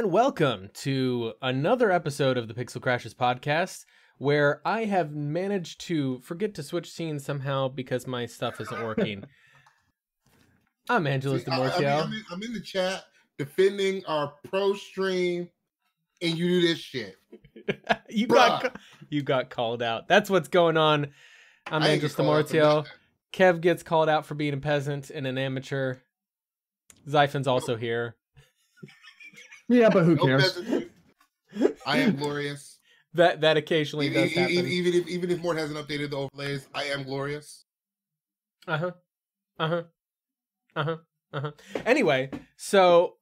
and welcome to another episode of the Pixel Crashes podcast, where I have managed to forget to switch scenes somehow because my stuff isn't working. I'm Angelus de Mortiel. I'm in the chat defending our pro stream, and you do this shit. you got called out. That's what's going on. I'm Angelus de Mortiel. Kev gets called out for being a peasant and an amateur. Xaiphen's also here. Yeah, but who cares? I am glorious. That occasionally does happen. Even if Mort hasn't updated the overlays, I am glorious. Anyway, so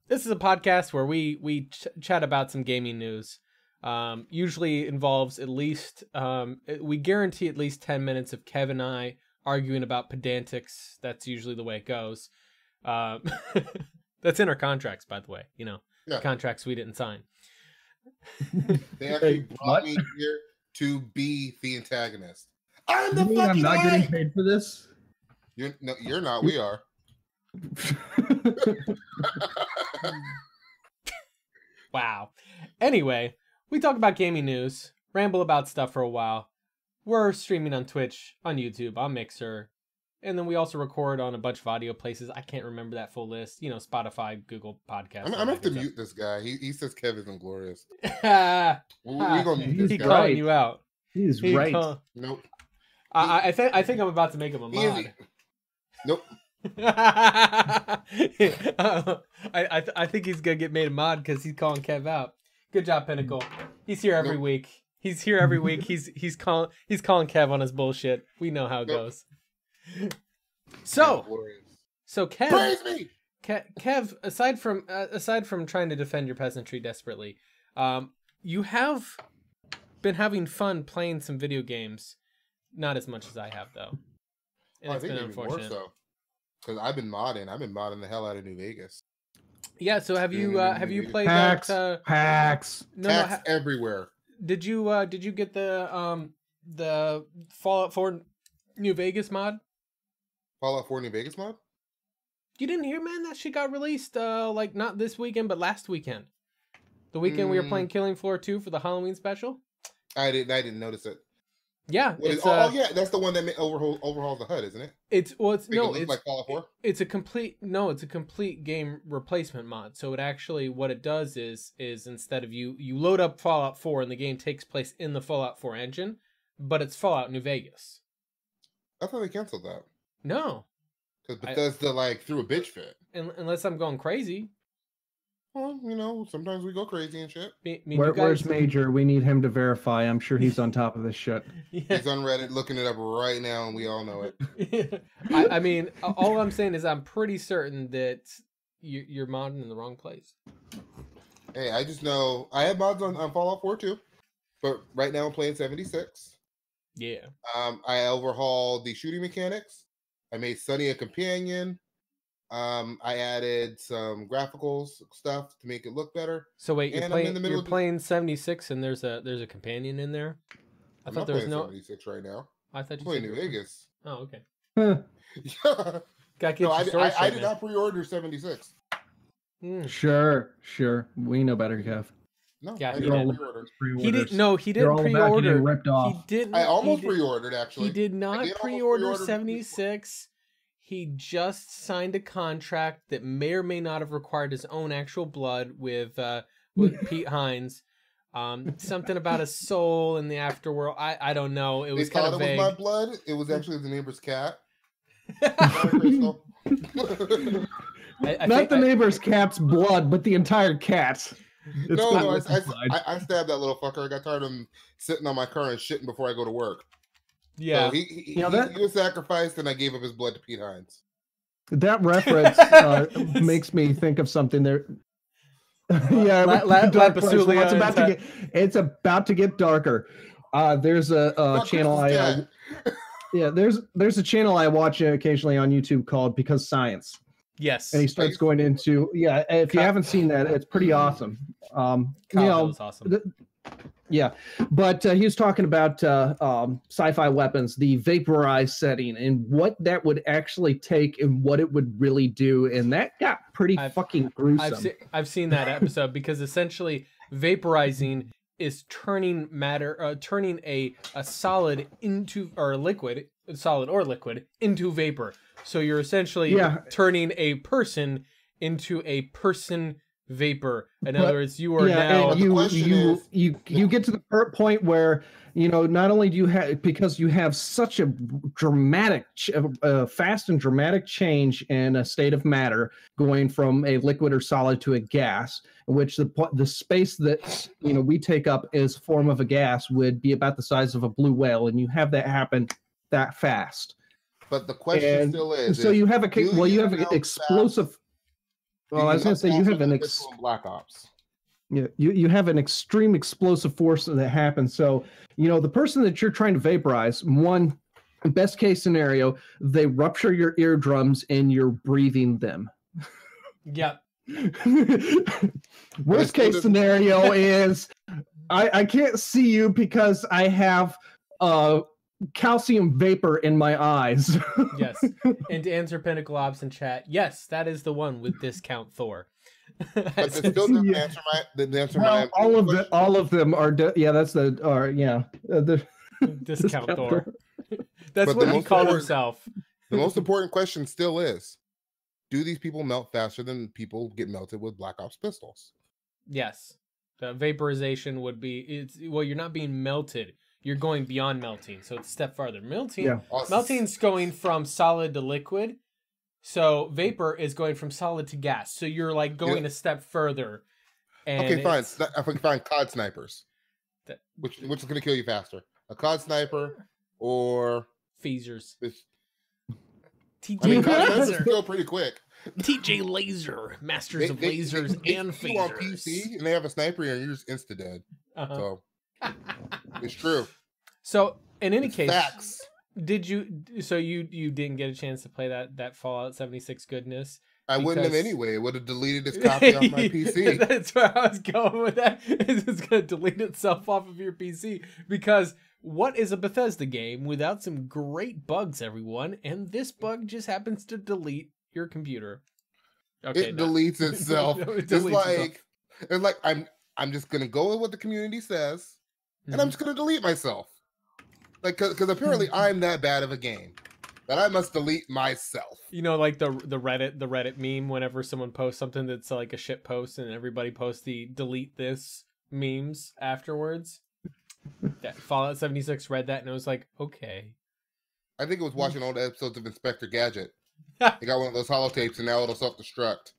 this is a podcast where we chat about some gaming news. Usually involves at least we guarantee at least 10 minutes of Kev and I arguing about pedantics. That's usually the way it goes. That's in our contracts, by the way. You know, contracts we didn't sign. They actually brought me here to be the antagonist. I'm the fucking I'm not getting paid for this. You're not. We are. Wow. Anyway, we talk about gaming news, ramble about stuff for a while. We're streaming on Twitch, on YouTube, on Mixer, and then we also record on a bunch of audio places. I can't remember that full list. You know, Spotify, Google Podcasts. I'm gonna have to mute this guy. He says Kev isn't glorious. We're gonna mute this guy. Calling you out. He's right. Nope. I think I'm about to make him a mod. Nope. I think he's gonna get made a mod because he's calling Kev out. Good job, Pinnacle. He's here every week. He's here every week. He's calling Kev on his bullshit. We know how it goes. So Kev, praise me. Kev, aside from trying to defend your peasantry desperately, you have been having fun playing some video games. Not as much as I have, though. And it's been unfortunate. Because I've been modding the hell out of New Vegas. Yeah, so have you played Hacks? Hacks everywhere. Did you get the Fallout 4 New Vegas mod? Fallout 4 New Vegas mod? You didn't hear, man? That shit got released like not this weekend, but last weekend. The weekend we were playing Killing Floor 2 for the Halloween special. I didn't notice it. Yeah, yeah, that's the one that overhauls the HUD, isn't it? It's like Fallout 4. It's a complete game replacement mod. So it actually, what it does is instead of you load up Fallout 4 and the game takes place in the Fallout 4 engine, but it's Fallout New Vegas. I thought they canceled that. No, because Bethesda threw a bitch fit. Unless I'm going crazy. Well, you know, sometimes we go crazy and shit. Where's Major? We need him to verify. I'm sure he's on top of this shit. Yeah. He's on Reddit looking it up right now, and we all know it. I mean, all I'm saying is I'm pretty certain that you're modding in the wrong place. Hey, I just know I have mods on Fallout 4 too, but right now I'm playing 76. Yeah. I overhauled the shooting mechanics. I made Sunny a companion. I added some graphical stuff to make it look better. So wait, you're playing 76 and there's a companion in there? I thought there was no 76 right now. I thought you playing New Vegas. Oh, okay. I did not pre-order 76. Sure. We know better, Kev. No, yeah, he didn't pre-order. He didn't pre-order. Ripped off. I almost pre-ordered, actually. He did not pre-order 76. He just signed a contract that may or may not have required his own actual blood with Pete Hines. Something about a soul in the afterworld. I don't know. It was kind of vague. It was my blood. It was actually the neighbor's cat. Not the neighbor's cat's blood, but the entire cat. I stabbed that little fucker. I got tired of him sitting on my car and shitting before I go to work. Yeah, so he was sacrificed, and I gave up his blood to Pete Hines. That reference makes me think of something there. Yeah, it's about to get darker. There's a channel there's a channel I watch occasionally on YouTube called Because Science. Yes, and he starts going into if you haven't seen that, it's pretty awesome. Was awesome. Yeah, but he was talking about sci-fi weapons, the vaporized setting, and what that would actually take and what it would really do, and that got pretty fucking gruesome. I've seen that episode because essentially vaporizing is turning matter, turning a solid into or liquid, solid or liquid into vapor. So you're essentially turning a person into a person vapor. In other words, you are now you get to the point where not only do you have, because you have such a dramatic fast and dramatic change in a state of matter going from a liquid or solid to a gas, in which the space that we take up as a form of a gas would be about the size of a blue whale, and you have that happen that fast. But the question still is, so you have an explosive. Well, I was going to say you have an Black Ops. Yeah, you have an extreme explosive force that happens. So, the person that you're trying to vaporize, one, best case scenario, they rupture your eardrums and you're breathing them. Yep. Worst case scenario is I can't see you because I have calcium vapor in my eyes. Yes. And to answer Pinnacle Ops in chat, yes, that is the one with discount Thor. But it still doesn't answer my all of them are that's the discount Thor. That's what he called himself. The most important question still is, do these people melt faster than people get melted with Black Ops pistols? Yes. The vaporization would be you're not being melted. You're going beyond melting, so it's a step farther. Melting's going from solid to liquid, so vapor is going from solid to gas. So you're like going a step further. And okay, fine. I can find COD snipers. Which is going to kill you faster? A COD sniper or phasers? TJ Laser kill pretty quick. TJ Laser, masters of lasers and phasers. On PC and they have a sniper and you're just insta dead. So. It's true. So in any case, facts. Did you? So you didn't get a chance to play that Fallout 76 goodness? I wouldn't have anyway. It would have deleted its copy off my PC. That's where I was going with that. It's going to delete itself off of your PC because what is a Bethesda game without some great bugs, everyone? And this bug just happens to delete your computer. Okay, deletes itself. It's like I'm just gonna go with what the community says, and I'm just gonna delete myself. Like, because apparently I'm that bad of a game that I must delete myself. Like the Reddit meme. Whenever someone posts something that's like a shit post, and everybody posts the delete this memes afterwards. That Fallout 76 read that and it was like, okay. I think it was watching all the episodes of Inspector Gadget. They got one of those holotapes, and now it'll self-destruct.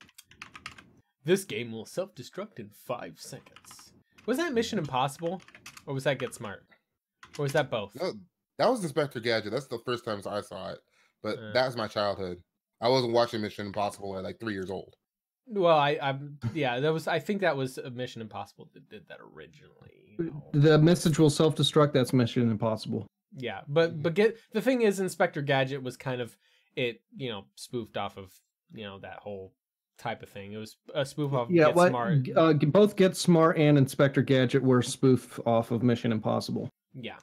This game will self-destruct in 5 seconds. Was that Mission Impossible? Or was that Get Smart? Or was that both? No, that was Inspector Gadget. That's the first time I saw it. But that was my childhood. I wasn't watching Mission Impossible at like 3 years old. Well, I think that was a Mission Impossible that did that originally. The message will self-destruct, that's Mission Impossible. Yeah, but the thing is, Inspector Gadget was kind of spoofed off of that whole type of thing. It was a spoof off Get Smart. Both Get Smart and Inspector Gadget were spoof off of Mission Impossible. Yeah,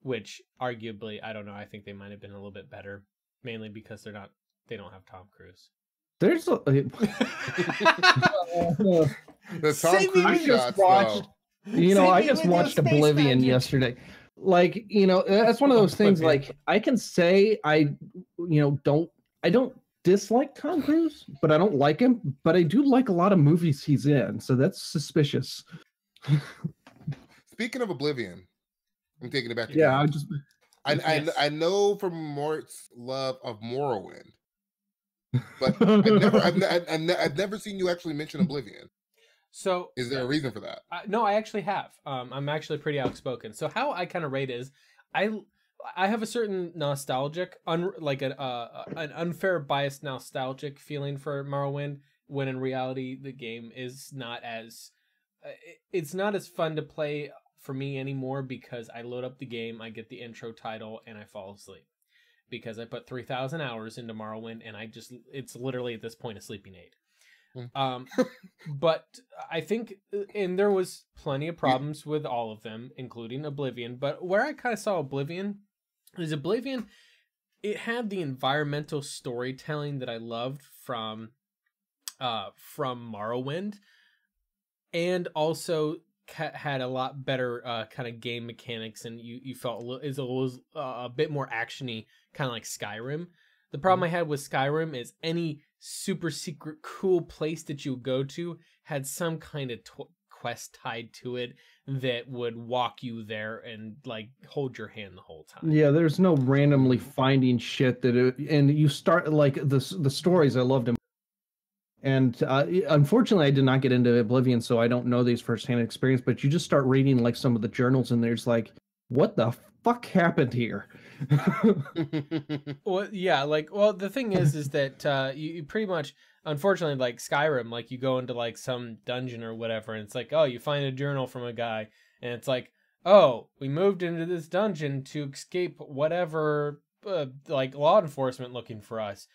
which arguably, I don't know, I think they might have been a little bit better, mainly because they don't have Tom Cruise. There's a the Tom Cruise shots, I just watched Oblivion yesterday. Like, that's one of those things. Like, I can say I don't dislike Tom Cruise, but I don't like him. But I do like a lot of movies he's in, so that's suspicious. Speaking of Oblivion, I'm taking it back. I know from Mort's love of Morrowind, but I've never seen you actually mention Oblivion. So is there a reason for that? No, I actually have. I'm actually pretty outspoken. So how I kind of rate is, I have a certain nostalgic, an unfair biased nostalgic feeling for Morrowind, when in reality the game is not as it's not as fun to play for me anymore, because I load up the game, I get the intro title, and I fall asleep because I put 3,000 hours into Morrowind, and it's literally at this point a sleeping aid. But I think, and there was plenty of problems with all of them, including Oblivion. But where I kind of saw Oblivion is Oblivion. It had the environmental storytelling that I loved from Morrowind, and also had a lot better kind of game mechanics, and you felt it was a bit more actiony, kind of like Skyrim. The problem I had with Skyrim is any super secret cool place that you go to had some kind of quest tied to it that would walk you there and like hold your hand the whole time. Yeah, there's no randomly finding shit and you start like the stories. I loved them. And unfortunately, I did not get into Oblivion, so I don't know these firsthand experience. But you just start reading like some of the journals, and there's like, what the fuck happened here? Well, yeah, the thing is that you pretty much, unfortunately, like Skyrim, like you go into like some dungeon or whatever, and it's like, oh, you find a journal from a guy, and it's like, oh, we moved into this dungeon to escape whatever, like law enforcement looking for us.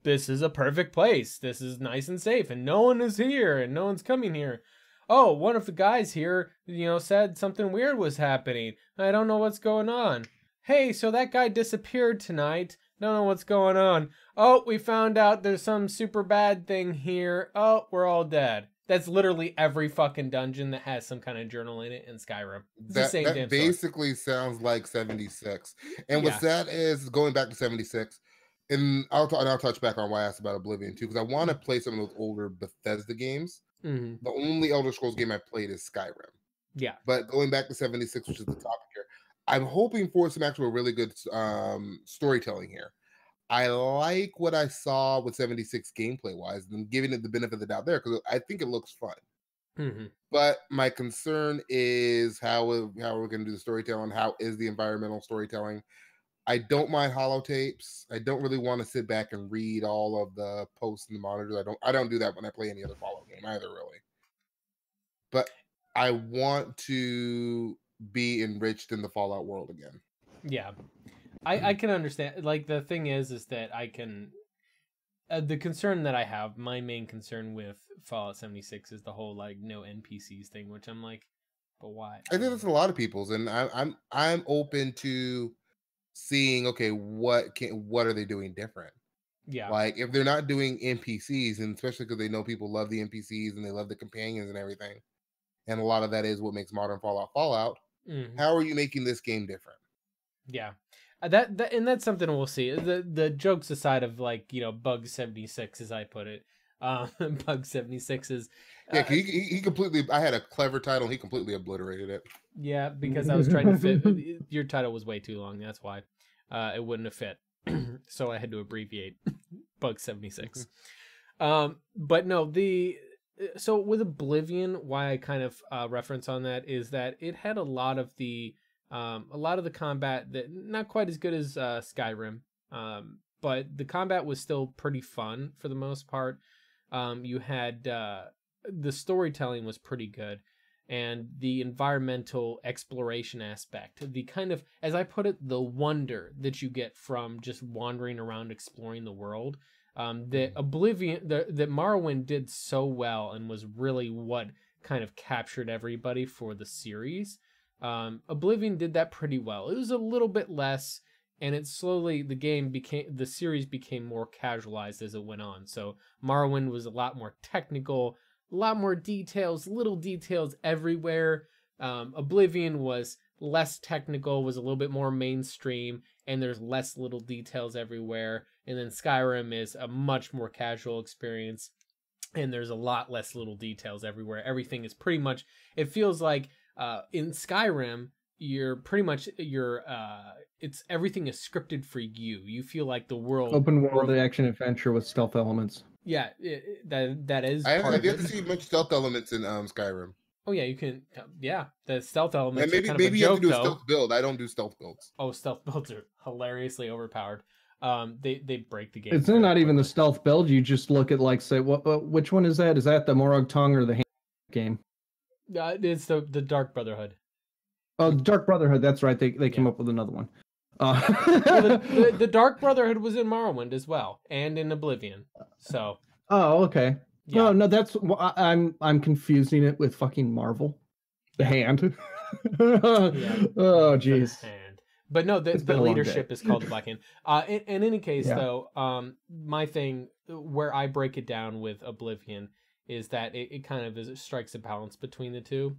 This is a perfect place. This is nice and safe, and no one is here, and no one's coming here. Oh, one of the guys here, said something weird was happening. I don't know what's going on. Hey, so that guy disappeared tonight. Don't know what's going on. Oh, we found out there's some super bad thing here. Oh, we're all dead. That's literally every fucking dungeon that has some kind of journal in it in Skyrim. It's the same that basically sounds like 76. And what's sad is, going back to 76, and I'll touch back on why I asked about Oblivion too, because I want to play some of those older Bethesda games. Mm-hmm. The only Elder Scrolls game I played is Skyrim. Yeah. But going back to 76, which is the topic here, I'm hoping for some actual really good storytelling here. I like what I saw with 76 gameplay wise, and giving it the benefit of the doubt there, because I think it looks fun. Mm-hmm. But my concern is how we're going to do the storytelling. How is the environmental storytelling? I don't mind holotapes. I don't really want to sit back and read all of the posts and the monitors. I don't do that when I play any other Fallout game either, really. But I want to be enriched in the Fallout world again. Yeah. I can understand. Like, the thing is that I can... the concern that I have, my main concern with Fallout 76 is the whole, like, no NPCs thing, which I'm like, but why? I think that's a lot of people's, and I'm open to seeing, okay, what are they doing different? Yeah. Like, if they're not doing NPCs, and especially because they know people love the NPCs and they love the companions and everything, and a lot of that is what makes modern Fallout, how are you making this game different? Yeah. That and that's something we'll see. The jokes aside of, like, Bug 76, as I put it. Bug 76 is... Yeah, he completely... I had a clever title, he completely obliterated it. Yeah, because I was trying to fit... Your title was way too long, that's why. It wouldn't have fit. So I had to abbreviate Bug 76. But no, so with Oblivion, why I kind of reference on that is that it had a lot of the combat that not quite as good as Skyrim, but the combat was still pretty fun for the most part. You had the storytelling was pretty good, and the environmental exploration aspect, the kind of, as I put it, the wonder that you get from just wandering around exploring the world, that Oblivion, that Morrowind did so well and was really what kind of captured everybody for the series. Oblivion did that pretty well. It was a little bit less, and it slowly, the series became more casualized as it went on. So Morrowind was a lot more technical, a lot more details, little details everywhere. Oblivion was less technical, was a little bit more mainstream, and there's less little details everywhere. And then Skyrim is a much more casual experience, and there's a lot less little details everywhere. Everything is pretty much, it feels like in Skyrim, it's everything is scripted for you. You feel like the world... Open world action adventure with stealth elements. Yeah, that is. I have yet to see much stealth elements in Skyrim. Oh yeah, you can. Yeah, the stealth elements. And maybe you have to do a stealth build. I don't do stealth builds. Oh, stealth builds are hilariously overpowered. They break the game. It's not even the stealth build. You just look at, like, say, which one is that? Is that the Morag Tongue or the hand game? It's the Dark Brotherhood. Oh, Dark Brotherhood. That's right. They came up with another one. Well, the Dark Brotherhood was in Morrowind as well, and in Oblivion. So. Oh, okay. Yeah. No, that's I'm confusing it with fucking Marvel. The hand. Oh, jeez. But no, the leadership is called the Black Hand. In any case, though, my thing where I break it down with Oblivion is that it kind of strikes a balance between the two.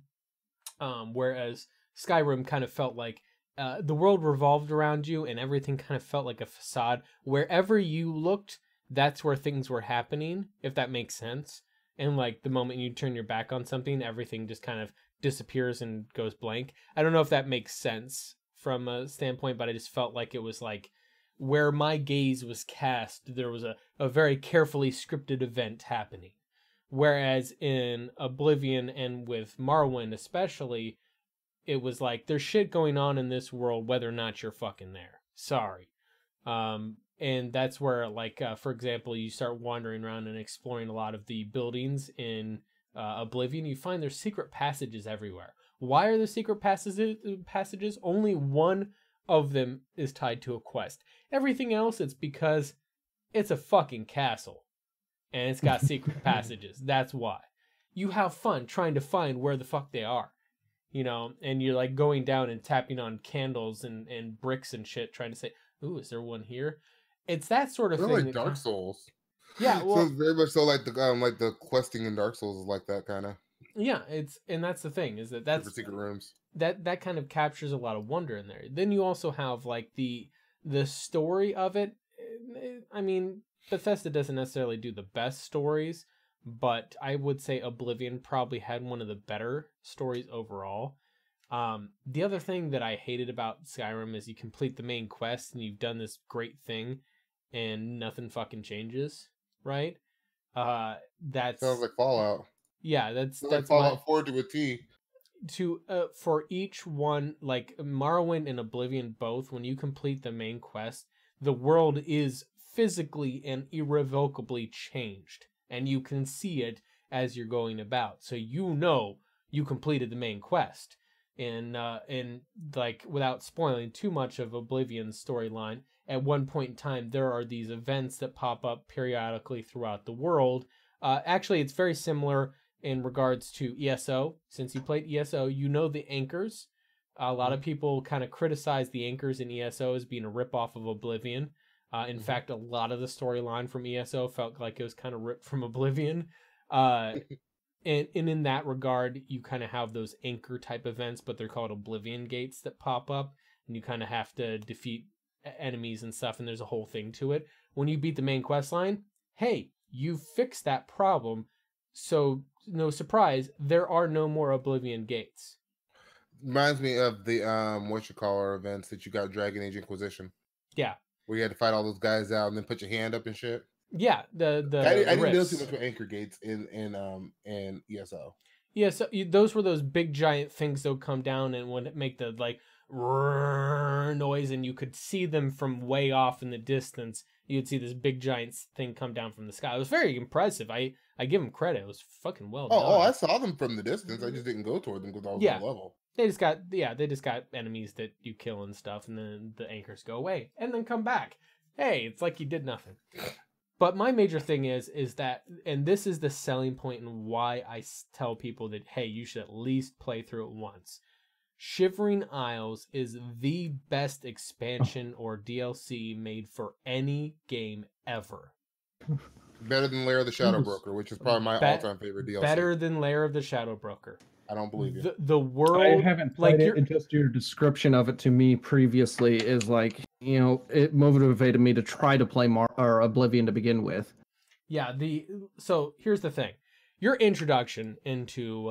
Whereas Skyrim kind of felt like the world revolved around you and everything kind of felt like a facade. Wherever you looked, that's where things were happening, if that makes sense. And like the moment you turn your back on something, everything just kind of disappears and goes blank. I don't know if that makes sense from a standpoint, but I just felt like it was like where my gaze was cast, there was a very carefully scripted event happening. Whereas in Oblivion and with Morrowind especially, it was like there's shit going on in this world whether or not you're fucking there. Sorry. And that's where, like, for example, you start wandering around and exploring a lot of the buildings in Oblivion. You find there's secret passages everywhere. Why are there secret passages? Only one of them is tied to a quest. Everything else, it's because it's a fucking castle. And it's got secret passages. That's why. You have fun trying to find where the fuck they are. You know, and you're like going down and tapping on candles and bricks and shit, trying to say, ooh, is there one here? It's that sort of thing. Like Dark Souls. Yeah, well, so it's very much so like the questing in Dark Souls is like that kind of. Yeah, and that's the thing, is that's secret rooms. That kind of captures a lot of wonder in there. Then you also have like the story of it. I mean, Bethesda doesn't necessarily do the best stories, but I would say Oblivion probably had one of the better stories overall. The other thing that I hated about Skyrim is you complete the main quest and you've done this great thing and nothing fucking changes, right? That sounds like Fallout. Yeah, that's like Fallout 4 to a T. For each one, like Morrowind and Oblivion both, when you complete the main quest, the world is physically and irrevocably changed, and you can see it as you're going about. So you know you completed the main quest. And like, without spoiling too much of Oblivion's storyline, at one point in time, there are these events that pop up periodically throughout the world. Actually, it's very similar in regards to ESO. Since you played ESO, you know the anchors. A lot of people kind of criticize the anchors in ESO as being a ripoff of Oblivion. In fact, a lot of the storyline from ESO felt like it was kind of ripped from Oblivion. And in that regard, you kind of have those anchor type events, but they're called Oblivion gates that pop up, and you kind of have to defeat enemies and stuff, and there's a whole thing to it. When you beat the main quest line, hey, you fixed that problem, so no surprise, there are no more Oblivion gates. Reminds me of the events that you got Dragon Age Inquisition. Yeah. Where you had to fight all those guys out and then put your hand up and shit. Yeah, I didn't know too much about anchor gates in ESO. Yeah, so those were those big giant things that would come down and would make the like noise, and you could see them from way off in the distance. You'd see this big giant thing come down from the sky. It was very impressive. I give them credit. It was fucking well done. Oh, I saw them from the distance. I just didn't go toward them because I was on level. They just got enemies that you kill and stuff, and then the anchors go away and then come back. Hey, it's like you did nothing. But my major thing is that, and this is the selling point and why I tell people that, hey, you should at least play through it once. Shivering Isles is the best expansion or DLC made for any game ever. Better than Lair of the Shadow Broker, which is probably my all-time favorite DLC. Better than Lair of the Shadow Broker. I don't believe you. The world. I haven't played it, and just your description of it to me previously is like, you know, it motivated me to try to play Oblivion to begin with. Yeah. So here's the thing: your introduction into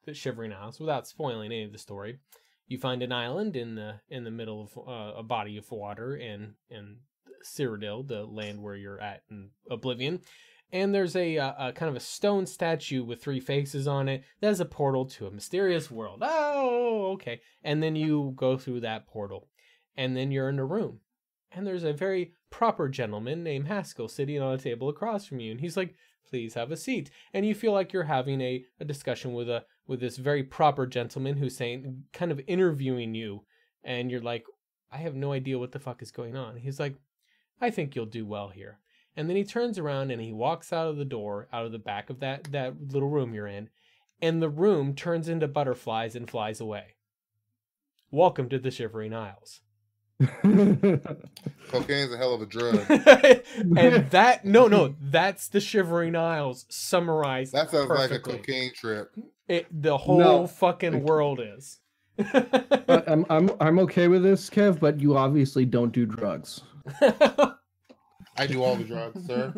the Shivering Isles, without spoiling any of the story, you find an island in the middle of a body of water in Cyrodiil, the land where you're at in Oblivion. And there's a kind of a stone statue with 3 faces on it. That is a portal to a mysterious world. Oh, okay. And then you go through that portal. And then you're in a room. And there's a very proper gentleman named Haskell sitting on a table across from you. And he's like, please have a seat. And you feel like you're having a discussion with this very proper gentleman who's saying, kind of interviewing you. And you're like, I have no idea what the fuck is going on. He's like, I think you'll do well here. And then he turns around and he walks out of the door, out of the back of that little room you're in, and the room turns into butterflies and flies away. Welcome to the Shivering Isles. Cocaine's a hell of a drug. And that's the Shivering Isles summarized. That sounds perfectly. like a cocaine trip. The whole fucking world is. I'm okay with this, Kev, but you obviously don't do drugs. I do all the drugs, sir.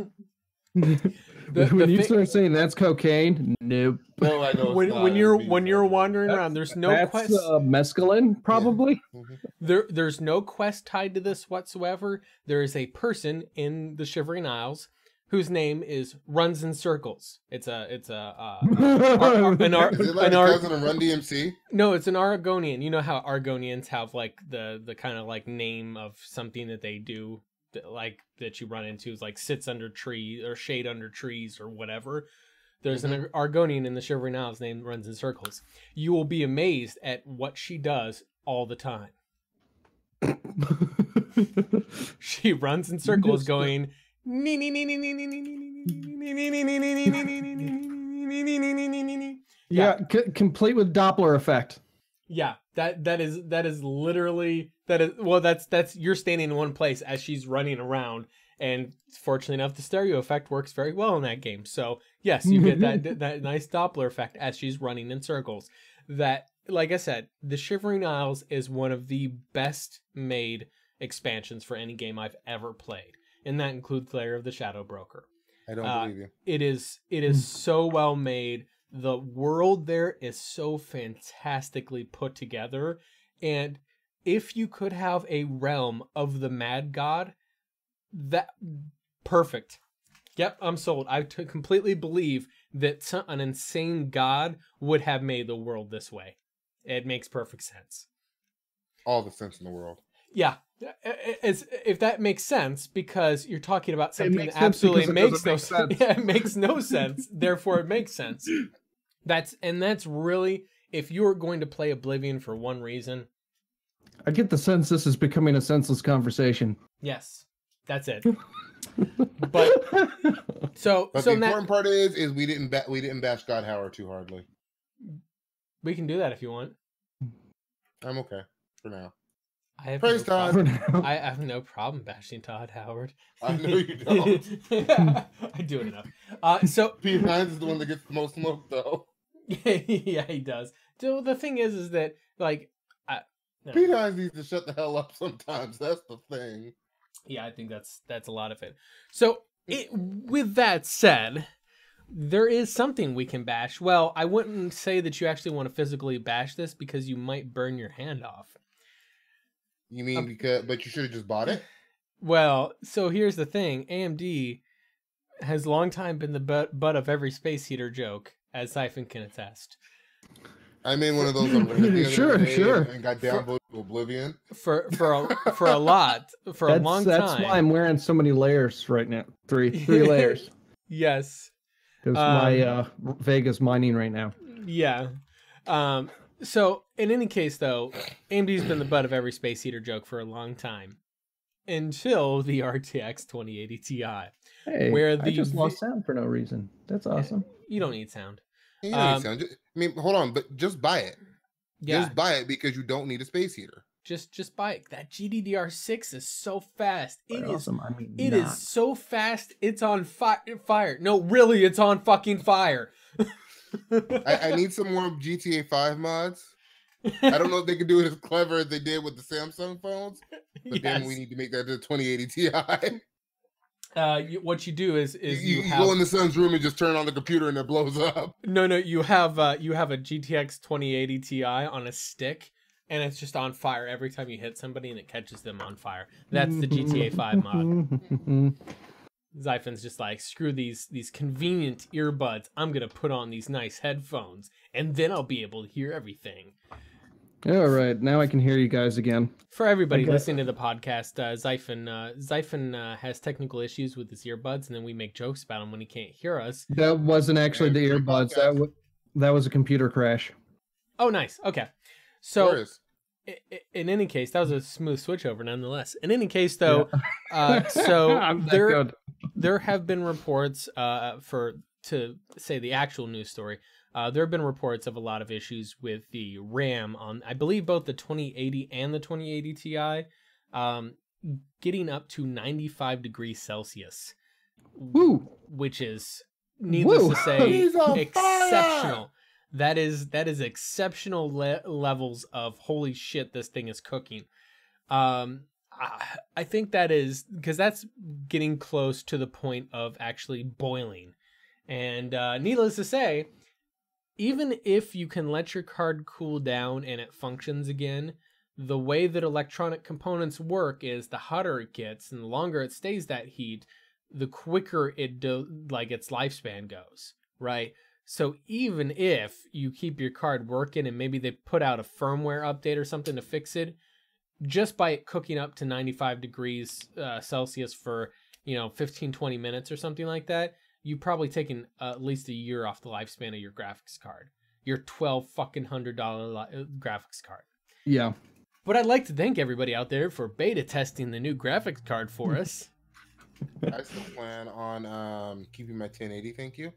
When you start saying that's cocaine, nope. No, I know. When you're wandering around, there's no quest. Mescaline, probably. Yeah. There's no quest tied to this whatsoever. There is a person in the Shivering Isles whose name is Runs in Circles. Is it like cousin of Run DMC? No, it's an Argonian. You know how Argonians have like the kind of like name of something that they do, like that you run into, is like sits under tree or shade under trees or whatever. There's an Argonian in the Shivering Isles named Runs in Circles. You will be amazed at what she does all the time. She runs in circles going yeah, complete with Doppler effect. Yeah, that is literally that's you're standing in one place as she's running around, and fortunately enough, the stereo effect works very well in that game. So yes, you get that nice Doppler effect as she's running in circles. That, like I said, the Shivering Isles is one of the best made expansions for any game I've ever played, and that includes Lair of the Shadow Broker. I don't believe you. It is so well made. The world there is so fantastically put together, and if you could have a realm of the Mad God, that perfect. Yep, I'm sold. I completely believe that an insane god would have made the world this way. It makes perfect sense. All the sense in the world. Yeah, if that makes sense, because you're talking about something that absolutely makes no sense. Yeah, it makes no sense. Therefore, it makes sense. That's really, if you're going to play Oblivion for one reason, I get the sense this is becoming a senseless conversation. Yes, that's it. But the important part is we didn't bash God Howard too hardly. We can do that if you want. I'm okay for now. I have Praise no Todd. I have no problem bashing Todd Howard. I know you don't. I do it enough. So Pete Hines is the one that gets the most smoke, though. Yeah, he does. So the thing is that like, Pete Hines needs to shut the hell up sometimes. That's the thing. Yeah, I think that's a lot of it. So with that said, there is something we can bash. Well, I wouldn't say that you actually want to physically bash this because you might burn your hand off. You mean but you should have just bought it? Well, so here's the thing. AMD has long time been the butt of every space heater joke, as Xaiphen can attest. I made one of those on Reddit the other day sure. and got downvoted to oblivion. For a long time. That's why I'm wearing so many layers right now. Three layers. Yes. Because my Vega's mining right now. Yeah. So in any case, though, AMD's been the butt of every space heater joke for a long time, until the RTX 2080 Ti. Hey, where I just lost sound for no reason. That's awesome. You don't need sound. You don't need sound. I mean, hold on, but just buy it. Yeah. Just buy it because you don't need a space heater. Just buy it. That GDDR6 is so fast. It is awesome. I mean, it is so fast. It's on fire. No, really, it's on fucking fire. I need some more GTA 5 mods. I don't know if they can do it as clever as they did with the Samsung phones, but then we need to make that to the 2080 Ti. What you do is you go in the son's room and just turn on the computer and it blows up. No, you have a GTX 2080 Ti on a stick, and it's just on fire every time you hit somebody, and it catches them on fire. That's the GTA 5 mod. Xaiphen's just like, screw these convenient earbuds. I'm gonna put on these nice headphones, and then I'll be able to hear everything. All right, now I can hear you guys again. For everybody listening to the podcast, Xaiphen has technical issues with his earbuds, and then we make jokes about him when he can't hear us. That wasn't actually the earbuds. That was a computer crash. Oh, nice. Okay. So in any case, that was a smooth switch over nonetheless. In any case, though, so there have been reports to say the actual news story. There have been reports of a lot of issues with the RAM on, I believe, both the 2080 and the 2080 Ti, getting up to 95 degrees Celsius. Woo! Which is, needless to say, exceptional. That is exceptional levels of holy shit, this thing is cooking. I think that is because that's getting close to the point of actually boiling. And needless to say, even if you can let your card cool down and it functions again, the way that electronic components work is the hotter it gets and the longer it stays that heat, the quicker its lifespan goes, right? So even if you keep your card working and maybe they put out a firmware update or something to fix it, just by it cooking up to 95 degrees Celsius for, 15, 20 minutes or something like that, you've probably taken at least a year off the lifespan of your graphics card. Your $1,200 graphics card. Yeah. But I'd like to thank everybody out there for beta testing the new graphics card for us. I still plan on keeping my 1080, thank you.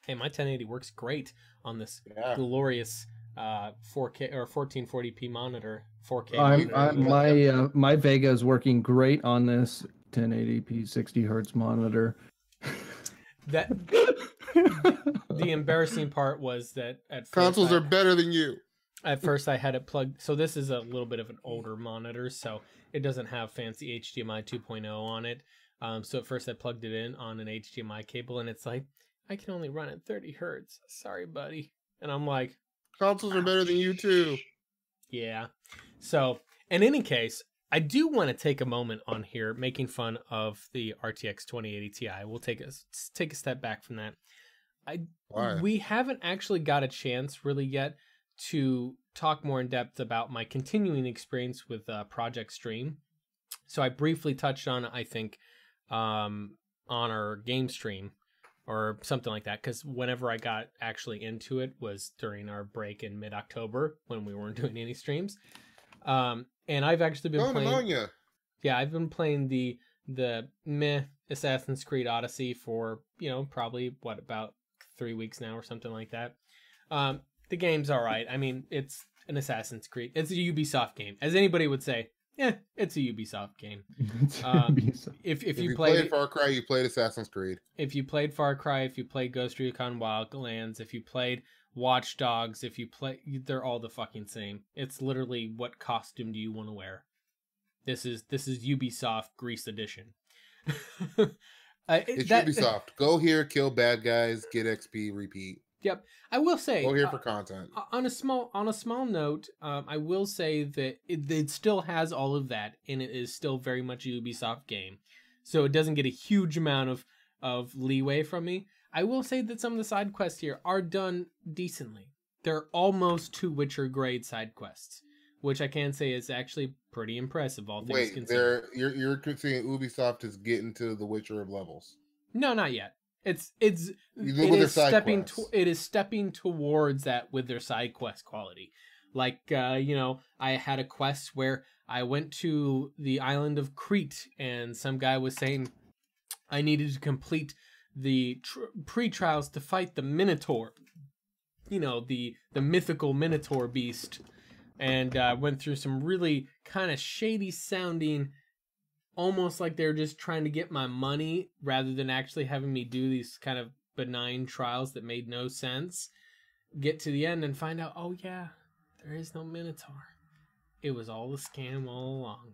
Hey, my 1080 works great on this glorious 4K or 1440p monitor. 4K. My Vega is working great on this 1080p 60 hertz monitor. The embarrassing part was that at first consoles are better than you. At first, I had it plugged. So this is a little bit of an older monitor, so it doesn't have fancy HDMI 2.0 on it. So at first, I plugged it in on an HDMI cable, and it's like, I can only run at 30 hertz. Sorry, buddy. And I'm like, consoles are better than you too. Yeah. So in any case, I do want to take a moment on here making fun of the RTX 2080 Ti. We'll take a step back from that. We haven't actually got a chance really yet to talk more in depth about my continuing experience with Project Stream. So I briefly touched on it, I think, on our game stream or something like that, because whenever I got actually into it was during our break in mid-October when we weren't doing any streams. And I've actually been playing. Yeah, I've been playing the meh Assassin's Creed Odyssey for probably about 3 weeks now or something like that. The game's all right. I mean, it's an Assassin's Creed. It's a Ubisoft game, as anybody would say. Yeah, it's a Ubisoft game. If you played Far Cry, you played Assassin's Creed. If you played Far Cry, if you played Ghost Recon Wildlands, if you played Watch Dogs, they're all the fucking same. It's literally, what costume do you want to wear? This is Ubisoft Greece edition. It's Ubisoft. Go here, kill bad guys, get XP, repeat. Yep. I will say, go here for content. On a small note, I will say that it still has all of that, and it is still very much a Ubisoft game. So it doesn't get a huge amount of leeway from me. I will say that some of the side quests here are done decently. They're almost to Witcher grade side quests, which I can say is actually pretty impressive, all things considered. You're saying Ubisoft is getting to the Witcher levels? No, not yet. It is stepping towards that with their side quest quality. Like, I had a quest where I went to the island of Crete, and some guy was saying I needed to complete the pre-trials to fight the Minotaur, the mythical Minotaur beast, and went through some really kind of shady sounding, almost like they're just trying to get my money rather than actually having me do these kind of benign trials that made no sense. Get to the end and find out, oh yeah, there is no Minotaur. It was all a scam all along.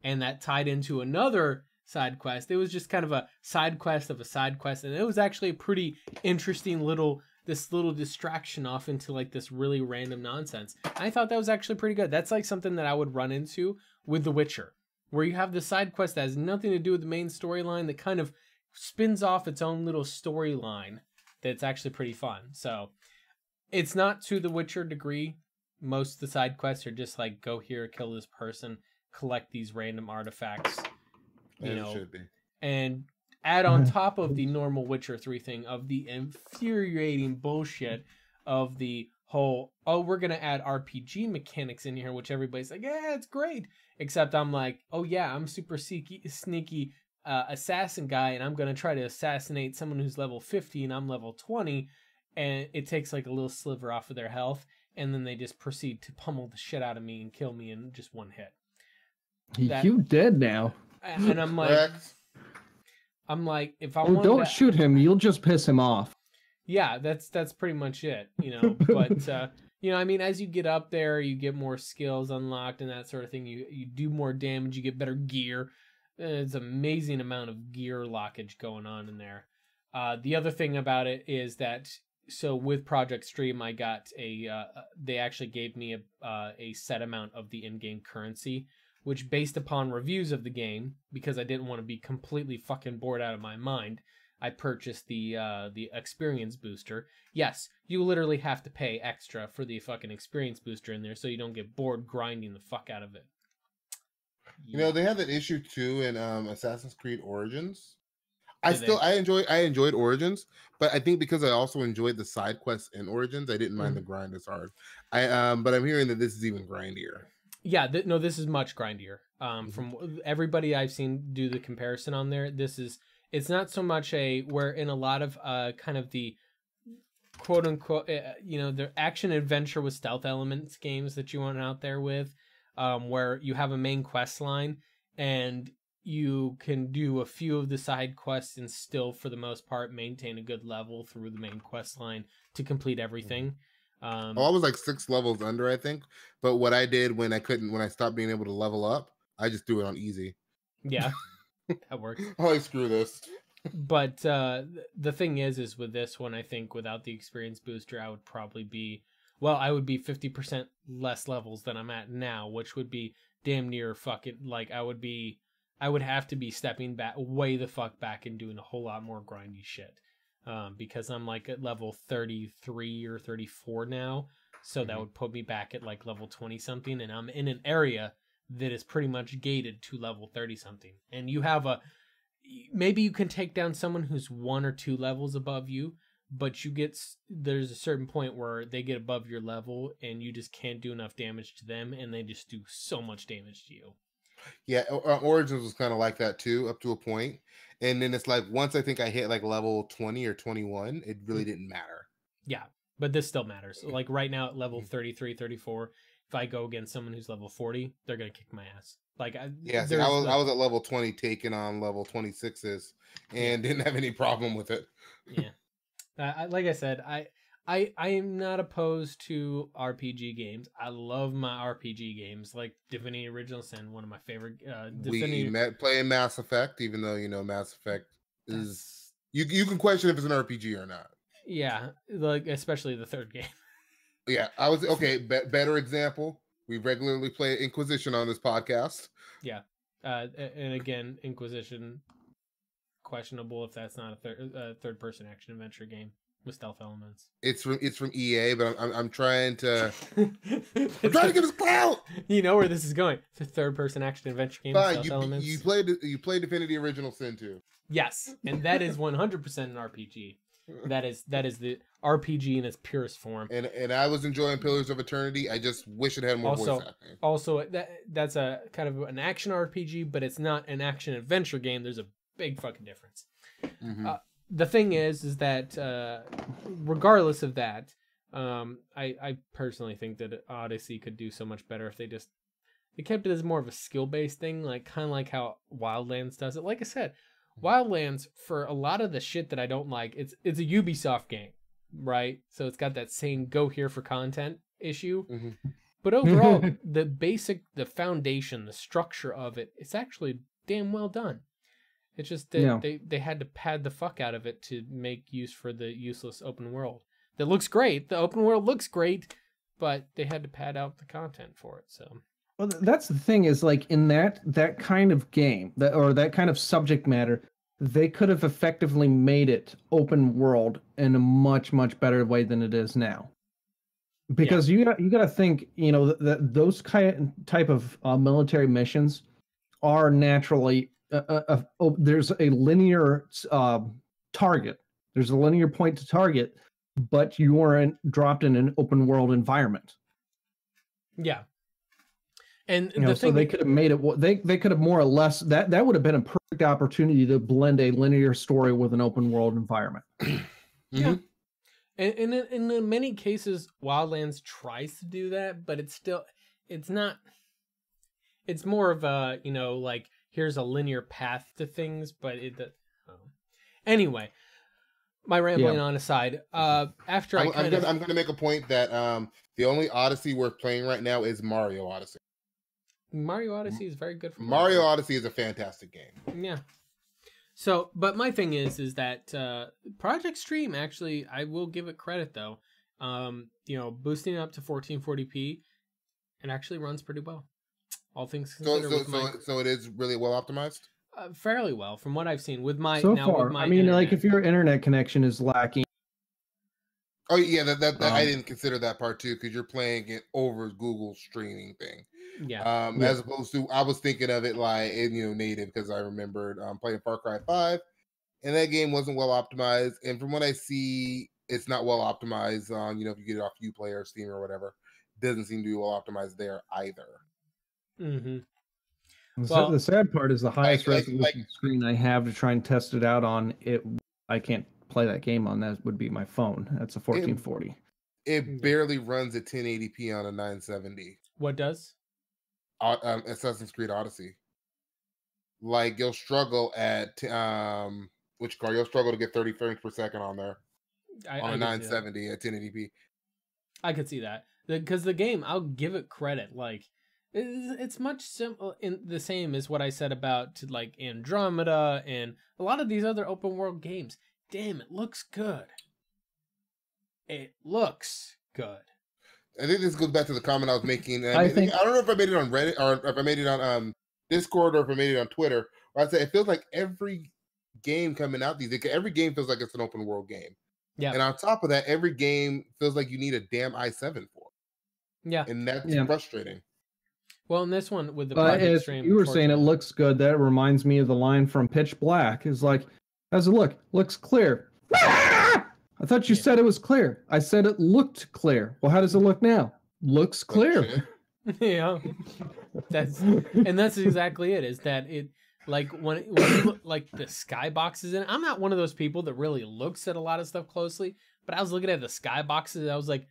And that tied into another side quest. It was just kind of a side quest of a side quest, and it was actually a pretty interesting little distraction off into like this really random nonsense. I thought that was actually pretty good. That's like something that I would run into with The Witcher, where you have the side quest that has nothing to do with the main storyline that kind of spins off its own little storyline that's actually pretty fun. So it's not to The Witcher degree. Most of the side quests are just like, go here, kill this person, collect these random artifacts, should be. And add on top of the normal Witcher 3 thing of the infuriating bullshit of the whole, oh, we're gonna add RPG mechanics in here, which everybody's like, yeah, it's great. Except I'm like, oh yeah, I'm super sneaky assassin guy, and I'm gonna try to assassinate someone who's level 50 and I'm level 20, and it takes like a little sliver off of their health, and then they just proceed to pummel the shit out of me and kill me in just one hit. You dead now. And I'm like, if I don't shoot him, you'll just piss him off. Yeah, that's pretty much it, you know. But you know, I mean, as you get up there, you get more skills unlocked and that sort of thing. You do more damage, you get better gear. It's an amazing amount of gear lockage going on in there. The other thing about it is that, so with Project Stream, I got they actually gave me a set amount of the in-game currency, which, based upon reviews of the game, because I didn't want to be completely fucking bored out of my mind, I purchased the experience booster. Yes, you literally have to pay extra for the fucking experience booster in there, so you don't get bored grinding the fuck out of it. You know, they have that issue too in Assassin's Creed Origins. I enjoyed Origins, but I think because I also enjoyed the side quests in Origins, I didn't mind the grind as hard. But I'm hearing that this is even grindier. Yeah, no, this is much grindier. From everybody I've seen do the comparison on there, it's not so much where in a lot of kind of the quote unquote, you know, the action adventure with stealth elements games that you want out there with, where you have a main quest line and you can do a few of the side quests and still, for the most part, maintain a good level through the main quest line to complete everything. I was like 6 levels under, I think. But what I did when I stopped being able to level up, I just threw it on easy. Yeah, that works. Oh, like, screw this. But the thing is with this one, I think without the experience booster, I would be 50% less levels than I'm at now, which would be damn near fucking, like, I would have to be stepping back way the fuck back and doing a whole lot more grindy shit. Because I'm like at level 33 or 34 now. So that would put me back at like level 20 something. And I'm in an area that is pretty much gated to level 30 something. And you have maybe you can take down someone who's 1 or 2 levels above you, but there's a certain point where they get above your level and you just can't do enough damage to them. And they just do so much damage to you. Yeah, Origins was kind of like that too, up to a point. And then it's like, once I think I hit like level 20 or 21, it really didn't matter. Yeah, but this still matters. Like right now at level 33, 34, if I go against someone who's level 40, they're going to kick my ass. Like, I was at level 20 taking on level 26s and didn't have any problem with it. Yeah. Like I said, I am not opposed to RPG games. I love my RPG games, like Divinity Original Sin, one of my favorite. We met playing Mass Effect, even though, you know, Mass Effect is... You can question if it's an RPG or not. Yeah, like especially the third game. Yeah, I was... Okay, better example. We regularly play Inquisition on this podcast. Yeah. And again, Inquisition, questionable if that's not a third-person action-adventure game with stealth elements. It's from EA, but I'm trying to I'm trying to get us clout. You know where this is going. It's a third-person action-adventure game with stealth elements. You played Divinity Original Sin 2. Yes, and that is 100% an RPG. That is the RPG in its purest form. And I was enjoying Pillars of Eternity. I just wish it had more voice acting. Also, that's a kind of an action RPG, but it's not an action adventure game. There's a big fucking difference. Mm-hmm. The thing is that regardless of that, I personally think that Odyssey could do so much better if they kept it as more of a skill-based thing, like kind of like how Wildlands does it. Like I said, Wildlands, for a lot of the shit that I don't like, it's a Ubisoft game, right? So it's got that same go here for content issue. Mm-hmm. But overall, the foundation, the structure of it, it's actually damn well done. It's just that they had to pad the fuck out of it to make use for the useless open world. That looks great. The open world looks great, but they had to pad out the content for it. So, well, that's the thing is, like, in that kind of game, or that kind of subject matter, they could have effectively made it open world in a much, much better way than it is now. Because you got to think, you know, that those type of military missions are naturally there's a linear target. There's a linear point to target but you weren't dropped in an open world environment. Yeah. And so they could have made it. They could have more or less that would have been a perfect opportunity to blend a linear story with an open world environment. Yeah, and in many cases, Wildlands tries to do that, but it's not. It's more of a like here's a linear path to things, but anyway. My rambling on aside. After I'm gonna make a point that the only Odyssey worth playing right now is Mario Odyssey. Mario Odyssey is very good for Mario Odyssey is a fantastic game. Yeah. So, but my thing is that Project Stream, actually, I will give it credit though. Boosting it up to 1440p, it actually runs pretty well. All things considered. So it is really well optimized. Fairly well, from what I've seen. With my like if your internet connection is lacking. Oh yeah, that I didn't consider that part too, because you're playing it over Google's streaming thing. Yeah. As opposed to, I was thinking of it like native, because I remembered playing Far Cry 5, and that game wasn't well optimized. And from what I see, it's not well optimized on if you get it off Uplay or Steam or whatever. It doesn't seem to be well optimized there either. Mm-hmm. Well, the sad part is the highest resolution screen I have to try and test it out on it. I can't play that game on that. Would be my phone. That's a 1440. It barely runs at 1080p on a 970. What does? Assassin's Creed Odyssey. Like you'll struggle at you'll struggle to get 30 frames per second on there on a 970 at 1080p. I could see that because the game, I'll give it credit. Like it's much simple in the same as what I said about like Andromeda and a lot of these other open world games. Damn, it looks good. It looks good. I think this goes back to the comment I was making. I don't know if I made it on Reddit or if I made it on Discord or if I made it on Twitter. Where I said it feels like every game coming out every game feels like it's an open world game. Yeah. And on top of that, every game feels like you need a damn i7 for. Yeah. And that's frustrating. Well, in this one with the Project Stream, you were saying it looks good. That reminds me of the line from Pitch Black. It's like, how's it look? Looks clear. I thought you said it was clear. I said it looked clear. Well, how does it look now? Looks clear. Yeah. That's exactly it. Is that it? Like when you look, like the skyboxes in it. I'm not one of those people that really looks at a lot of stuff closely, but I was looking at the skyboxes and I was like,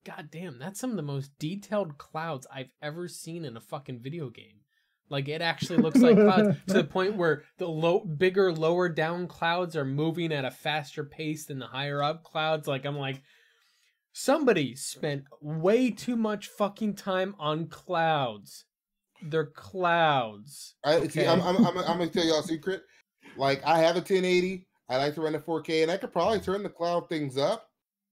God damn, that's some of the most detailed clouds I've ever seen in a fucking video game. Like it actually looks like clouds to the point where the bigger, lower down clouds are moving at a faster pace than the higher up clouds. Like I'm like, somebody spent way too much fucking time on clouds. They're clouds. See, I'm gonna tell y'all a secret. Like I have a 1080. I like to run a 4K, and I could probably turn the cloud things up,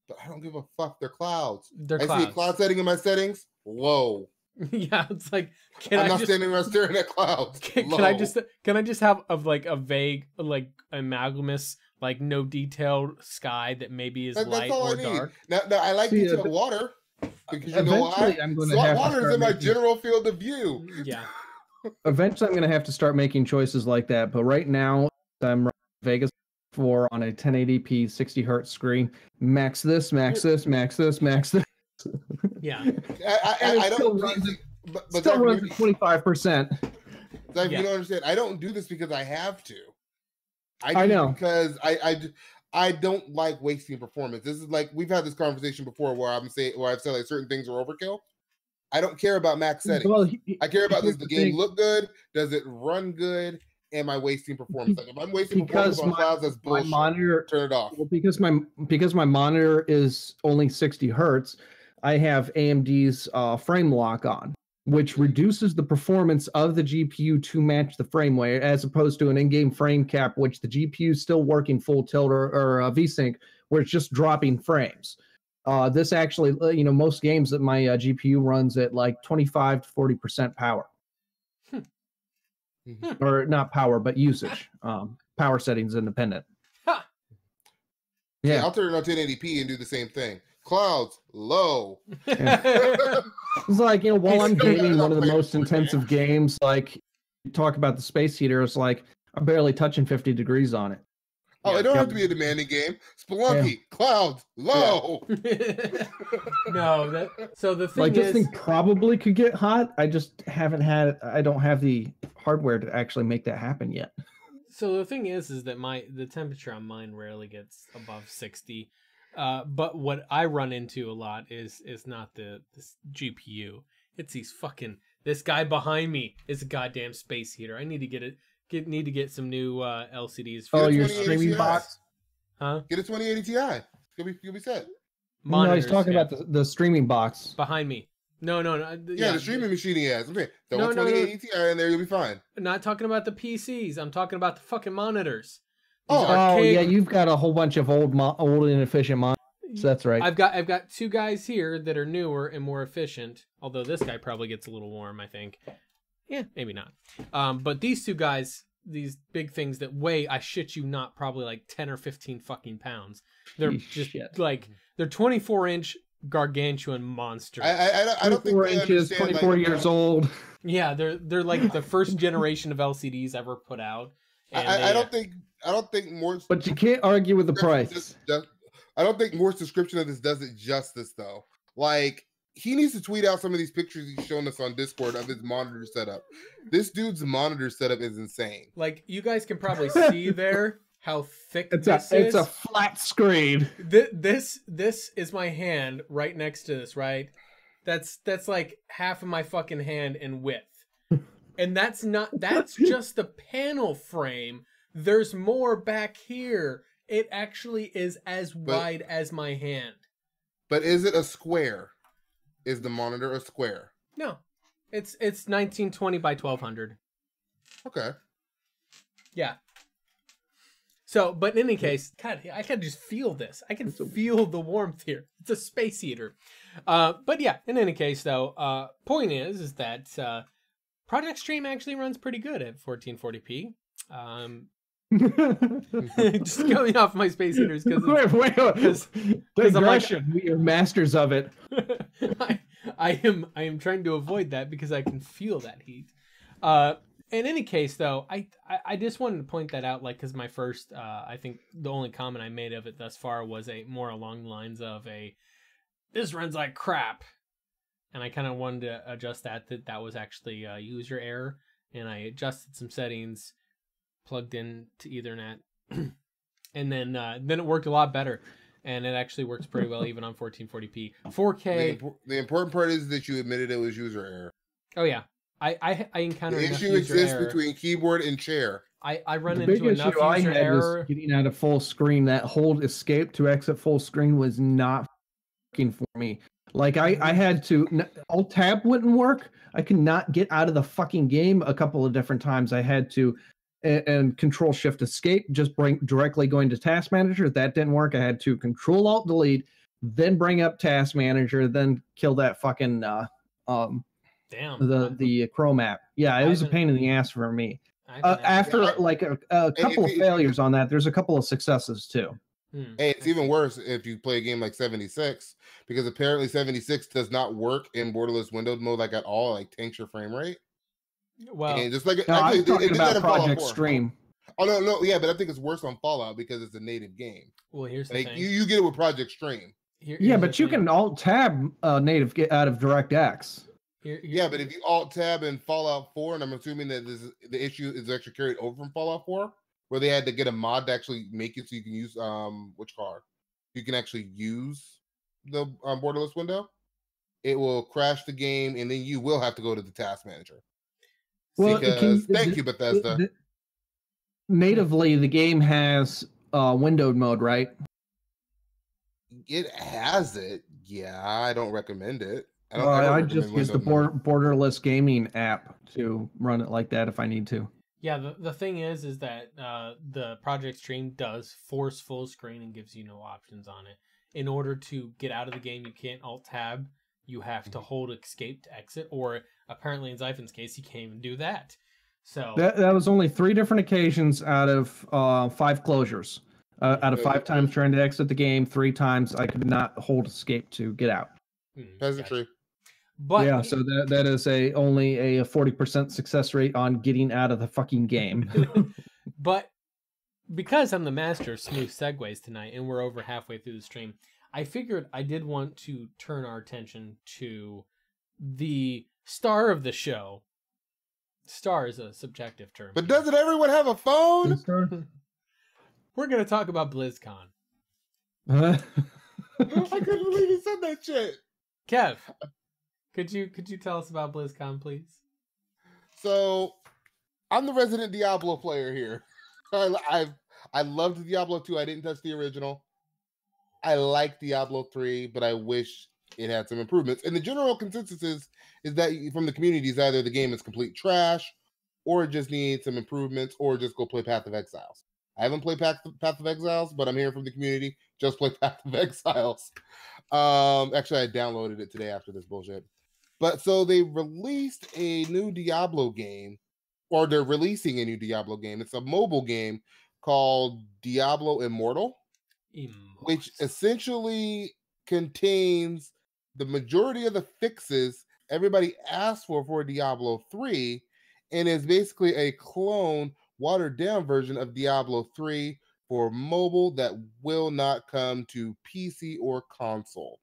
but I don't give a fuck. They're clouds. I see a cloud setting in my settings. Low. Yeah, it's like I'm not standing around staring at clouds. Can I just have a vague like amalgamous like no detailed sky that maybe is light or dark? No, I like detailed water because you know why? Water is in my general field of view. Yeah. Eventually, I'm going to have to start making choices like that. But right now, I'm running Vegas 4 on a 1080p 60 hertz screen. Max this. Yeah, I don't. Still runs at 25%. You don't understand. I don't do this because I have to. I know because I don't like wasting performance. This is like we've had this conversation before where I've said like certain things are overkill. I don't care about max settings. Well, I care about does the game look good? Does it run good? Am I wasting performance? Like if I'm wasting performance on clouds, that's bullshit. My monitor, turn it off. Well, because my monitor is only 60 hertz, I have AMD's frame lock on, which reduces the performance of the GPU to match the frame rate, as opposed to an in-game frame cap, which the GPU is still working full tilt or VSync, where it's just dropping frames. This actually, most games that my GPU runs at like 25 to 40% power. Or not power, but usage. Power settings independent. Huh. Yeah, I'll turn it on 1080p and do the same thing. Clouds low. It's like, while I'm gaming one of the most intensive games, like you talk about the space heater, it's like I'm barely touching 50 degrees on it. Oh, it don't have to be a demanding game. Spelunky, clouds, low. No, so the thing like is, this thing probably could get hot. I just haven't had. I don't have the hardware to actually make that happen yet. So the thing is that the temperature on mine rarely gets above 60. But what I run into a lot is not this GPU. It's this guy behind me is a goddamn space heater. I need to get some new LCDs. For your streaming box? Huh? Get a 2080 Ti. You'll be set. Monitors, no, he's talking about the streaming box behind me. No. Yeah, the streaming machine he has. Okay, throw a 2080 Ti in there, you'll be fine. I'm not talking about the PCs. I'm talking about the fucking monitors. Oh yeah, you've got a whole bunch of old inefficient monitors. That's right. I've got two guys here that are newer and more efficient. Although this guy probably gets a little warm, I think. Yeah, maybe not. But these two guys, these big things that weigh, I shit you not, probably like 10 or 15 fucking pounds. They're just like they're 24-inch gargantuan monsters. I don't think 24 inches, 24 years old. Yeah, they're like the first generation of LCDs ever put out. I don't think more. But you can't argue with the price. I don't think Moore's description of this does it justice, though. Like, he needs to tweet out some of these pictures he's shown us on Discord of his monitor setup. This dude's monitor setup is insane. Like, you guys can probably see there how thick this is. It's a flat screen. This is my hand right next to this, right? That's like half of my fucking hand in width. And that's just the panel frame. There's more back here. It actually is as wide as my hand. But is it a square? Is the monitor a square? No. It's 1920 by 1200. Okay. Yeah. So, but in any case, God, I can just feel this. I can feel the warmth here. It's a space heater. But yeah, in any case, though, point is that Project Stream actually runs pretty good at 1440p. Just going off my space heaters because digression. We are masters of it. I am trying to avoid that because I can feel that heat. In any case, though, I just wanted to point that out, like, because my first, I think the only comment I made of it thus far was more along the lines of this runs like crap, and I kind of wanted to adjust that was actually a user error, and I adjusted some settings, plugged in to Ethernet, and then it worked a lot better, and it actually works pretty well even on 1440p, 4K. The important part is that you admitted it was user error. Oh yeah. I encountered the issue exists between keyboard and chair. I run into enough user error. Getting out of full screen, that hold escape to exit full screen was not working for me. Like I had to, Alt Tab wouldn't work. I could not get out of the fucking game a couple of different times. I had to, and Control Shift Escape, just directly going to Task Manager. That didn't work. I had to Control Alt Delete, then bring up Task Manager, then kill that fucking the Chrome app. Yeah, it was a pain in the ass for me. After like a couple of failures on that, there's a couple of successes too. Hey, it's even worse if you play a game like 76, because apparently 76 does not work in borderless windowed mode like at all. Like tanks your frame rate. Well, and just like no, actually, I'm talking about Project Stream. Oh no, yeah, but I think it's worse on Fallout because it's a native game. Well, here's the like, thing. You get it with Project Stream. Yeah, but you can Alt Tab native get out of DirectX. Yeah, but if you Alt Tab in Fallout 4, and I'm assuming that the issue is actually carried over from Fallout 4, where they had to get a mod to actually make it so you can use which car? You can actually use the borderless window. It will crash the game, and then you will have to go to the Task Manager. Well, thank you, Bethesda. Natively, the game has windowed mode, right? It has it. Yeah, I don't recommend it. I just use the borderless gaming app to run it like that if I need to. Yeah, the thing is that the Project Stream does force full screen and gives you no options on it. In order to get out of the game, you can't Alt Tab. You have to hold Escape to exit, or apparently in Xaiphen's case, he can't even do that. So that was only 3 different occasions out of 5 closures. Out of 5 times trying to exit the game, 3 times I could not hold Escape to get out. Peasantry. But yeah, so that is only a 40% success rate on getting out of the fucking game. But because I'm the master of smooth segues tonight, and we're over halfway through the stream, I figured I did want to turn our attention to the star of the show. Star is a subjective term. But doesn't everyone have a phone? We're going to talk about BlizzCon. I couldn't believe he said that shit. Kev, could you tell us about BlizzCon, please? So, I'm the resident Diablo player here. I loved Diablo 2. I didn't touch the original. I like Diablo 3, but I wish it had some improvements. And the general consensus is that from the community is either the game is complete trash, or it just needs some improvements, or just go play Path of Exiles. I haven't played Path of Exiles, but I'm hearing from the community, just play Path of Exiles. Actually, I downloaded it today after this bullshit. But so they released a new Diablo game, or they're releasing a new Diablo game. It's a mobile game called Diablo Immortal, which essentially contains the majority of the fixes everybody asked for Diablo 3, and is basically a clone, watered down version of Diablo 3 for mobile that will not come to PC or console.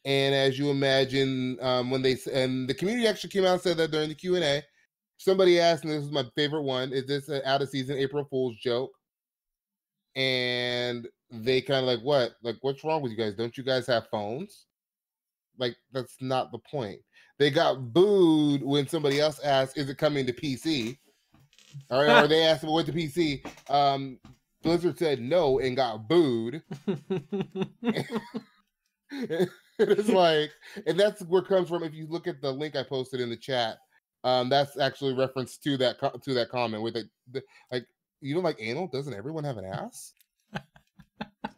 And as you imagine, when the community actually came out and said that during the Q&A, somebody asked, and this is my favorite one, is this an out of season April Fool's joke? And they kind of like, what? Like, what's wrong with you guys? Don't you guys have phones? Like, that's not the point. They got booed when somebody else asked, is it coming to PC? Or they asked, well, what to PC? Blizzard said no and got booed. It's like, and that's where it comes from. If you look at the link I posted in the chat, that's actually reference to that comment with it. Like, you don't like anal? Doesn't everyone have an ass?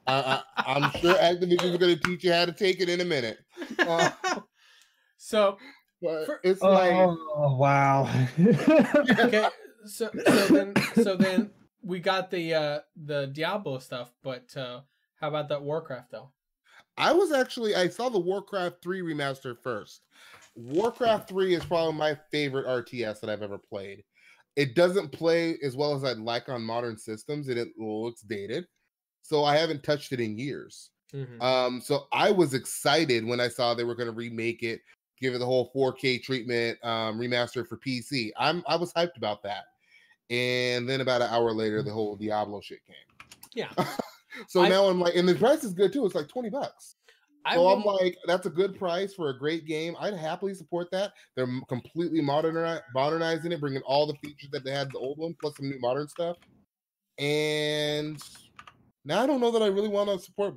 I'm sure Activision is going to teach you how to take it in a minute. So it's like, oh wow. Okay, so then we got the Diablo stuff, but how about that Warcraft though? I saw the Warcraft 3 remaster first. Warcraft 3 is probably my favorite RTS that I've ever played. It doesn't play as well as I'd like on modern systems, and it looks dated. So I haven't touched it in years. Mm-hmm. So I was excited when I saw they were going to remake it, give it the whole 4K treatment, remaster for PC. I was hyped about that. And then about an hour later, the whole Diablo shit came. Yeah. So now I'm like, and the price is good too. It's like $20. So I'm like, that's a good price for a great game. I'd happily support that. They're completely modernizing it, bringing all the features that they had in the old one, plus some new modern stuff. And now I don't know that I really want to support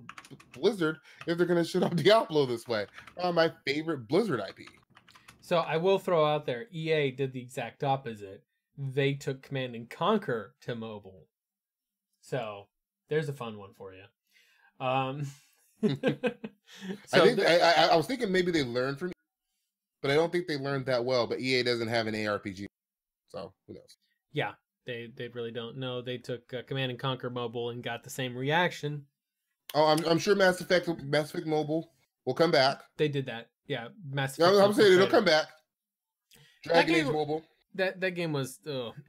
Blizzard if they're going to shit on Diablo this way. My favorite Blizzard IP. So I will throw out there, EA did the exact opposite. They took Command and Conquer to mobile. So there's a fun one for you. So I was thinking maybe they learned from, but I don't think they learned that well. But EA doesn't have an ARPG, so who knows? Yeah, they really don't know. They took Command and Conquer mobile and got the same reaction. Oh, I'm sure Mass Effect Mobile will come back. They did that, yeah. Mass Effect. I'm saying it'll come back. Dragon Age Mobile. That game was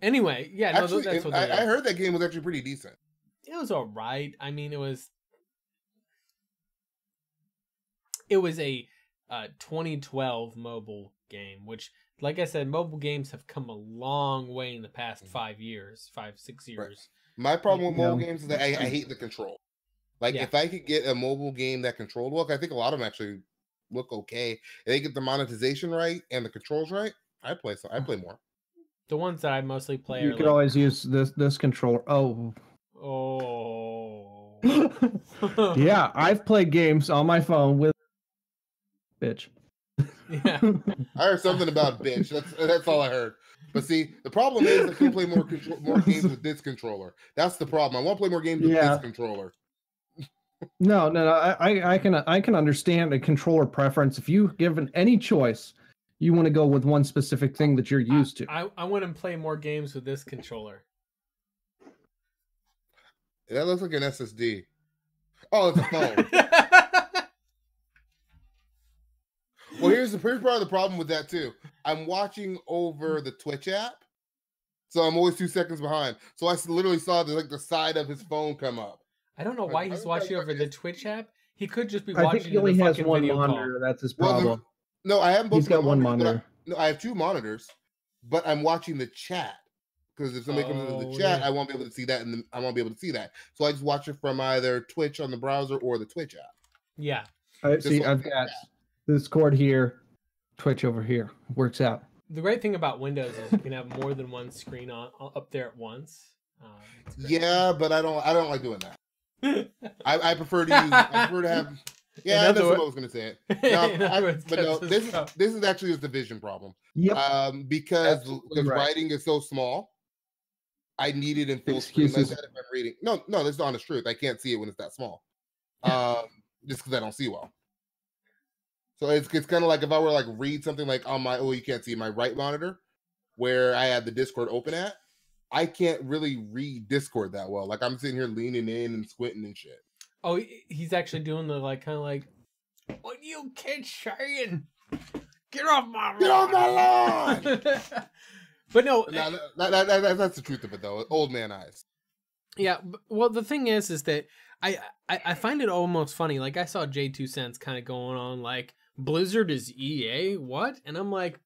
anyway. Yeah, actually, that's what I heard that game was actually pretty decent. It was all right. I mean, it was a 2012 mobile game, which, like I said, mobile games have come a long way in the past 5 years, 6 years. Right. My problem with mobile games is that I hate the control. Like, if I could get a mobile game that controlled well, I think a lot of them actually look okay. If they get the monetization right and the controls right, I play more. The ones that I mostly play you could always use this controller. Oh. Yeah, I've played games on my phone with bitch. Yeah. I heard something about bitch. That's all I heard. But see, the problem is I can play more games with this controller. That's the problem. I want to play more games with this controller. No. I can understand a controller preference. If you given any choice, you want to go with one specific thing that you're used to. I want to play more games with this controller. That looks like an SSD. Oh, it's a phone. Well, here's part of the problem with that too. I'm watching over the Twitch app, So I'm always 2 seconds behind. So I literally saw the side of his phone come up. I don't know why he's watching over the Twitch app. He could just be I watching think he only the has fucking one video monitor. call. That's his problem. No, I have both. He's got one monitor. No, I have 2 monitors, but I'm watching the chat. Because if somebody comes into the chat, I won't be able to see that, and I won't be able to see that. So I just watch it from either Twitch on the browser or the Twitch app. Yeah. See, I've got Discord here, Twitch over here. Works out. The great thing about Windows is you can have more than one screen up there at once. Yeah, but I don't like doing that. I prefer to use. I prefer to have. Yeah, that's what I was going to say. No, this is actually just a vision problem. Yep. Because writing is so small. I need it in full screen like that if I'm reading. No, that's the honest truth. I can't see it when it's that small. Just because I don't see well. So it's kind of like if I were like read something like on my you can't see my right monitor where I have the Discord open at. I can't really read Discord that well. Like I'm sitting here leaning in and squinting and shit. Oh, he's actually doing the like kind of like, what are you kids saying? Get off my lawn! But no, that's the truth of it though. Old man eyes. Yeah, well, the thing is that I find it almost funny. Like I saw J2 Cents kind of going on like Blizzard is EA, what? And I'm like,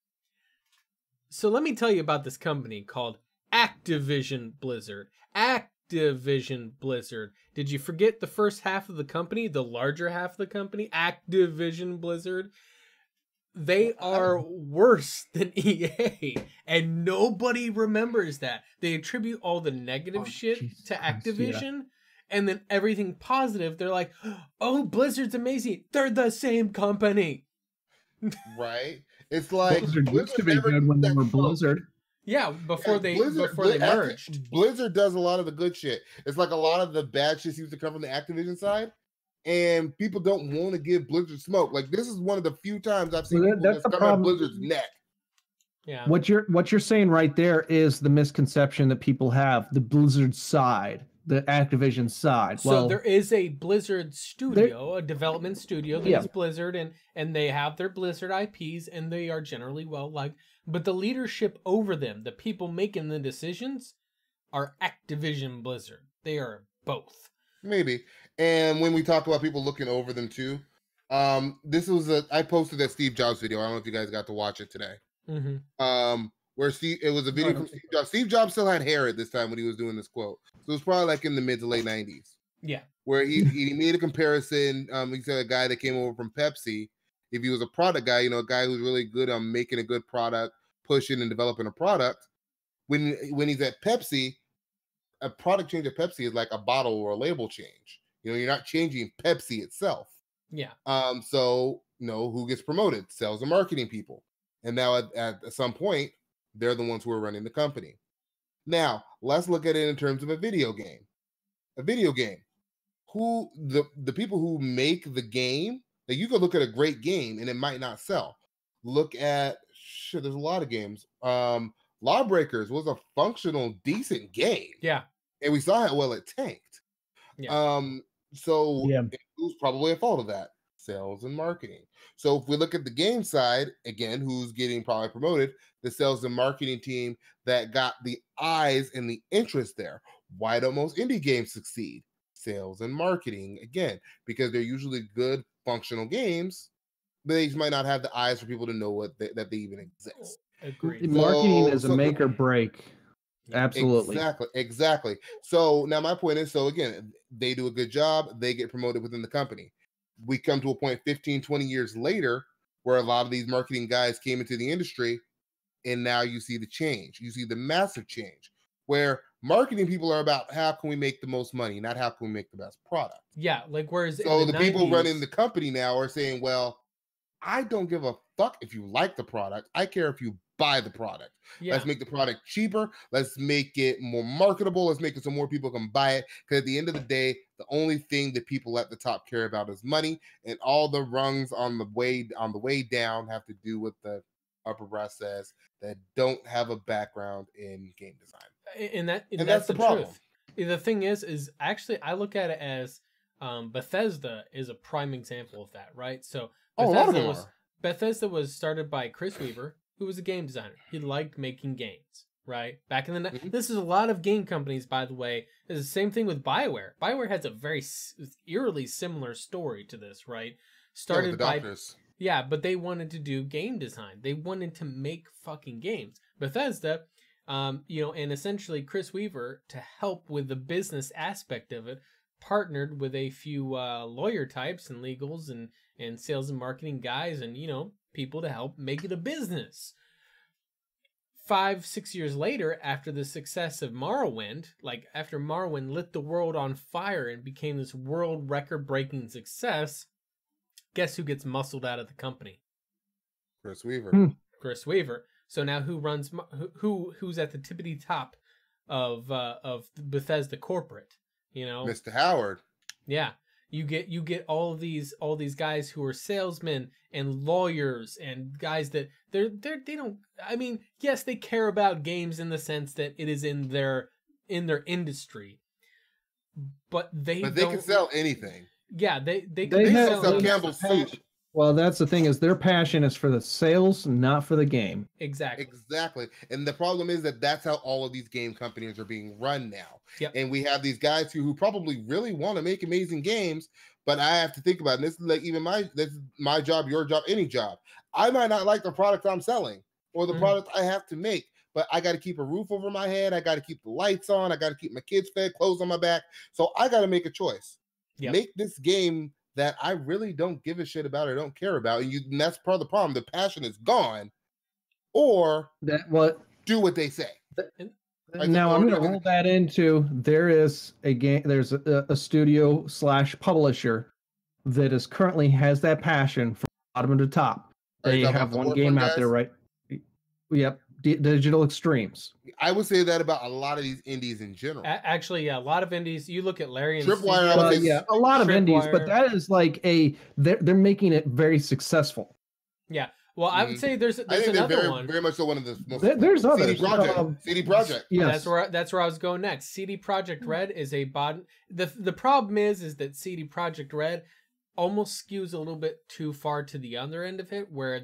so let me tell you about this company called Activision Blizzard. Activision Blizzard. Did you forget the first half of the company, the larger half of the company? Activision Blizzard. They are worse than EA, and nobody remembers that. They attribute all the negative shit to Activision, and then everything positive, they're like, oh, Blizzard's amazing. They're the same company. Right? It's like Blizzard used to be good when they were Blizzard. Yeah, before they merged. Blizzard does a lot of the good shit. It's like a lot of the bad shit seems to come from the Activision side. And people don't want to give Blizzard smoke. Like this is one of the few times I've seen people that's come at Blizzard's neck. Yeah. What you're saying right there is the misconception that people have: the Blizzard side, the Activision side. So there is a Blizzard studio, a development studio that is Blizzard, and they have their Blizzard IPs, and they are generally well liked. But the leadership over them, the people making the decisions, are Activision Blizzard. They are both. Maybe. And when we talk about people looking over them too, this was I posted that Steve Jobs video. I don't know if you guys got to watch it today. Mm-hmm. Where it was a video from Steve Jobs. Steve Jobs still had hair at this time when he was doing this quote. So it was probably like in the mid to late 90s. Yeah. Where he made a comparison. He said a guy that came over from Pepsi, if he was a product guy, a guy who's really good on making a good product, pushing and developing a product, when he's at Pepsi, a product change at Pepsi is like a bottle or a label change. You're not changing Pepsi itself. Yeah. So who gets promoted? Sales and marketing people. And now at some point, they're the ones who are running the company. Now, let's look at it in terms of a video game. A video game. Who the people who make the game, like you could look at a great game and it might not sell. Look at there's a lot of games. Lawbreakers was a functional, decent game. Yeah. And we saw how well it tanked. Yeah. So it was probably a fault of that. Sales and marketing. So if we look at the game side, again, who's getting probably promoted? The sales and marketing team that got the eyes and the interest there. Why don't most indie games succeed? Sales and marketing, again, because they're usually good functional games, but they just might not have the eyes for people to know that they even exist. Agreed. Marketing is a make or break. Absolutely. Exactly. So now my point is, so again, they do a good job, they get promoted within the company. We come to a point 15, 20 years later where a lot of these marketing guys came into the industry, and now you see the change. You see the massive change where marketing people are about how can we make the most money, not how can we make the best product. Yeah, like whereas so the people running the company now are saying, well, I don't give a fuck if you like the product. I care if you buy the product. Yeah. Let's make the product cheaper. Let's make it more marketable. Let's make it so more people can buy it. Because at the end of the day, the only thing that people at the top care about is money, and all the rungs on the way down have to do with the upper process that don't have a background in game design. And that's the problem. Truth. The thing is actually I look at it as Bethesda is a prime example of that, right? So Bethesda was started by Chris Weaver, who was a game designer. He liked making games, right? Back in the this is a lot of game companies, by the way. It's the same thing with BioWare. BioWare has a very eerily similar story to this, right? Started by yeah, but they wanted to do game design. They wanted to make fucking games. Bethesda, you know, and essentially Chris Weaver, to help with the business aspect of it, partnered with a few lawyer types and legals and sales and marketing guys and, you know, people to help make it a business. 5-6 years later, after the success of Morrowind, like after Morrowind lit the world on fire and became this world record-breaking success, guess who gets muscled out of the company? Chris Weaver. Chris Weaver. So now who runs? Who's at the tippity top of Bethesda corporate? You know, Mr. Howard. Yeah, you get all these guys who are salesmen and lawyers and guys that they don't. I mean, yes, they care about games in the sense that it is in their industry, but they can sell anything. Yeah, they sell Campbell's soup. Well, that's the thing, is their passion is for the sales, not for the game. Exactly. And the problem is that that's how all of these game companies are being run now. Yep. And we have these guys who probably really want to make amazing games, but I have to think about it. This is like this is my job, your job, any job. I might not like the product I'm selling or the product I have to make, but I got to keep a roof over my head. I got to keep the lights on. I got to keep my kids fed, clothes on my back. So I got to make a choice. Yep. Make this game that I really don't give a shit about or don't care about. And that's part of the problem. The passion is gone. Or do what they say. Now I'm going to roll that into, there's a studio / publisher that is currently has that passion from bottom to top. They have one game out there, right? Yep. Digital Extremes. I would say that about a lot of these indies in general. Actually, yeah, a lot of indies. You look at Larry and Tripwire. Yeah, a lot of indies, but that is like they're making it very successful. Yeah. Well, I would say there's another one. Very much so one of the most. There's others. CD Projekt. Yes. That's where I was going next. CD Projekt Red is a bot. The problem is that CD Projekt Red almost skews a little bit too far to the other end of it, where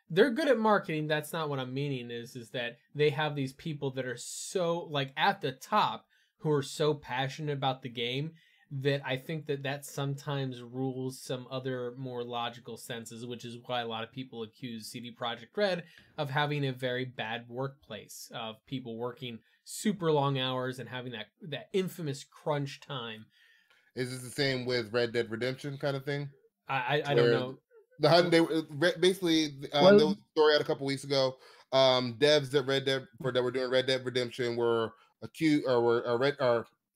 they're good at marketing. That's not what I'm meaning is that they have these people that are so like at the top who are so passionate about the game that I think that sometimes rules some other more logical senses, which is why a lot of people accuse CD Projekt Red of having a very bad workplace, of people working super long hours and having that infamous crunch time. Is this the same with Red Dead Redemption kind of thing? I don't know. There was a story out a couple weeks ago. Devs that were doing Red Dead Redemption were accused, or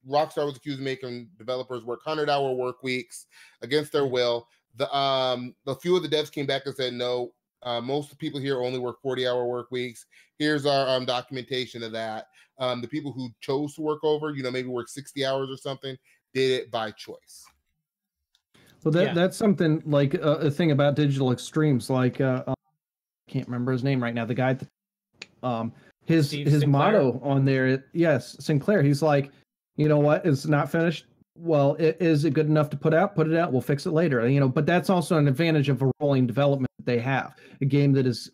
Rockstar was accused of making developers work 100-hour work weeks against their will. The few of the devs came back and said, no, most people here only work 40-hour work weeks. Here's our documentation of that. The people who chose to work over, maybe work 60 hours or something, did it by choice. Well, that's something like a thing about Digital Extremes. Like, I can't remember his name right now. The guy, his motto on there, yes, Sinclair. He's like, you know what? It's not finished. Well, is it good enough to put out? Put it out. We'll fix it later. But that's also an advantage of a rolling development that they have. A game that is,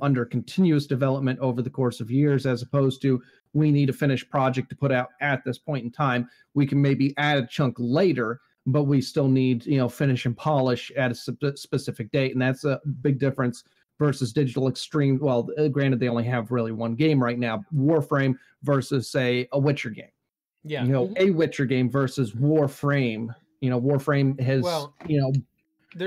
under continuous development over the course of years, as opposed to we need a finished project to put out at this point in time. We can maybe add a chunk later, but we still need, finish and polish at a specific date. And that's a big difference versus Digital Extreme. Well, granted, they only have really one game right now, Warframe, versus, say, a Witcher game. Yeah. A Witcher game versus Warframe. Warframe has,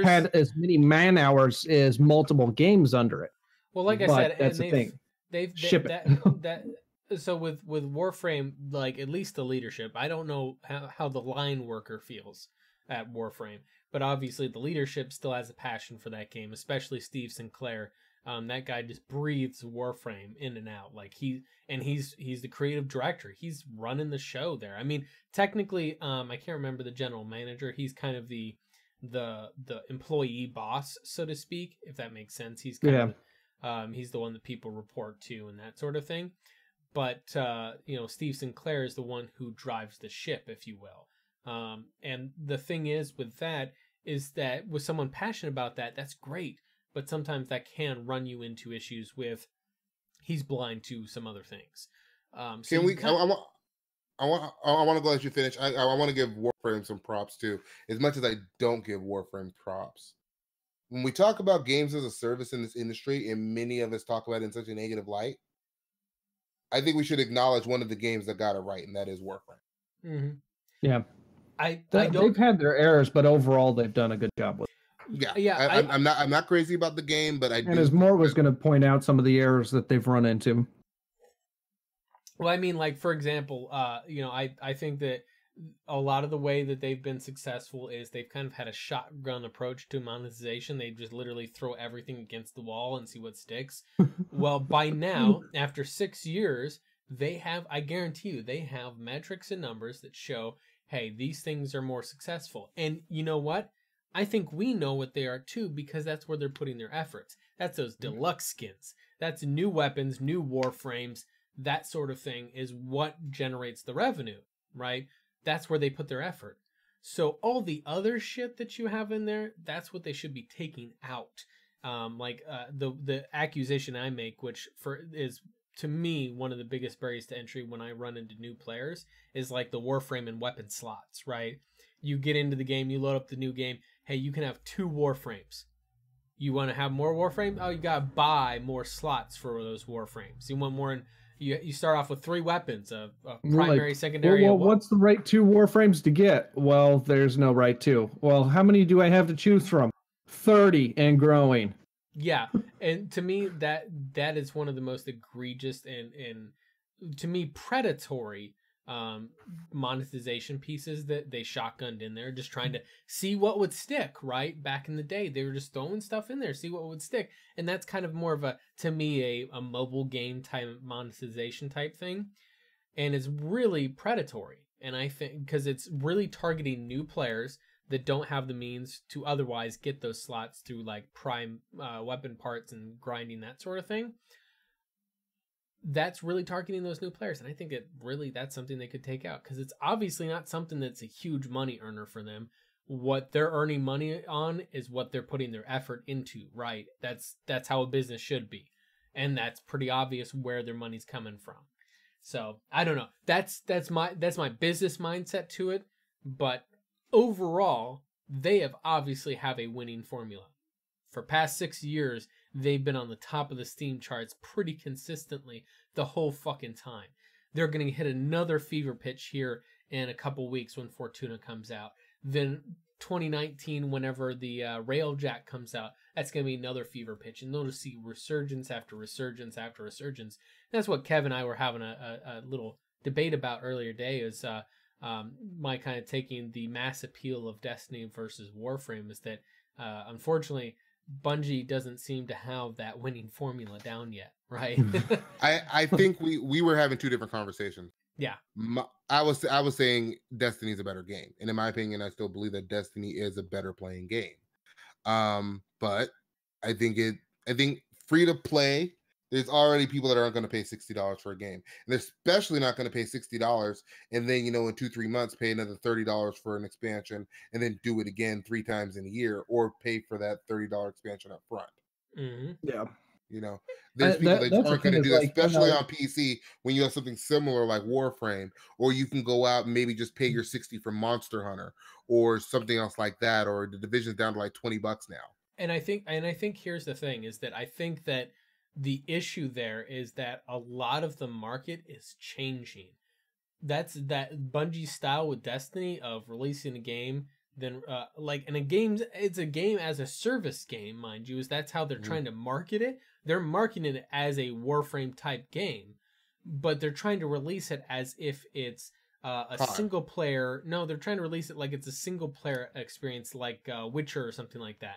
had as many man hours as multiple games under it. Well, like I said, that's the thing. They've ship it. So with Warframe, like at least the leadership, I don't know how the line worker feels at Warframe, but obviously the leadership still has a passion for that game, especially Steve Sinclair. That guy just breathes Warframe in and out. Like he's the creative director. He's running the show there. I mean, technically, I can't remember the general manager. He's kind of the employee boss, so to speak, if that makes sense. He's kind of he's the one that people report to and that sort of thing. But, Steve Sinclair is the one who drives the ship, if you will. And the thing is with that is that with someone passionate about that, that's great. But sometimes that can run you into issues with he's blind to some other things. So can we? I want to go let you finish. I want to give Warframe some props too, as much as I don't give Warframe props. When we talk about games as a service in this industry, and many of us talk about it in such a negative light, I think we should acknowledge one of the games that got it right, and that is Warframe. Mm-hmm. Yeah, they've had their errors, but overall they've done a good job with it. Yeah. I'm not crazy about the game, but as Moore was going to point out some of the errors that they've run into. Well, I mean, like, for example, I think that a lot of the way that they've been successful is they've kind of had a shotgun approach to monetization. They just literally throw everything against the wall and see what sticks. Well, by now, after 6 years, they have, I guarantee you, they have metrics and numbers that show, hey, these things are more successful. And you know what? I think we know what they are too, because that's where they're putting their efforts. That's those deluxe skins. That's new weapons, new warframes. That sort of thing is what generates the revenue, right? That's where they put their effort. So all the other shit that you have in there, that's what they should be taking out. The accusation I make, which is to me one of the biggest barriers to entry when I run into new players, is like the warframe and weapon slots, right? You get into the game, you load up the new game. Hey, you can have 2 warframes. You want to have more warframes? Oh, you gotta buy more slots for those warframes. You want more. You start off with 3 weapons, a primary, secondary. Well, what's the right 2 warframes to get? Well, there's no right 2. Well, how many do I have to choose from? 30 and growing. Yeah, and to me that is one of the most egregious and to me predatory monetization pieces that they shotgunned in there, just trying to see what would stick. Right back in the day, they were just throwing stuff in there, see what would stick, and that's kind of more of a, to me, a mobile game type monetization type thing, and it's really predatory. And I think because it's really targeting new players that don't have the means to otherwise get those slots through like prime weapon parts and grinding, that sort of thing. That's really targeting those new players, and I think that's something they could take out, because it's obviously not something that's a huge money earner for them. What they're earning money on is what they're putting their effort into, right? That's how a business should be, and that's pretty obvious where their money's coming from. So I don't know. That's my business mindset to it, but overall, they obviously have a winning formula. For past 6 years, they've been on the top of the Steam charts pretty consistently the whole fucking time. They're going to hit another fever pitch here in a couple weeks when Fortuna comes out. Then 2019, whenever the Railjack comes out, that's going to be another fever pitch. And they'll just see resurgence after resurgence after resurgence. And that's what Kev and I were having a little debate about earlier today, is my kind of taking the mass appeal of Destiny versus Warframe, is that unfortunately Bungie doesn't seem to have that winning formula down yet, right? I think we were having 2 different conversations. Yeah. I was saying Destiny's a better game, and in my opinion, I still believe that Destiny is a better playing game. But I think free to play, there's already people that aren't going to pay $60 for a game, and they're especially not going to pay $60 and then in 2-3 months pay another $30 for an expansion, and then do it again 3 times in a year, or pay for that $30 expansion up front. Mm-hmm. Yeah. There's people that aren't going to do that, especially on PC, when you have something similar like Warframe, or you can go out and maybe just pay your $60 for Monster Hunter or something else like that, or the Division's down to like $20 now. And I think here's the thing, is that I think that the issue there is that a lot of the market is changing. That's that Bungie style with Destiny of releasing a game, then it's a game as a service game, mind you, is that's how they're trying to market it. They're marketing it as a Warframe type game, but they're trying to release it as if it's a single player. No, they're trying to release it like it's a single player experience, like Witcher or something like that.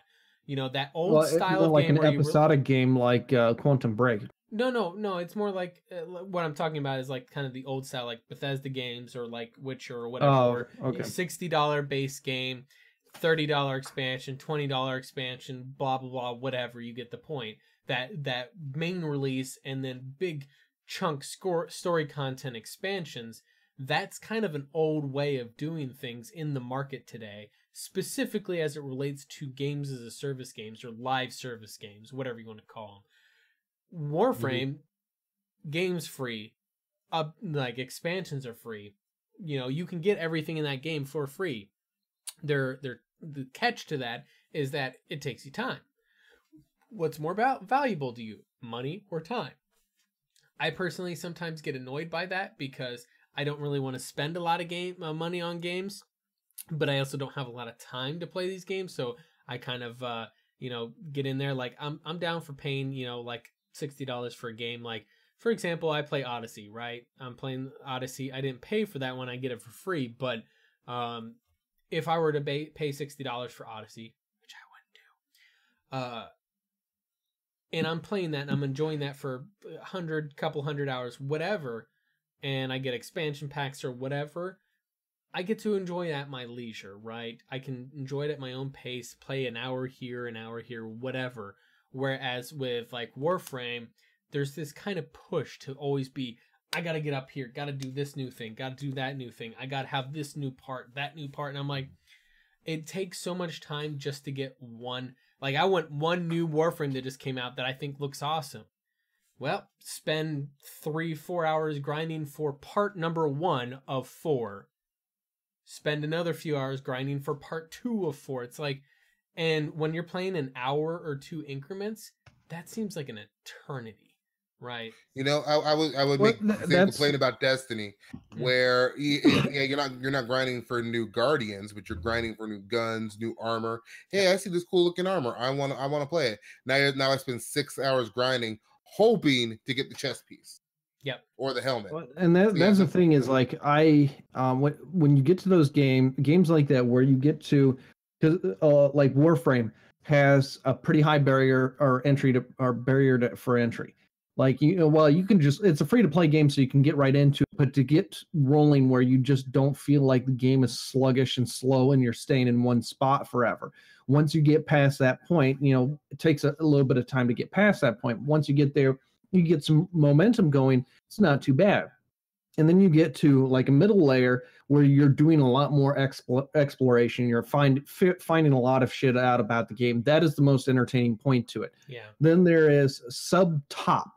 That old style of like game, an episodic game like Quantum Break. No. It's more like what I'm talking about is like kind of the old style, like Bethesda games or like Witcher or whatever. Oh, okay. $60 base game, $30 expansion, $20 expansion, blah blah blah, whatever. You get the point. That main release and then big chunk story content expansions. That's kind of an old way of doing things in the market today, specifically as it relates to games as a service games or live service games, whatever you want to call them. Warframe games free, like expansions are free. You know, you can get everything in that game for free. The catch to that is that it takes you time. What's more valuable to you, money or time? I personally sometimes get annoyed by that because I don't really want to spend a lot of money on games, but I also don't have a lot of time to play these games. So I kind of get in there. Like I'm down for paying like $60 for a game. Like for example, I play Odyssey, right? I'm playing Odyssey. I didn't pay for that one. I get it for free. But if I were to pay $60 for Odyssey, which I wouldn't do, and I'm playing that and I'm enjoying that for couple hundred hours, whatever, and I get expansion packs or whatever, I get to enjoy it at my leisure, right? I can enjoy it at my own pace, play an hour here, whatever. Whereas with like Warframe, there's this kind of push to always be, I gotta get up here, gotta do this new thing, gotta do that new thing, I gotta have this new part, that new part, and I'm like, it takes so much time just to get one. Like, I want one new Warframe that just came out that I think looks awesome. Well, spend 3-4 hours grinding for part number 1 of 4. Spend another few hours grinding for part 2 of 4. It's like, and when you're playing an hour or 2 increments, that seems like an eternity, right? You know, I would make the same complaint about Destiny, where you're not grinding for new Guardians, but you're grinding for new guns, new armor. Hey, I see this cool looking armor. I want to play it. Now I spend 6 hours grinding, hoping to get the chest piece. Yep. Or the helmet. Well, and that's the thing is, like, when you get to those games like that where you get to, because like Warframe has a pretty high barrier for entry. Like, you can just, it's a free to play game, so you can get right into it, but to get rolling where you just don't feel like the game is sluggish and slow and you're staying in one spot forever. Once you get past that point, it takes a little bit of time to get past that point. Once you get there, you get some momentum going, it's not too bad. And then you get to like a middle layer where you're doing a lot more exploration. You're finding a lot of shit out about the game. That is the most entertaining point to it. Yeah. Then there is sub-top.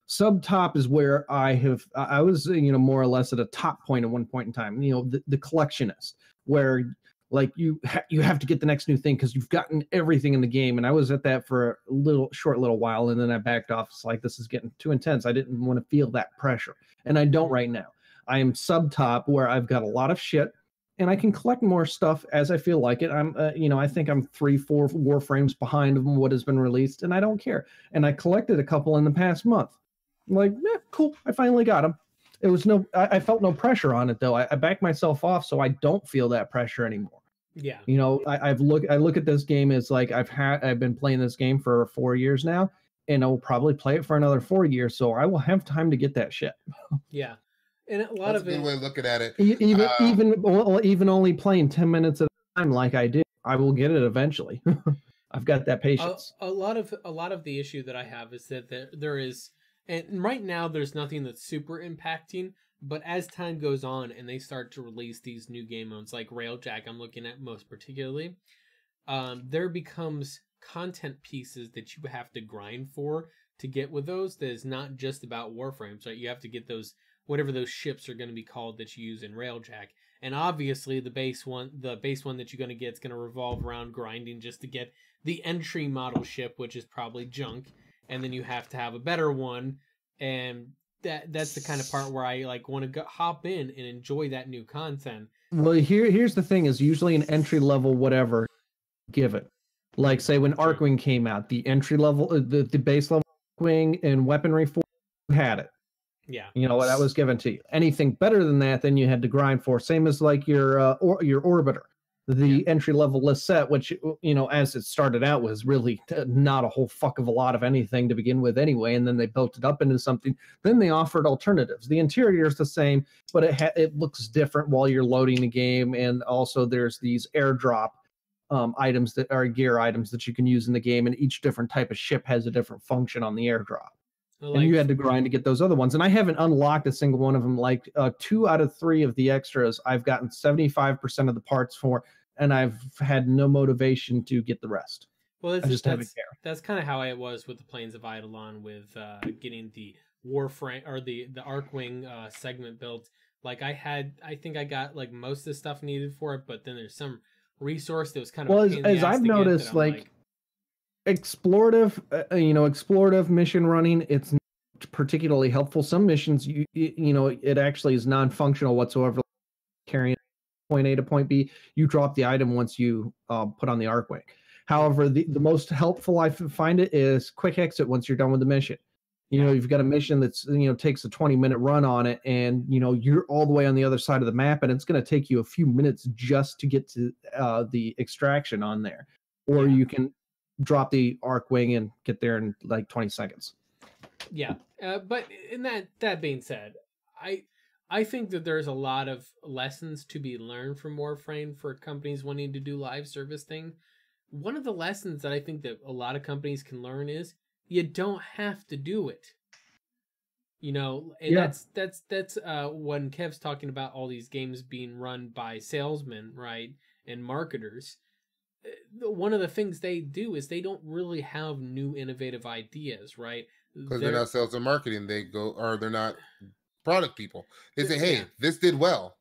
Sub-top is where I was, more or less at a top point at one point in time. The collectionist, where like you have to get the next new thing because you've gotten everything in the game. And I was at that for a short little while, and then I backed off. It's like, this is getting too intense. I didn't want to feel that pressure, and I don't right now. I am sub-top, where I've got a lot of shit, and I can collect more stuff as I feel like it. I'm, I think I'm 3-4 Warframes behind what has been released, and I don't care. And I collected a couple in the past month. I'm like, cool. I finally got them. It was I felt no pressure on it though. I backed myself off, so I don't feel that pressure anymore. Yeah. I look at this game as like I've been playing this game for 4 years now, and I'll probably play it for another 4 years, so I will have time to get that shit. Yeah. And a lot That's of a good it, way of looking at it. Even only playing 10 minutes at a time like I do, I will get it eventually. I've got that patience. A lot of the issue that I have is that there is, and right now there's nothing that's super impacting, but as time goes on and they start to release these new game modes like Railjack, I'm looking at most particularly, there becomes content pieces that you have to grind for to get with those. That is not just about Warframes, right? You have to get those, whatever those ships are going to be called that you use in Railjack. And obviously the base one that you're going to get is going to revolve around grinding just to get the entry model ship, which is probably junk. And then you have to have a better one. And that's the kind of part where I like want to hop in and enjoy that new content. Well, here's the thing: is usually an entry level whatever given. Like say when Arcwing came out, the entry level, the base level Arcwing and weaponry for had it. Yeah, that was given to you. Anything better than that, then you had to grind for. Same as like your Orbiter. The entry level list set, which, as it started out, was really not a whole fuck of a lot of anything to begin with anyway. And then they built it up into something. Then they offered alternatives. The interior is the same, but it looks different while you're loading the game. And also there's these airdrop items that are gear items that you can use in the game. And each different type of ship has a different function on the airdrop. And you had to grind to get those other ones. And I haven't unlocked a single one of them. Like 2 out of 3 of the extras, I've gotten 75% of the parts for, and I've had no motivation to get the rest. Well, I just haven't cared. That's kind of how I was with the Plains of Eidolon with getting the Warframe or the Arcwing segment built. Like I think I got like most of the stuff needed for it, but then there's some resource that was kind of well, as I've noticed, like explorative mission running, it's not particularly helpful. Some missions, it actually is non-functional whatsoever. Carrying point A to point B, you drop the item once you put on the Arcwing. However, the most helpful I find it is quick exit once you're done with the mission. You've got a mission that's takes a 20-minute run on it, and you're all the way on the other side of the map, and it's going to take you a few minutes just to get to the extraction on there, or you can drop the Arcwing and get there in like 20 seconds. Yeah, but in that being said, I think that there's a lot of lessons to be learned from Warframe for companies wanting to do live service thing. One of the lessons that I think that a lot of companies can learn is you don't have to do it. And that's when Kev's talking about all these games being run by salesmen, right, and marketers. One of the things they do is they don't really have new innovative ideas, right? Because they're not sales and marketing. They're not product people. They say, hey, this did well.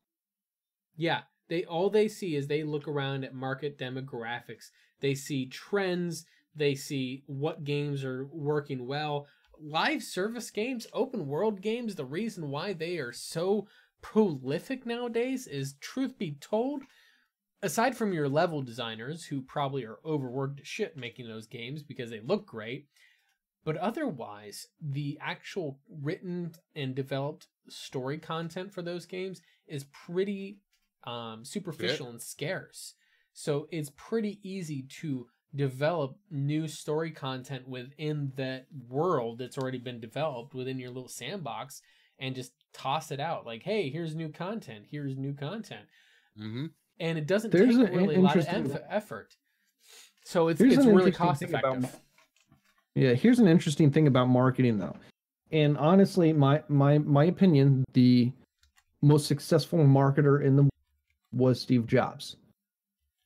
Yeah. All they see is they look around at market demographics. They see trends. They see what games are working well. Live service games, open world games, the reason why they are so prolific nowadays is, truth be told, aside from your level designers who probably are overworked as shit making those games because they look great, but otherwise, the actual written and developed story content for those games is pretty superficial and scarce. So it's pretty easy to develop new story content within that world that's already been developed within your little sandbox and just toss it out like, hey, here's new content. Mm-hmm. And it doesn't take really a lot of effort. So it's really cost effective. Here's an interesting thing about marketing though. And honestly, my opinion, the most successful marketer in the world was Steve Jobs.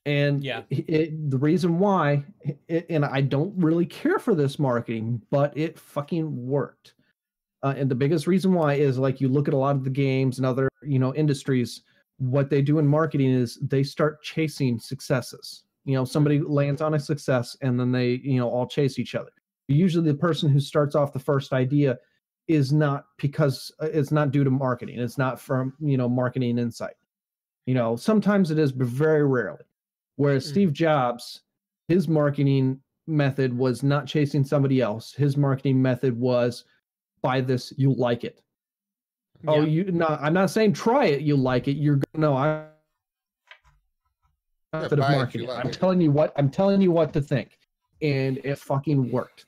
And the reason why, and I don't really care for this marketing, but it fucking worked. And the biggest reason why is, like, you look at a lot of the games and other, industries, what they do in marketing is they start chasing successes. Somebody lands on a success and then they, all chase each other. Usually the person who starts off the first idea is not because it's not due to marketing. It's not from, marketing insight. Sometimes it is, but very rarely. Whereas Steve Jobs, his marketing method was not chasing somebody else. His marketing method was, buy this, you'll like it. Yeah. I'm not saying try it, you'll like it. I'm marketing. I'm telling you what to think. And it fucking worked.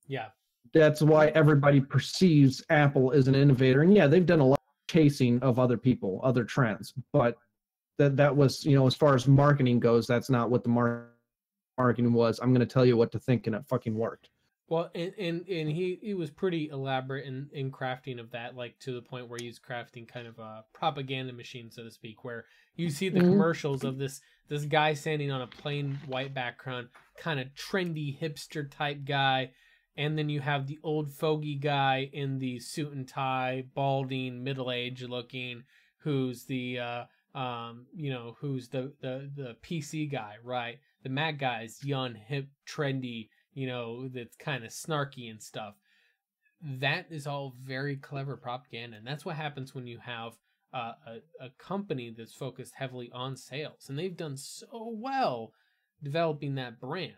Yeah. That's why everybody perceives Apple as an innovator. And they've done a lot of chasing of other people, other trends, but that was, as far as marketing goes, that's not what the marketing was. I'm going to tell you what to think, and it fucking worked. Well, and he was pretty elaborate in crafting of that, like to the point where he's crafting kind of a propaganda machine, so to speak, where you see the commercials of this guy standing on a plain white background, kind of trendy hipster type guy, and then you have the old fogey guy in the suit and tie, balding, middle-aged looking, who's the who's the PC guy, right? The Mac guy is young, hip, trendy, that's kind of snarky and stuff. That is all very clever propaganda, and that's what happens when you have a company that's focused heavily on sales, and they've done so well developing that brand.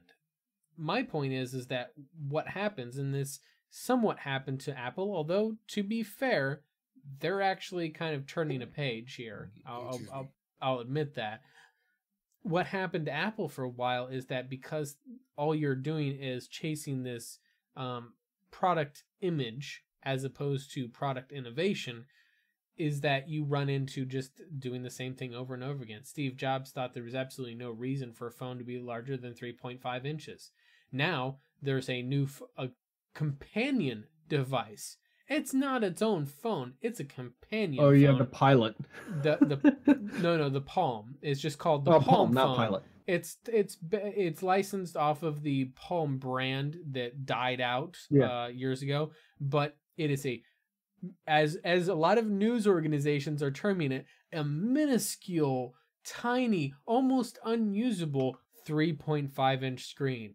My point is that what happens, and this somewhat happened to Apple, although to be fair, they're actually kind of turning a page here. I'll admit that. What happened to Apple for a while is that because all you're doing is chasing this product image as opposed to product innovation, is that you run into just doing the same thing over and over again. Steve Jobs thought there was absolutely no reason for a phone to be larger than 3.5 inches. Now there's a new companion device. It's not its own phone. It's a companion phone. Oh, yeah, the Pilot. The Palm. It's just called the Palm phone. Not Pilot. It's licensed off of the Palm brand that died out years ago, but It is as a lot of news organizations are terming it, a minuscule, tiny, almost unusable 3.5-inch screen.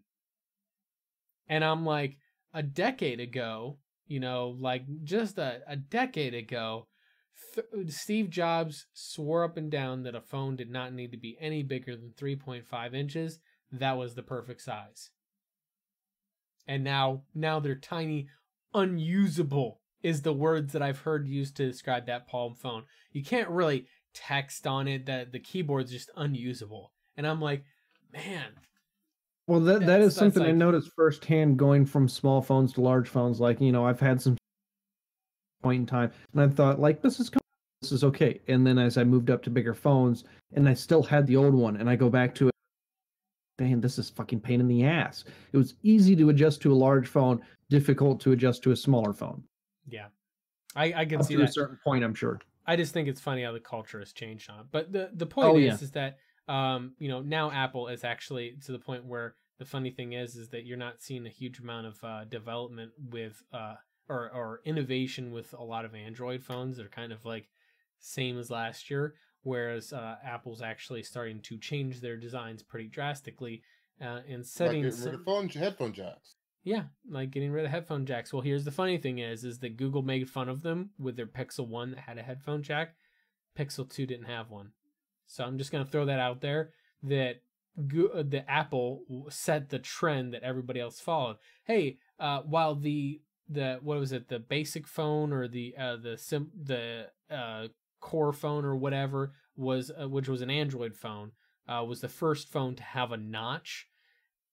And I'm like, a decade ago, like just a decade ago, Steve Jobs swore up and down that a phone did not need to be any bigger than 3.5 inches. That was the perfect size. And now they're tiny, unusable is the words that I've heard used to describe that Palm phone. You can't really text on it. That the keyboard's just unusable. And I'm like, man. Well, that is something I noticed firsthand going from small phones to large phones. Like, I've had some point in time, and I thought, like, this is okay. And then as I moved up to bigger phones, and I still had the old one, and I go back to it, man, this is fucking pain in the ass. It was easy to adjust to a large phone, difficult to adjust to a smaller phone. Yeah, I can see that. At a certain point, I'm sure. I just think it's funny how the culture has changed on it. But the point is that now Apple is actually to the point where the funny thing is that you're not seeing a huge amount of development with or innovation with a lot of Android phones. They're kind of like same as last year, whereas Apple's actually starting to change their designs pretty drastically and setting like getting rid of headphone jacks. Yeah, like getting rid of headphone jacks. Well, here's the funny thing is that Google made fun of them with their Pixel 1 that had a headphone jack. Pixel 2 didn't have one. So I'm just going to throw that out there that the Apple set the trend that everybody else followed. Hey, while the what was it, the basic phone or the core phone or whatever was which was an Android phone, was the first phone to have a notch.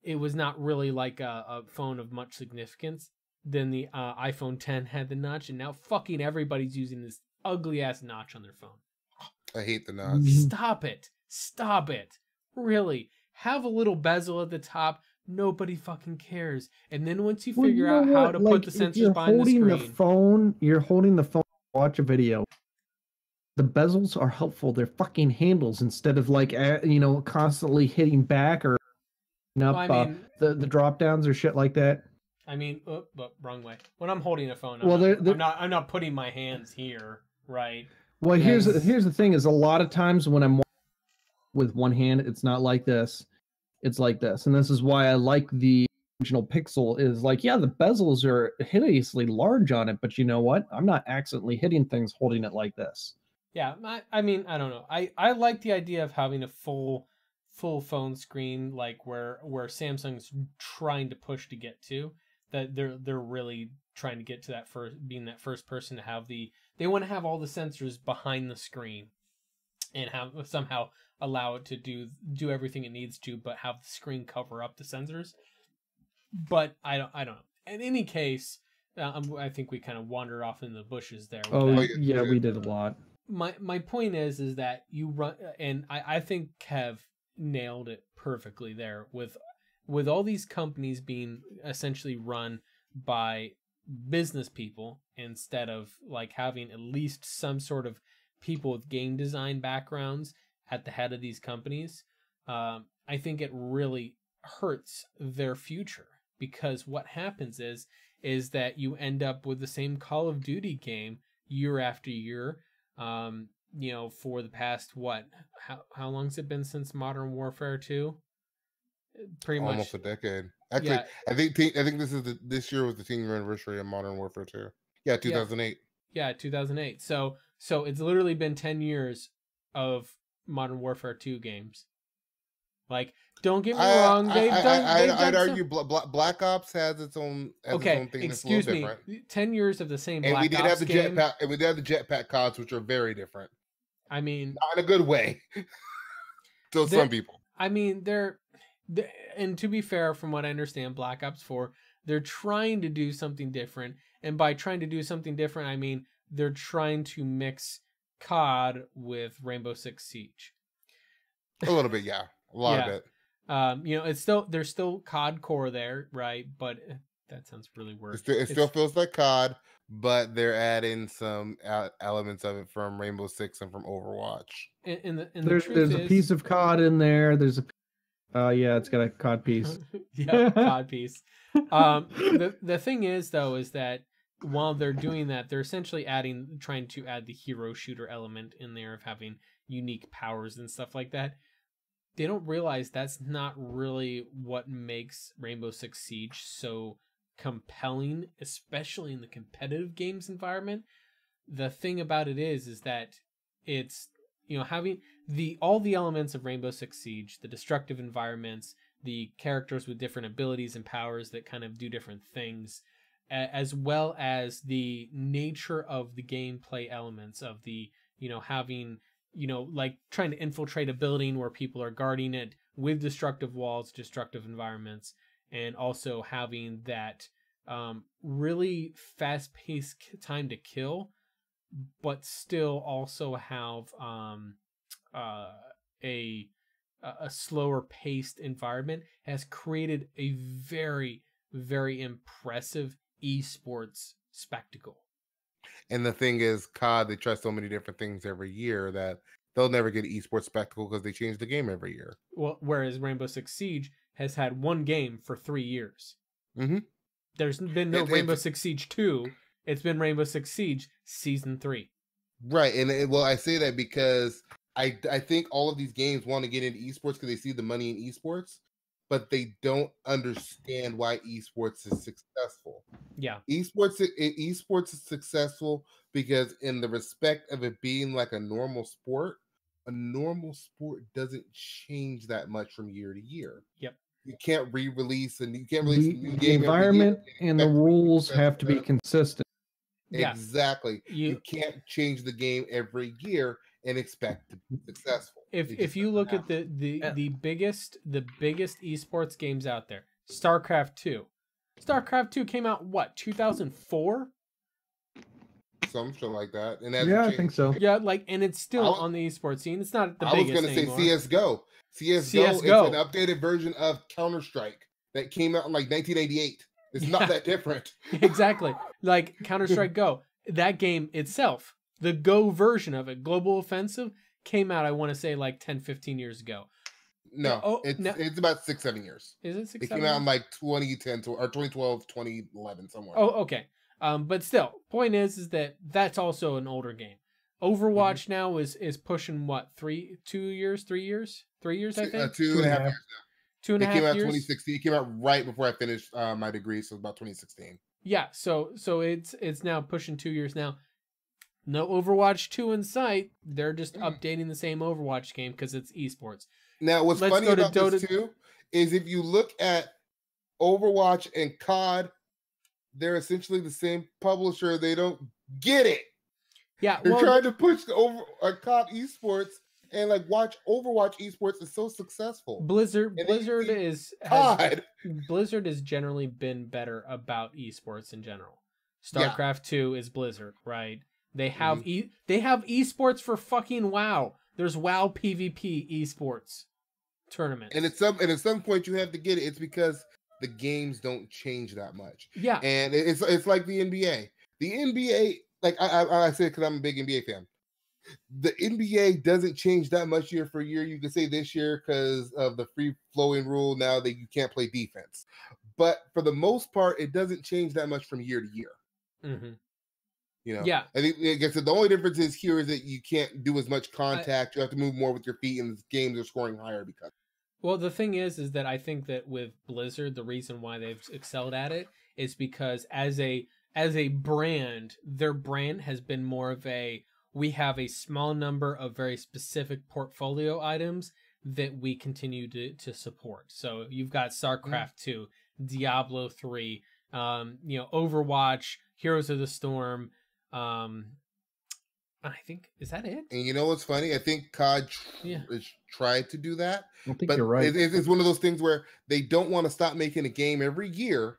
It was not really like a phone of much significance. Then the iPhone 10 had the notch, and now fucking everybody's using this ugly ass notch on their phone. I hate the notch. Stop it. Really, have a little bezel at the top. Nobody fucking cares. And then once you figure out how to put the sensors behind the screen, you're holding the phone to watch a video. The bezels are helpful. They're fucking handles instead of like constantly hitting back or up the drop downs or shit like that. I mean, wrong way. When I'm holding a phone, I'm not putting my hands here, right? Well, here's the thing: is a lot of times when I'm with one hand, it's not like this. It's like this, and this is why I like the original Pixel. Is like, yeah, the bezels are hideously large on it, but you know what? I'm not accidentally hitting things holding it like this. Yeah, I mean, I don't know. I like the idea of having a full phone screen, like where Samsung's trying to push to get to. That they're really trying to get to that being that first person to have they want to have all the sensors behind the screen, and have somehow allow it to do everything it needs to, but have the screen cover up the sensors. But I don't know. In any case, I think we kind of wandered off in the bushes there. Yeah, we did a lot. My point is that you run, and I think Kev nailed it perfectly there with all these companies being essentially run by business people instead of like having at least some sort of people with game design backgrounds at the head of these companies. I think it really hurts their future, because what happens is that you end up with the same Call of Duty game year after year. For the past how long's it been since Modern Warfare 2? Pretty much almost a decade. Actually, yeah. I think this year was the 10-year anniversary of Modern Warfare 2. Yeah, 2008. Yeah, 2008. So it's literally been 10 years of Modern Warfare 2 games. Like, don't get me wrong. I'd argue Black Ops has its own thing. Excuse me. Different. 10 years of the same Black Ops game. And we did have the jetpack CODs, which are very different. I mean, not in a good way. To some people. I mean, and to be fair, from what I understand, Black Ops 4, they're trying to do something different. And by trying to do something different, I mean, they're trying to mix COD with Rainbow Six Siege. A little bit, yeah. A lot of it. It's there's still COD core there, right? But that sounds really weird. It still feels like COD, but they're adding some elements of it from Rainbow Six and from Overwatch. There's a piece of COD in there. There's it's got a COD piece. Yeah, COD piece. The thing is, though, is that while they're doing that, they're essentially trying to add the hero shooter element in there of having unique powers and stuff like that. They don't realize that's not really what makes Rainbow Six Siege so compelling, especially in the competitive games environment. The thing about it is that it's, having all the elements of Rainbow Six Siege, the destructive environments, the characters with different abilities and powers that kind of do different things, as well as the nature of the gameplay elements of the, having, like trying to infiltrate a building where people are guarding it with destructive walls, destructive environments, and also having that really fast-paced time to kill, but still also have a slower paced environment has created a very, very impressive esports spectacle. And the thing is, COD, they try so many different things every year that they'll never get an esports spectacle because they change the game every year. Well, whereas Rainbow Six Siege has had one game for 3 years. Mm-hmm. There's been no Rainbow Six Siege 2. It's been Rainbow Six Siege Season 3. Right. And well, I say that because I think all of these games want to get into esports because they see the money in esports, but they don't understand why esports is successful. Yeah. Esports is successful because in the respect of it being like a normal sport doesn't change that much from year to year. Yep. You can't re-release and you can't release a new game. The environment and the rules have to be consistent. Exactly. You can't change the game every year and expect to be successful. If you look at the biggest esports games out there, StarCraft 2. StarCraft 2 came out 2004? Something like that. And I think so. Yeah, and it's still on the esports scene. It's not the biggest. I was going to say CS:GO. CS:GO is an updated version of Counter-Strike that came out in 1988. It's not that different. Exactly. Like Counter-Strike Go. That game itself, the Go version of it, Global Offensive, came out, I want to say, 10, 15 years ago. No, it's about 6-7 years. Is it 6? It came out in 2010 or 2012, 2011, somewhere. Oh, okay. But still, point is that that's also an older game. Overwatch now is pushing what, 3 years, 3 years, 3 years, I think. 2.5 years now. 2.5 years. It came out 2016. It came out right before I finished my degree, so about 2016. Yeah, so it's now pushing 2 years now. No Overwatch 2 in sight. They're just updating the same Overwatch game because it's esports. Now, what's funny about this too is if you look at Overwatch and COD, they're essentially the same publisher. They don't get it. Yeah, they're trying to push COD esports, and watch Overwatch esports is so successful. Blizzard has generally been better about esports in general. StarCraft 2 is Blizzard, right? They have they have esports for fucking WoW. There's WoW PvP esports tournaments. And at some point you have to get it. It's because the games don't change that much. Yeah. And it's like the NBA. The NBA, I say it because I'm a big NBA fan. The NBA doesn't change that much year for year. You could say this year because of the free flowing rule now that you can't play defense. But for the most part, it doesn't change that much from year to year. Mm-hmm. I think the only difference is here is that you can't do as much contact. You have to move more with your feet, and the games are scoring higher because. Well, the thing is that I think that with Blizzard, the reason why they've excelled at it is because as a brand, their brand has been more of we have a small number of very specific portfolio items that we continue to support. So you've got StarCraft 2, Diablo 3, Overwatch, Heroes of the Storm. I think, is that it? And you know what's funny? I think COD tried to do that. I think you're right. It's one of those things where they don't want to stop making a game every year.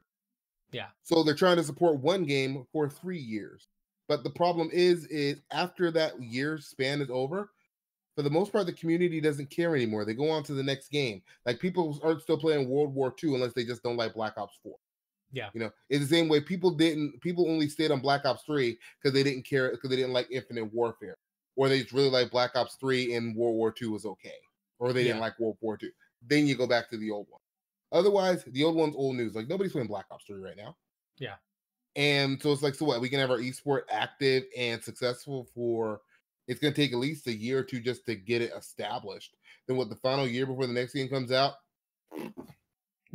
Yeah. So they're trying to support one game for 3 years. But the problem is after that year span is over, for the most part, the community doesn't care anymore. They go on to the next game. People aren't still playing World War II unless they just don't like Black Ops 4. Yeah. It's the same way people only stayed on Black Ops 3 because they didn't care, because they didn't like Infinite Warfare. Or they just really like Black Ops 3 and World War II was okay. Or they didn't like World War II. Then you go back to the old one. Otherwise, the old one's old news. Nobody's playing Black Ops 3 right now. Yeah. And so it's like, so what? We can have our esport active and successful for. It's going to take at least a year or two just to get it established. Then what? The final year before the next game comes out.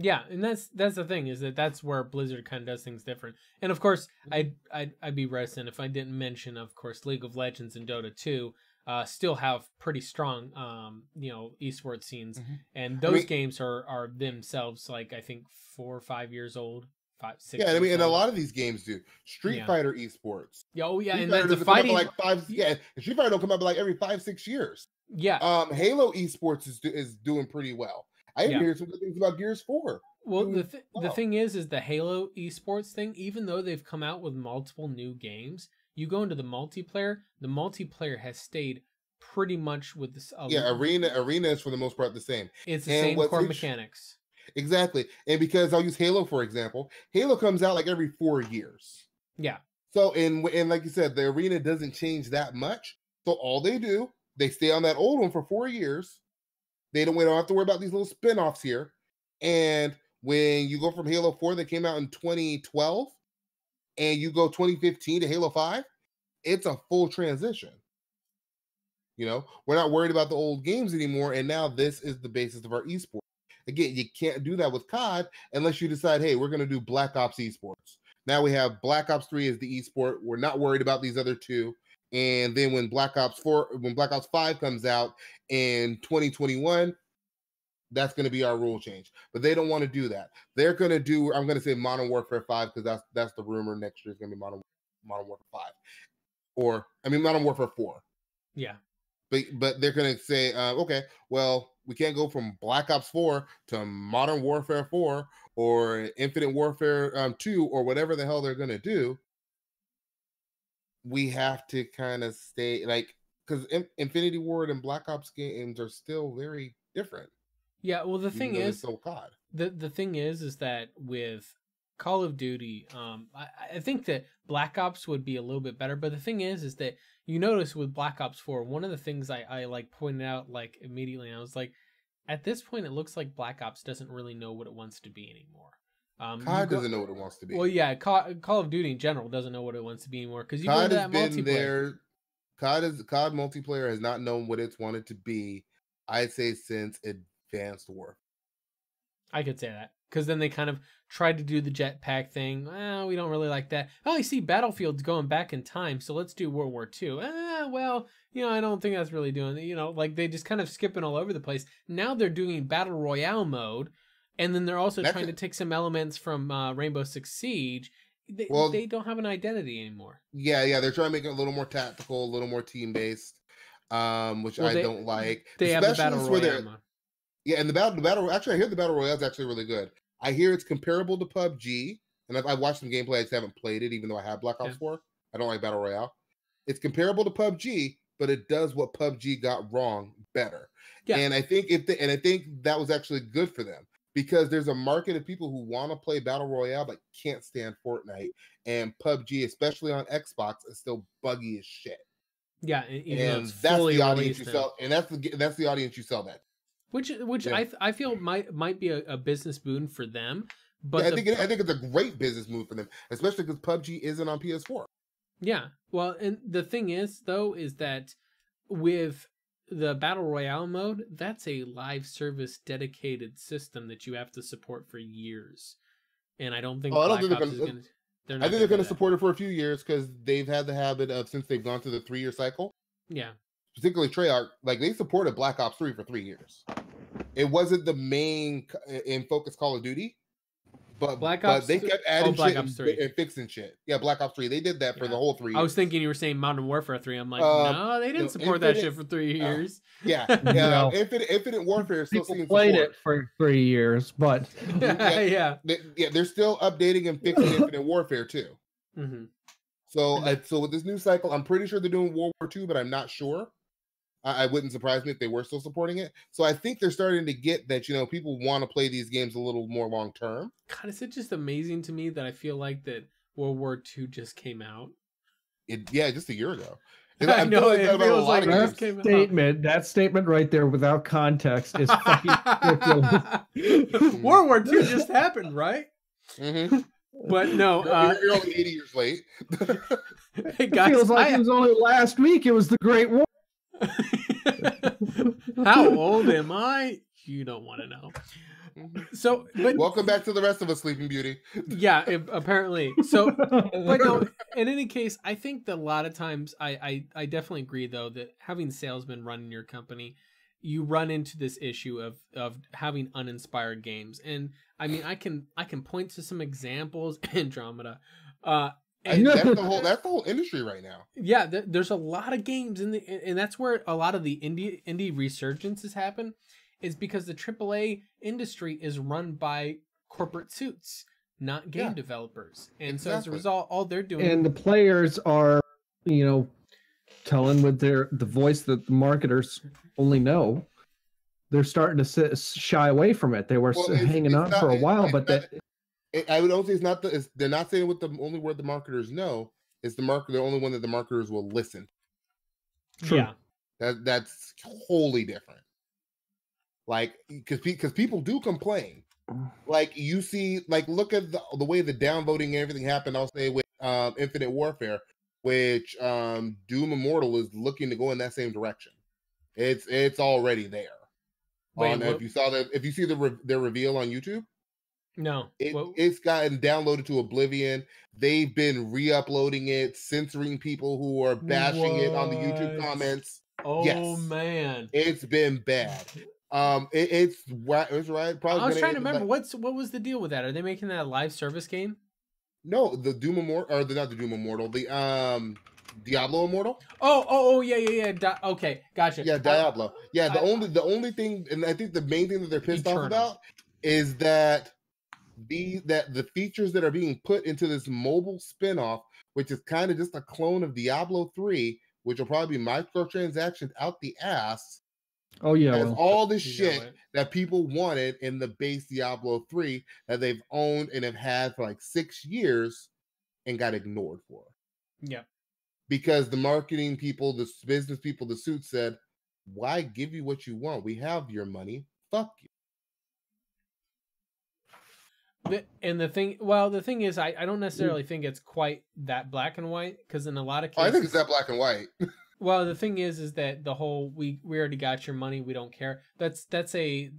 Yeah, and that's the thing, is that's where Blizzard kind of does things different. And of course, I'd be reticent if I didn't mention, of course, League of Legends and Dota 2 still have pretty strong esports scenes, and those games are themselves, like, I think 4 or 5 years old. 5, 6. Yeah, I mean, and a lot of these games do. Street Fighter esports. Oh yeah, Street and the fighting like 5. Yeah, Street Fighter don't come up like every 5-6 years. Yeah. Halo esports is doing pretty well. I even hear some good things about Gears 4. Well, the thing is the Halo esports thing, even though they've come out with multiple new games, you go into the multiplayer has stayed pretty much with this. Arena is for the most part the same. It's the same core mechanics. Exactly. And because I'll use Halo, for example, Halo comes out like every 4 years. Yeah. So, and like you said, the arena doesn't change that much. So all they do, they stay on that old one for 4 years. We don't have to worry about these little spin-offs here. And when you go from Halo 4 that came out in 2012 and you go 2015 to Halo 5, it's a full transition. We're not worried about the old games anymore. And now this is the basis of our esports. Again, you can't do that with COD unless you decide, hey, we're going to do Black Ops esports. Now we have Black Ops 3 as the esport. We're not worried about these other two. And then when Black Ops 5 comes out in 2021, that's going to be our rule change. But they don't want to do that. They're going to do, I'm going to say Modern Warfare 5, because that's the rumor next year is going to be Modern Warfare 5. Modern Warfare 4. Yeah. But they're going to say, okay, well, we can't go from Black Ops 4 to Modern Warfare 4 or Infinite Warfare 2 or whatever the hell they're going to do. We have to kind of stay, like, because Infinity Ward and Black Ops games are still very different. Yeah, well, the thing is, COD. The thing is that with Call of Duty, I think that Black Ops would be a little bit better. But the thing is that you notice with Black Ops 4, one of the things I like pointed out like immediately, I was like, at this point, it looks like Black Ops doesn't really know what it wants to be anymore. COD doesn't know what it wants to be. Well, yeah, Call of Duty in general doesn't know what it wants to be anymore, because you go into that multiplayer. COD multiplayer has not known what it's wanted to be, I'd say, since Advanced Warfare. I could say that, because then they kind of tried to do the jetpack thing. We don't really like that. Oh, you see Battlefield's going back in time, so let's do World War II. I don't think that's really doing it. Like they just kind of skipping all over the place. Now they're doing Battle Royale mode, and then they're also trying to take some elements from Rainbow Six Siege. They don't have an identity anymore. Yeah, they're trying to make it a little more tactical, a little more team-based, which I don't like. They have the Battle Royale mode. Yeah, and the battle. Actually, I hear the Battle Royale is actually really good. I hear it's comparable to PUBG, and I've watched some gameplay. I just haven't played it, even though I have Black Ops 4. I don't like Battle Royale. It's comparable to PUBG, but it does what PUBG got wrong better. Yeah. And I think I think that was actually good for them, because there's a market of people who want to play Battle Royale but can't stand Fortnite, and PUBG, especially on Xbox, is still buggy as shit. Yeah, and that's the audience you sell, and that's the audience you sell that. Which I feel might be a business boon for them, but I think it's a great business move for them, especially because PUBG isn't on PS4. Yeah, well, and the thing is though is that with the Battle Royale mode, that's a live service dedicated system that you have to support for years, and I don't think I think they're going to support it for a few years, because they've had the habit of, since they've gone through the 3-year cycle. Yeah. Particularly Treyarch, like they supported Black Ops 3 for 3 years. It wasn't the main in focus Call of Duty, but they kept adding shit and fixing shit. Yeah, Black Ops 3. They did that for the whole 3 years. I was thinking you were saying Modern Warfare 3. I'm like, no, they didn't support that shit for 3 years. Yeah. Infinite Warfare still played it for 3 years, but they're still updating and fixing Infinite Warfare too. Mm-hmm. So with this new cycle, I'm pretty sure they're doing World War II, but I'm not sure. I wouldn't surprise me if they were still supporting it. So I think they're starting to get that, people want to play these games a little more long term. God, is it just amazing to me that I feel like that World War II just came out? Just a year ago. I know, it feels like it just came out. That statement right there without context is fucking ridiculous. World War II just happened, right? Mm-hmm. But no, you're only 80 years late. Hey guys, it feels like it was only last week. It was the Great War. How old am I? You don't want to know. So, but welcome back to the rest of us, Sleeping Beauty. Yeah, apparently. So, but no. In any case, I think that a lot of times, I definitely agree though that having salesmen running your company, you run into this issue of having uninspired games. And I mean, I can point to some examples. Andromeda. And that's the whole industry right now. Yeah, there's a lot of games and that's where a lot of the indie resurgence has happened, is because the AAA industry is run by corporate suits, not game developers. And so as a result, all they're doing, and the players are, telling with the voice that the marketers only know. They're starting to shy away from it. They were hanging on for a while, but I would also say they're not saying what the only word the marketers know is the only one that the marketers will listen. True. Yeah, that's wholly different. Like, because people do complain. Like, you see, like, look at the way the downvoting and everything happened. I'll say with Infinite Warfare, which Doom Immortal is looking to go in that same direction. It's already there. Wait, if you see their reveal on YouTube. No, it's gotten downloaded to oblivion. They've been re-uploading it, censoring people who are bashing it on the YouTube comments. Oh yes. Man, it's been bad. It's right. Probably I was trying to remember what was the deal with that? Are they making that a live service game? No, the Doom Immortal, or not the Doom Immortal, the Diablo Immortal. Oh yeah. Okay, gotcha. Yeah, Diablo. Yeah, the only thing, and I think the main thing that they're pissed off about is that the features that are being put into this mobile spinoff, which is kind of just a clone of Diablo 3, which will probably be microtransactions out the ass. Oh yeah, has all this shit that people wanted in the base Diablo 3 that they've owned and have had for like 6 years and got ignored for. Yeah. Because the marketing people, the business people, the suit said, why give you what you want? We have your money. Fuck you. And the thing is, I don't necessarily think it's quite that black and white, because in a lot of cases, I think it's that black and white. Well, the thing is that the whole we already got your money, we don't care. That's a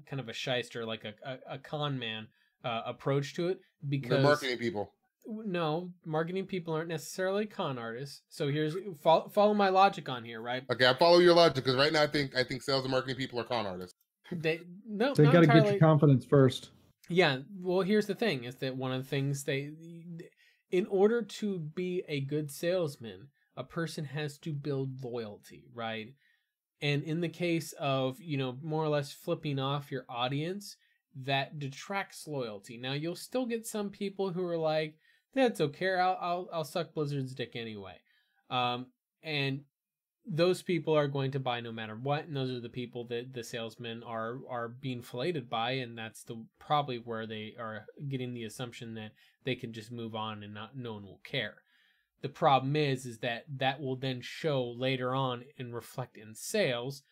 kind of a shyster, like a con man approach to it, because they're marketing people. No, marketing people aren't necessarily con artists. So here's follow my logic on here, right? Okay, I follow your logic, because right now I think sales and marketing people are con artists. They got to get your confidence first. Yeah, well, here's the thing: is that one of the things in order to be a good salesman, a person has to build loyalty, right? And in the case of, more or less flipping off your audience, that detracts loyalty. Now, you'll still get some people who are like, that's okay, I'll suck Blizzard's dick anyway. And those people are going to buy no matter what, and those are the people that the salesmen are being filleted by, and that's probably where they are getting the assumption that they can just move on and no one will care. The problem is that will then show later on and reflect in sales,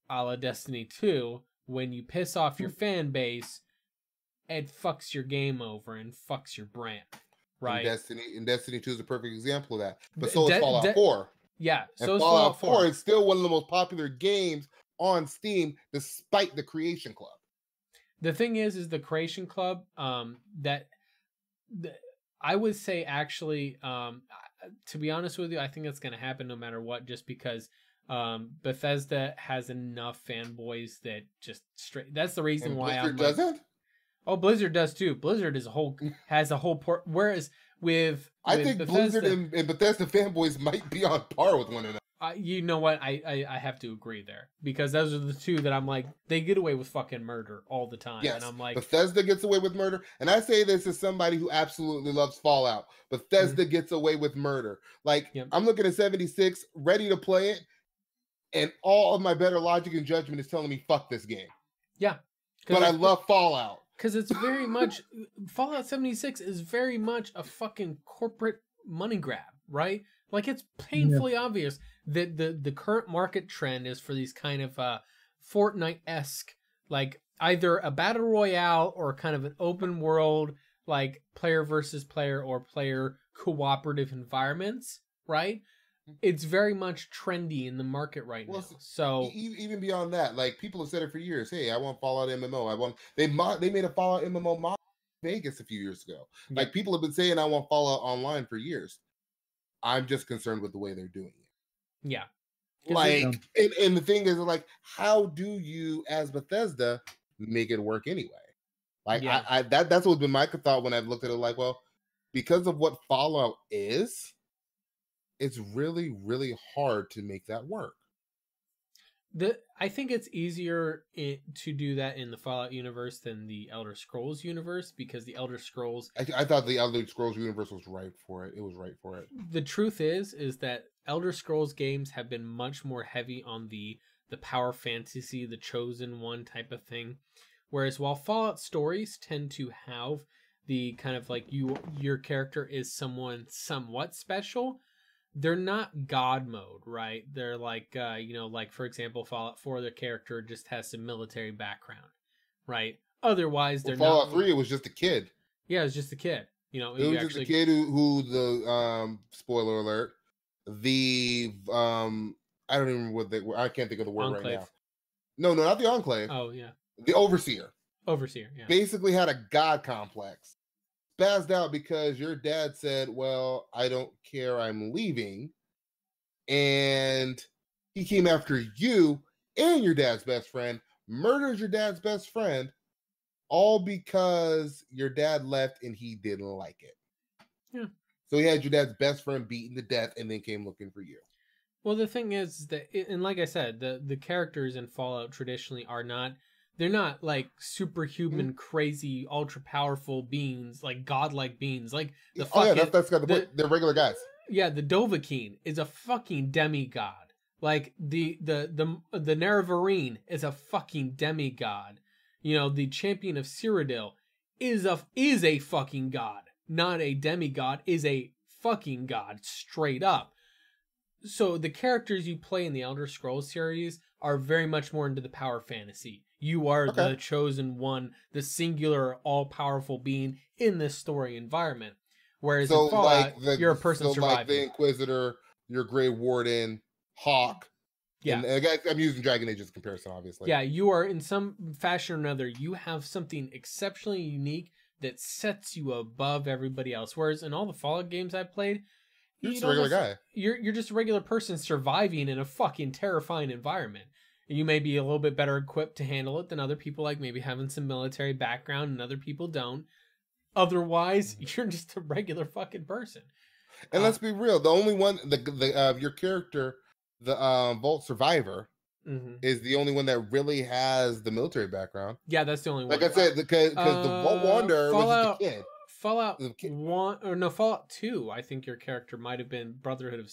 a la Destiny 2, when you piss off your fan base, it fucks your game over and fucks your brand, right? And Destiny 2 is a perfect example of that. But so is Fallout 4. Yeah, so Fallout 4 is still one of the most popular games on Steam, despite the Creation Club. The thing is the Creation Club, I would say actually, to be honest with you, I think that's going to happen no matter what, just because Bethesda has enough fanboys that just straight. That's the reason why Blizzard doesn't. Oh, Blizzard does too. Blizzard has a whole port. Whereas I think Bethesda, Blizzard and Bethesda fanboys might be on par with one another. You know what? I have to agree there, because those are the two that I'm like, they get away with fucking murder all the time. Yes, and I'm like, Bethesda gets away with murder, and I say this as somebody who absolutely loves Fallout. Bethesda gets away with murder. Like, I'm looking at 76, ready to play it, and all of my better logic and judgment is telling me fuck this game. Yeah, but I love Fallout. Because it's very much Fallout 76 is very much a fucking corporate money grab, right? Like, it's painfully obvious that the current market trend is for these kind of Fortnite-esque, like either a battle royale or kind of an open world like player versus player or player cooperative environments, right? It's very much trendy in the market right now. So even beyond that, like people have said it for years. Hey, I want Fallout MMO. They made a Fallout MMO mod in Vegas a few years ago. Yeah. Like people have been saying I want Fallout Online for years. I'm just concerned with the way they're doing it. Yeah. Like, and the thing is, like, how do you, as Bethesda, make it work anyway? Like, yeah. That's what's been my thought when I've looked at it. Like, well, because of what Fallout is, it's really, really hard to make that work. I think it's easier to do that in the Fallout universe than the Elder Scrolls universe, because the Elder Scrolls... I thought the Elder Scrolls universe was right for it. It was right for it. The truth is that Elder Scrolls games have been much more heavy on the power fantasy, the chosen one type of thing. Whereas while Fallout stories tend to have the kind of like your character is someone somewhat special, they're not God mode, right? They're like, like for example, Fallout 4, the character just has some military background, right? Otherwise, they're Fallout not. Fallout 3, it was just a kid. Yeah, it was just a kid. It was just a kid who the spoiler alert, the I don't even remember I can't think of the word Enclave. right now. No, not the Enclave. Oh yeah, the Overseer. Overseer, yeah. Basically had a God complex. Spazzed out because your dad said, well, I don't care, I'm leaving. And he came after you and your dad's best friend, murdered your dad's best friend, all because your dad left and he didn't like it. Yeah. So he had your dad's best friend beaten to death and then came looking for you. Well, the thing is that, and like I said, the characters in Fallout traditionally are not... They're not like superhuman, crazy, ultra powerful beings, like godlike beings. Like the fucking, that's got the point. They're regular guys. Yeah, the Dovahkiin is a fucking demigod. Like the Nerevarine is a fucking demigod. The champion of Cyrodiil is a fucking god, not a demigod. Is a fucking god, straight up. So the characters you play in the Elder Scrolls series are very much more into the power fantasy. You are the chosen one, the singular, all-powerful being in this story environment. Whereas in Fallout, you're a person surviving. Like the Inquisitor, your Grey Warden, Hawk. Yeah. And I'm using Dragon Age as a comparison, obviously. Yeah, you are, in some fashion or another, you have something exceptionally unique that sets you above everybody else. Whereas in all the Fallout games I've played, you're just a regular guy. You're just a regular person surviving in a fucking terrifying environment. You may be a little bit better equipped to handle it than other people, like maybe having some military background and other people don't. Otherwise, you're just a regular fucking person. And let's be real, the only one, your character, the Vault Survivor, is the only one that really has the military background. Yeah, that's the only one. Like I said, because the Vault Wanderer was just a kid. Fallout 1, or no, Fallout 2, I think your character might have been Brotherhood of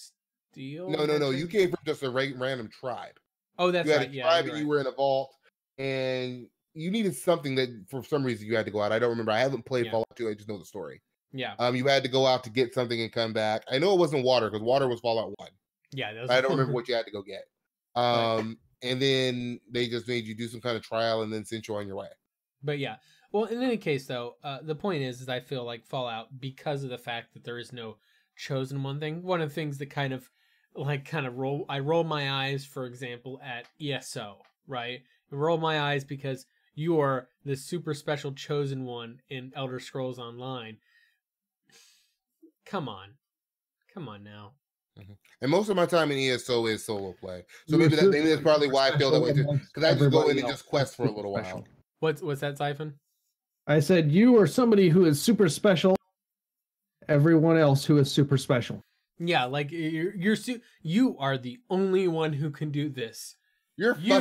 Steel. No, you came from just a random tribe. Oh, that's right. You had a tribe and you were in a vault, and you needed something that, for some reason, you had to go out. I don't remember. I haven't played Fallout 2. I just know the story. Yeah. You had to go out to get something and come back. I know it wasn't water, because water was Fallout 1. Yeah. I don't remember what you had to go get. And then they just made you do some kind of trial and then sent you on your way. But yeah. Well, in any case, though, the point is I feel like Fallout, because of the fact that there is no chosen one thing, one of the things that I roll my eyes, for example, at ESO, right? I roll my eyes because you are the super special chosen one in Elder Scrolls Online. Come on now. And most of my time in ESO is solo play, so maybe that's probably why I feel that way too. Because I just go in and just quest for a little while. What's that, Xaiphen? I said you are somebody who is super special. Everyone else who is super special. Yeah, like you are the only one who can do this. You are the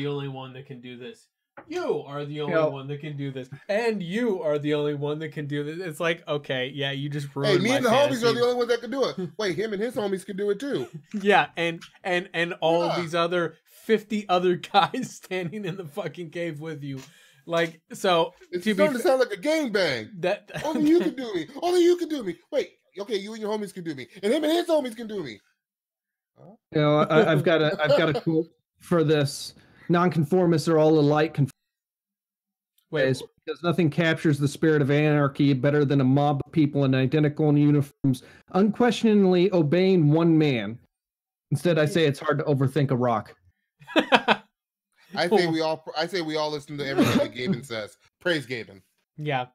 only one that can do this. You are the only one that can do this. And you are the only one that can do this. It's like, okay, yeah, you just ruined me my and the fantasy. homies are the only ones that can do it. Wait, him and his homies can do it too. Yeah, and all of these other 50 other guys standing in the fucking cave with you. Like, so it's starting to sound like a gangbang. Only you can do me. Only you can do me. Wait, okay, you and your homies can do me, and him and his homies can do me. I've got a quote for this. Nonconformists are all alike. because nothing captures the spirit of anarchy better than a mob of people in identical uniforms unquestioningly obeying one man. Instead, I say it's hard to overthink a rock. I say we all listen to everything that Gaben says. Praise Gaben. Yeah.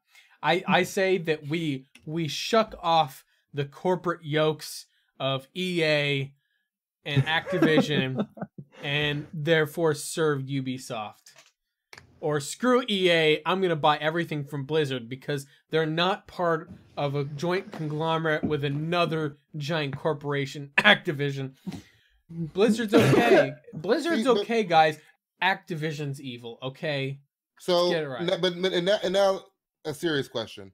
I say that we shuck off the corporate yokes of EA and Activision and therefore serve Ubisoft. Or screw EA, I'm going to buy everything from Blizzard because they're not part of a joint conglomerate with another giant corporation, Activision. Blizzard's okay. Blizzard's okay, guys. Activision's evil, okay? So, let's get it right. And now a serious question.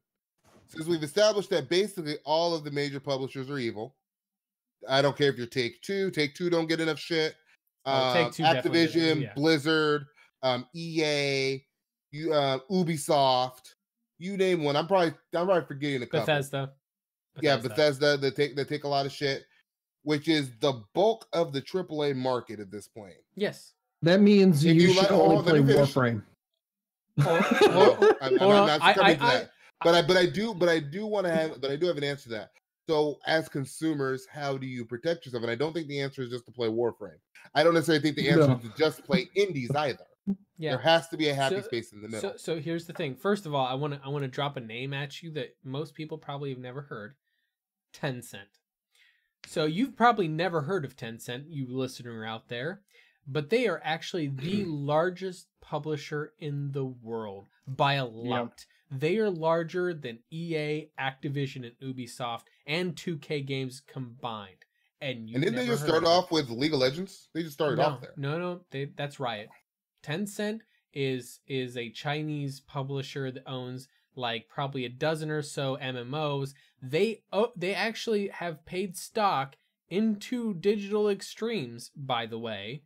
Since we've established that basically all of the major publishers are evil, I don't care if you're Take-Two. Take-Two don't get enough shit. Take-Two Activision, Blizzard, EA, Ubisoft, you name one. I'm probably forgetting a couple. Bethesda. Yeah, Bethesda. They take a lot of shit, which is the bulk of the AAA market at this point. Yes, that means you should only play Warframe. I'm not coming to that. But I do have an answer to that. So as consumers, how do you protect yourself? And I don't think the answer is just to play Warframe. I don't necessarily think the answer is to just play indies either. Yeah. There has to be a happy space in the middle. So here's the thing. First of all, I want to drop a name at you that most people probably have never heard. Tencent. So you've probably never heard of Tencent, you listener out there, but they are actually the largest publisher in the world by a lot. Yeah. They are larger than EA, Activision, and Ubisoft, and 2K Games combined. And didn't they just start off with League of Legends? They just started off there. No, that's Riot. Tencent is a Chinese publisher that owns like probably a dozen or so MMOs. They actually have paid stock into Digital Extremes, by the way.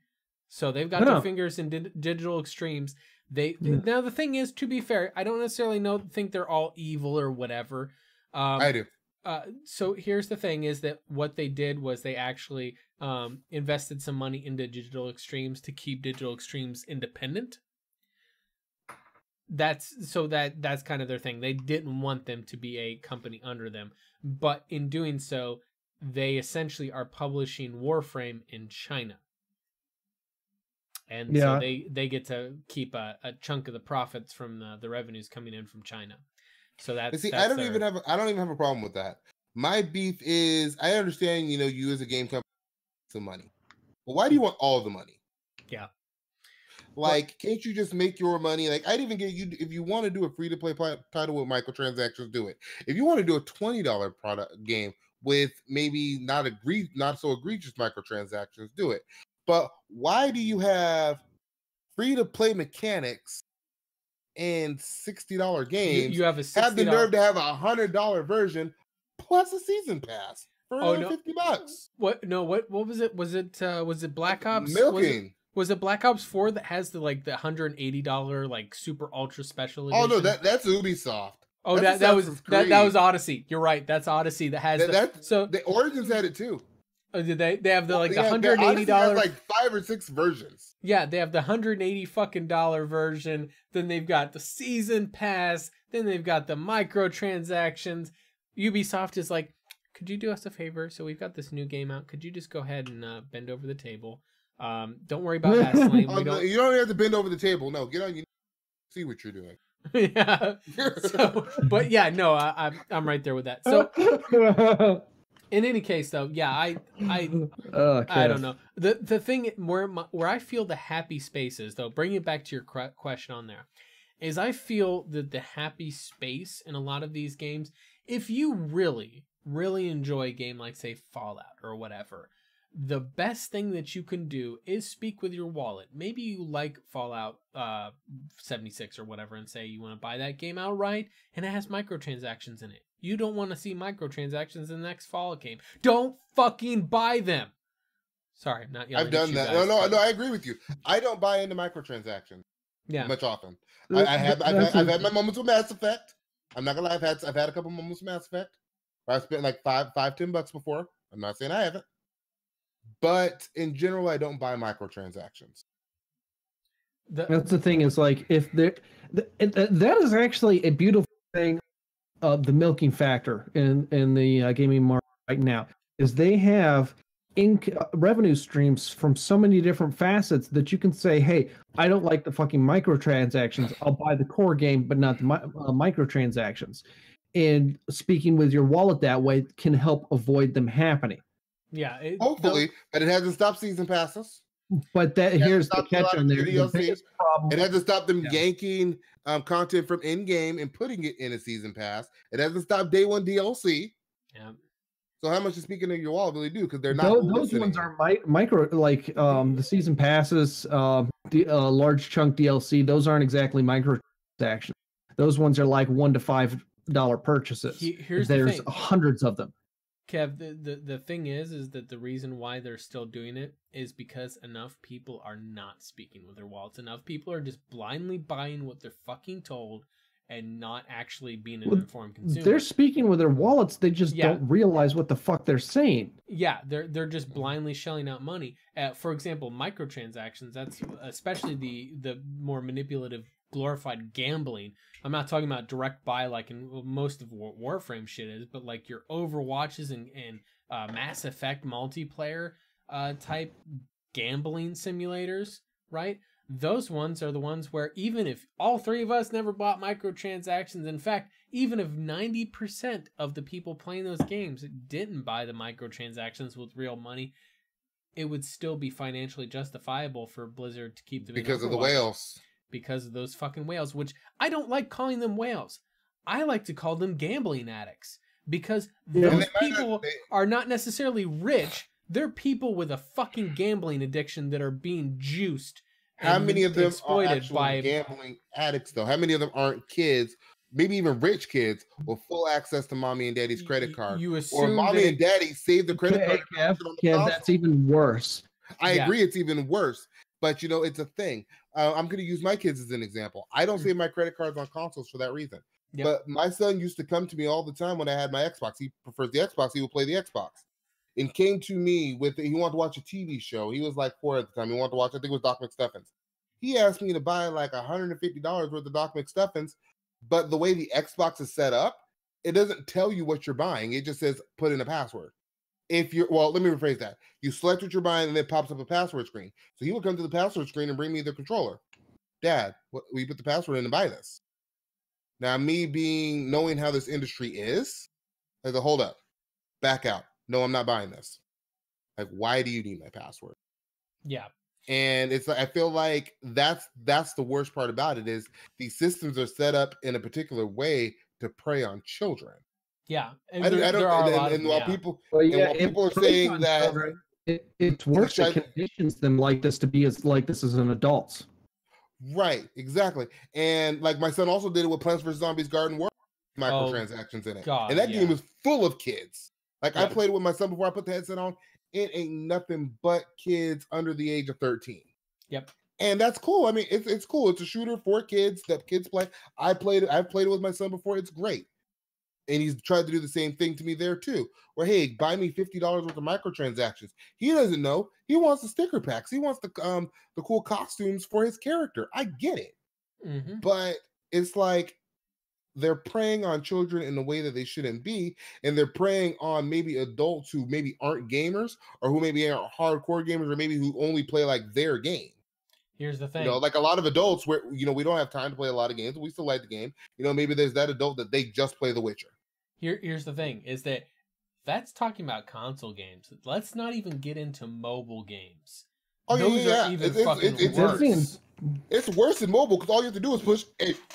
So they've got their fingers in Digital Extremes. Now the thing is, to be fair, I don't necessarily think they're all evil or whatever. I do. So here's the thing: is that what they did was they actually invested some money into Digital Extremes to keep Digital Extremes independent. That's kind of their thing. They didn't want them to be a company under them, but in doing so, they essentially are publishing Warframe in China. And so they get to keep a chunk of the profits from the revenues coming in from China. So that's I don't even have a problem with that. My beef is I understand, you as a game company some money. But why do you want all the money? Yeah. Like, can't you just make your money? Like, I'd even get you if you want to do a free-to-play title with microtransactions, do it. If you want to do a $20 product game with maybe not so egregious microtransactions, do it. But why do you have free-to-play mechanics and $60 games? You have have the nerve to have a $100 version plus a season pass for $50. What? No. What was it? Was it Black Ops? Milking. Was it Black Ops 4 that has the $180 like super ultra special edition? Oh no, that's Ubisoft. Oh, that was Odyssey. You're right. That's Odyssey that has the Origins had it too. Oh, did they? They have the $180 like 5 or 6 versions. Yeah, they have the $180 version. Then they've got the season pass. Then they've got the microtransactions. Ubisoft is like, could you do us a favor? So we've got this new game out. Could you just go ahead and bend over the table? Don't worry about Fastlane. You don't have to bend over the table. No, get on your see what you're doing. Yeah. So, but yeah, no, I'm right there with that. So. In any case, though, yeah, I don't know. The thing where I feel the happy spaces, though, bringing it back to your question on there, is I feel that the happy space in a lot of these games, if you really, really enjoy a game like, say, Fallout or whatever, the best thing that you can do is speak with your wallet. Maybe you like Fallout 76 or whatever and say you want to buy that game outright and it has microtransactions in it. You don't want to see microtransactions in the next Fallout game. Don't fucking buy them. Sorry, I'm not yelling. I've done that. Guys, no, I agree with you. I don't buy into microtransactions. Yeah, much often. I've had my moments with Mass Effect. I'm not gonna lie. I've had a couple moments with Mass Effect where I spent like $10 before. I'm not saying I haven't, but in general, I don't buy microtransactions. That's the thing, is like, if that is actually a beautiful thing of the milking factor in the gaming market right now, is they have revenue streams from so many different facets that you can say, hey, I don't like the fucking microtransactions. I'll buy the core game, but not the microtransactions. And speaking with your wallet that way can help avoid them happening. Yeah. Hopefully, but it hasn't stopped season passes. But here's the catch on there. The biggest problem. It hasn't stopped them yanking content from in-game and putting it in a season pass. It hasn't stopped day one DLC. Yeah. So how much is speaking of your wallet really do? Because they're not. Those ones are micro, like the season passes, the large chunk DLC. Those aren't exactly microtransactions. Those ones are like $1 to $5 purchases. There's hundreds of them. Kev, the thing is that the reason why they're still doing it is because enough people are not speaking with their wallets. Enough people are just blindly buying what they're fucking told and not actually being an informed consumer. They're speaking with their wallets. They just don't realize what the fuck they're saying. Yeah, they're just blindly shelling out money. For example, microtransactions, that's especially the more manipulative, glorified gambling. I'm not talking about direct buy like in most of what Warframe shit is, but like your Overwatches and Mass Effect multiplayer type gambling simulators, right? Those ones are the ones where even if all three of us never bought microtransactions, in fact, even if 90% of the people playing those games didn't buy the microtransactions with real money, it would still be financially justifiable for Blizzard to keep them because of the whales. Because of those fucking whales, which I don't like calling them whales. I like to call them gambling addicts, because those people are not necessarily rich. They're people with a fucking gambling addiction that are being juiced. How many of them are actually gambling addicts, though? How many of them aren't kids, maybe even rich kids, with full access to mommy and daddy's credit card? Or mommy and daddy save the credit card. Yeah, that's even worse. I agree, it's even worse. But, you know, it's a thing. I'm going to use my kids as an example. I don't save my credit cards on consoles for that reason. Yep. But my son used to come to me all the time when I had my Xbox. He prefers the Xbox. He would play the Xbox. And came to me he wanted to watch a TV show. He was like 4 at the time. He wanted to watch, I think it was Doc McStuffins. He asked me to buy like $150 worth of Doc McStuffins. But the way the Xbox is set up, it doesn't tell you what you're buying. It just says put in a password. Let me rephrase that. You select what you're buying and then it pops up a password screen. So he would come to the password screen and bring me the controller. Dad, will you put the password in and buy this? Now, me knowing how this industry is, I said, hold up, back out. No, I'm not buying this. Like, why do you need my password? Yeah. And it's like, I feel like that's the worst part about it, is these systems are set up in a particular way to prey on children. Yeah, and while people are saying that it's worse to conditions them like this to be as an adults. Right, exactly. And like my son also did it with Plants vs. Zombies Garden War, microtransactions in it. And that game was full of kids. Like I played it with my son before I put the headset on. It ain't nothing but kids under the age of 13. Yep. And that's cool. I mean, it's cool. It's a shooter for kids that kids play. I've played it with my son before. It's great. And he's tried to do the same thing to me there too. Where, hey, buy me $50 worth of microtransactions. He doesn't know. He wants the sticker packs. He wants the cool costumes for his character. I get it. Mm-hmm. But it's like they're preying on children in a way that they shouldn't be. And they're preying on maybe adults who maybe aren't gamers, or who maybe aren't hardcore gamers, or maybe who only play like their game. Here's the thing. You know, like a lot of adults where, you know, we don't have time to play a lot of games, but we still like the game. You know, maybe there's that adult that they just play The Witcher. Here's the thing, is that's talking about console games. Let's not even get into mobile games. Oh, those are even worse. It's worse than mobile, because all you have to do is push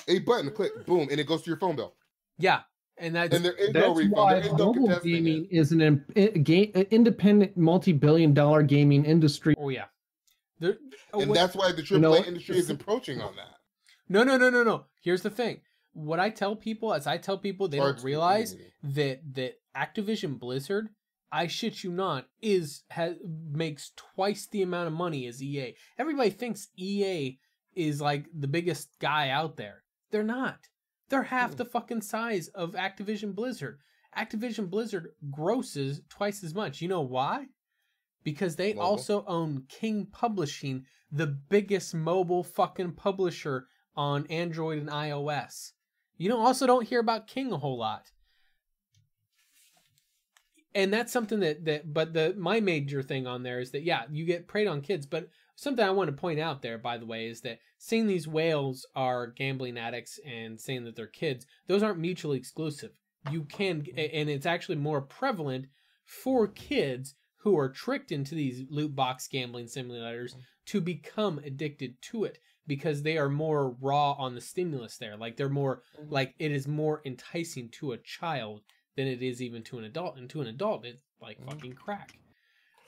a button, click, boom, and it goes to your phone bill. Yeah, and there is no refund. Why mobile gaming is an independent multi-billion-dollar gaming industry. Oh yeah. That's why the AAA industry is approaching on that. No. Here's the thing. What I tell people, they don't realize that Activision Blizzard, I shit you not, makes twice the amount of money as EA. Everybody thinks EA is like the biggest guy out there. They're not. They're half the fucking size of Activision Blizzard. Activision Blizzard grosses twice as much. You know why? because they also own King Publishing, the biggest mobile fucking publisher on Android and iOS. You also don't hear about King a whole lot. And that's something but my major thing on there is that, yeah, you get preyed on kids, but something I want to point out there, by the way, is that saying these whales are gambling addicts and saying that they're kids, those aren't mutually exclusive. You can, and it's actually more prevalent for kids who are tricked into these loot box gambling simulators to become addicted to it because they are more raw on the stimulus there. Like they're more, like it is more enticing to a child than it is even to an adult. And to an adult, it's like fucking crack.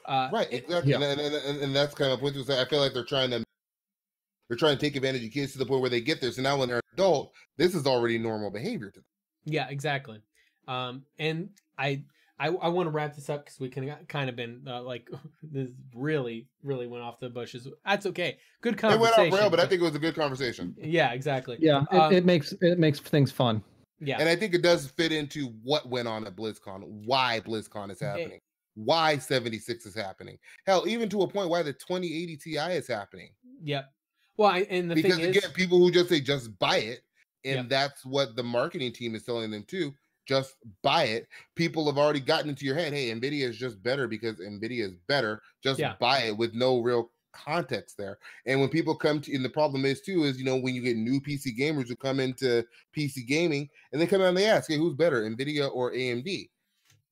Right, exactly. Yeah. And that's kind of what I feel like they're trying to take advantage of kids to the point where they get there. So now when they're an adult, this is already normal behavior to them. Yeah, exactly. And I want to wrap this up because we can kind of been like this really went off the bushes. That's okay. Good conversation. It went off rail, but I think it was a good conversation. Yeah, exactly. Yeah, it makes things fun. Yeah, and I think it does fit into what went on at BlizzCon, why BlizzCon is happening, why 76 is happening. Hell, even to a point why the 2080 Ti is happening. Yep. Well, and the because thing again, is, people who just say just buy it, and that's what the marketing team is telling them too. Just buy it. People have already gotten into your head. Hey, NVIDIA is just better because NVIDIA is better. Just buy it with no real context there. And when people come to, and the problem is too, is, when you get new PC gamers who come into PC gaming and they come out and they ask, hey, who's better, NVIDIA or AMD?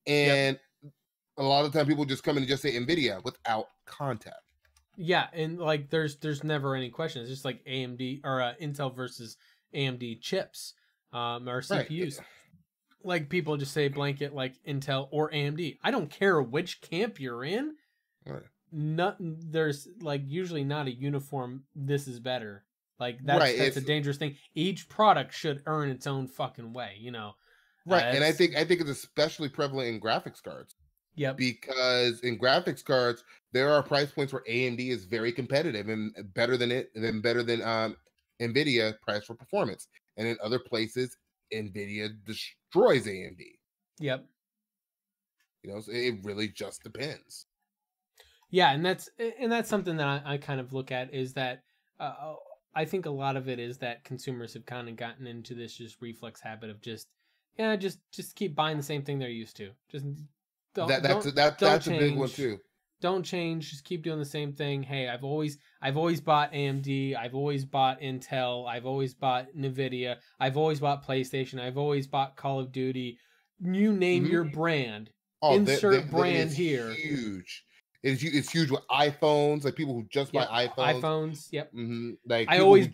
And a lot of the time people just come in and just say NVIDIA without context. Yeah. And like, there's never any question. It's just like AMD or Intel versus AMD chips or CPUs. Right. Like people just say blanket like Intel or AMD. I don't care which camp you're in. Right. There's like usually not a uniform. This is better. Like that's a dangerous thing. Each product should earn its own fucking way. Right. And I think it's especially prevalent in graphics cards. Yep. Because in graphics cards there are price points where AMD is very competitive and better than NVIDIA price for performance, and in other places NVIDIA destroys AMD. Yep. So it really just depends. Yeah, and that's something that I kind of look at is that I think a lot of it is that consumers have kind of gotten into this just reflex habit of just keep buying the same thing they're used to. Just that's a big one too. Don't change. Just keep doing the same thing. Hey, I've always bought AMD. I've always bought Intel. I've always bought NVIDIA. I've always bought PlayStation. I've always bought Call of Duty. You name your brand. Insert brand here. Huge. It's huge with iPhones. Like people who just buy iPhones. iPhones. Yep. Mm-hmm. Like I always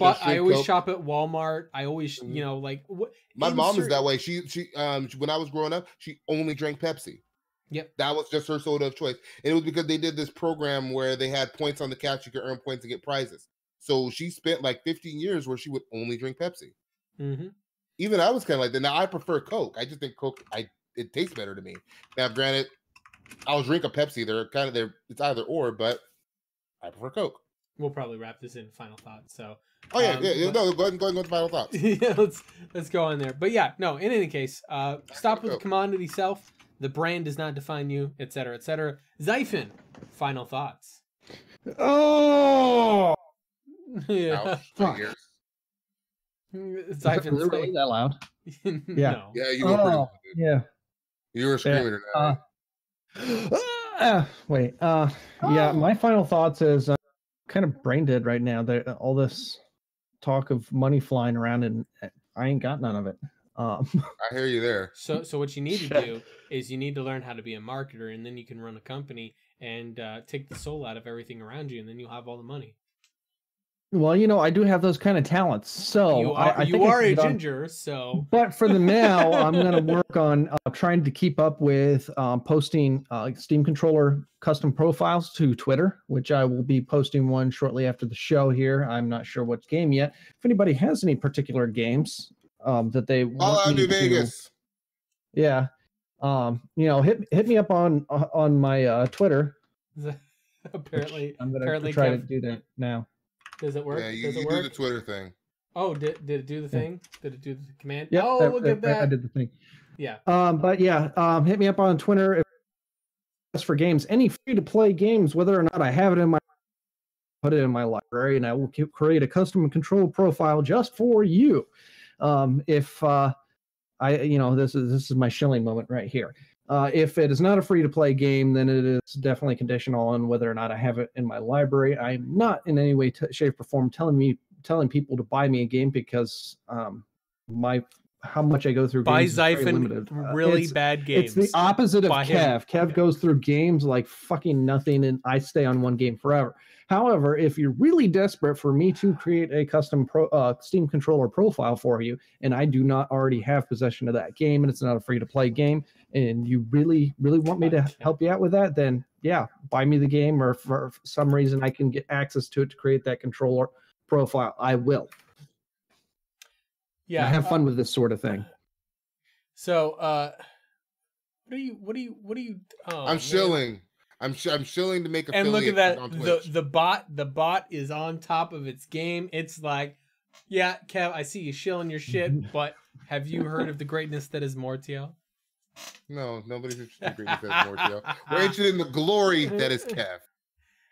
shop at Walmart. I always My mom is that way. She when I was growing up, she only drank Pepsi. Yep. That was just her soda of choice. And it was because they did this program where they had points on the couch. You could earn points to get prizes. So she spent like 15 years where she would only drink Pepsi. Mm-hmm. Even I was kind of like that. Now I prefer Coke. I just think Coke, it tastes better to me. Now, granted, I'll drink a Pepsi. It's either or, but I prefer Coke. We'll probably wrap this in final thoughts. So. Oh yeah, no, go ahead with final thoughts. Yeah, let's go on there. But yeah, no. In any case, stop with the commodity self. The brand does not define you, etc., etc. Xaiphen, final thoughts. Oh, yeah. Xaiphen, really that loud? Yeah. No. Yeah, you were pretty. Yeah. You were screaming at wait. Yeah. My final thoughts is kind of brain dead right now. All this talk of money flying around, and I ain't got none of it. I hear you there. So what you need to do is you need to learn how to be a marketer, and then you can run a company and take the soul out of everything around you, and then you'll have all the money. Well, I do have those kind of talents. So you are a ginger. So, but for the now, I'm going to work on trying to keep up with posting Steam controller custom profiles to Twitter, which I will be posting one shortly after the show here. I'm not sure what game yet. If anybody has any particular games that they want me to, Vegas. Yeah. Hit me up on my Twitter. Apparently, I'm going to try to do that now. Does it work? Yeah, you do the Twitter thing. Oh, did it do the thing? Did it do the command? Yeah. Oh, look at that. I did the thing. Yeah. But yeah, hit me up on Twitter. for games, any free-to-play games, whether or not I have it in my put it in my library, and I will create a custom control profile just for you. If this is my shilling moment right here. If it is not a free-to-play game, then it is definitely conditional on whether or not I have it in my library. I'm not in any way, shape, or form telling people to buy me a game because how much I go through buy games Xaiphen is very limited. Really bad games. It's the opposite of Buy Kev. Kev goes through games like fucking nothing, and I stay on one game forever. However, if you're really desperate for me to create a custom Steam controller profile for you, and I do not already have possession of that game, and it's not a free-to-play game, and you really, really want me to help you out with that, then yeah, buy me the game, or for some reason I can get access to it to create that controller profile, I will. Yeah, I have fun with this sort of thing. So, what are you? Oh, I'm shilling. I'm shilling to make affiliates. And look at that. On Twitch. The bot is on top of its game. It's like, yeah, Kev, I see you shilling your shit, but have you heard of the greatness that is Mortiel? No, nobody's interested in the greatness that is Mortiel. We're interested in the glory that is Kev.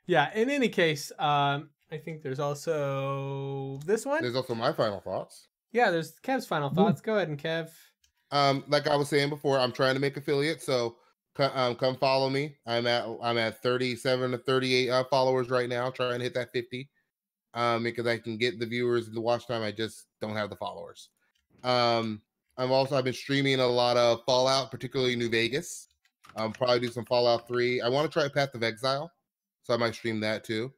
Yeah. In any case, I think there's also this one. There's also my final thoughts. Yeah, there's Kev's final thoughts. Go ahead, and Kev. Like I was saying before, I'm trying to make affiliates, so come follow me. I'm at 37 to 38 followers right now, trying to hit that 50. Because I can get the viewers and the watch time. I just don't have the followers. I've been streaming a lot of Fallout, particularly New Vegas. Probably do some Fallout 3. I want to try Path of Exile, so I might stream that too.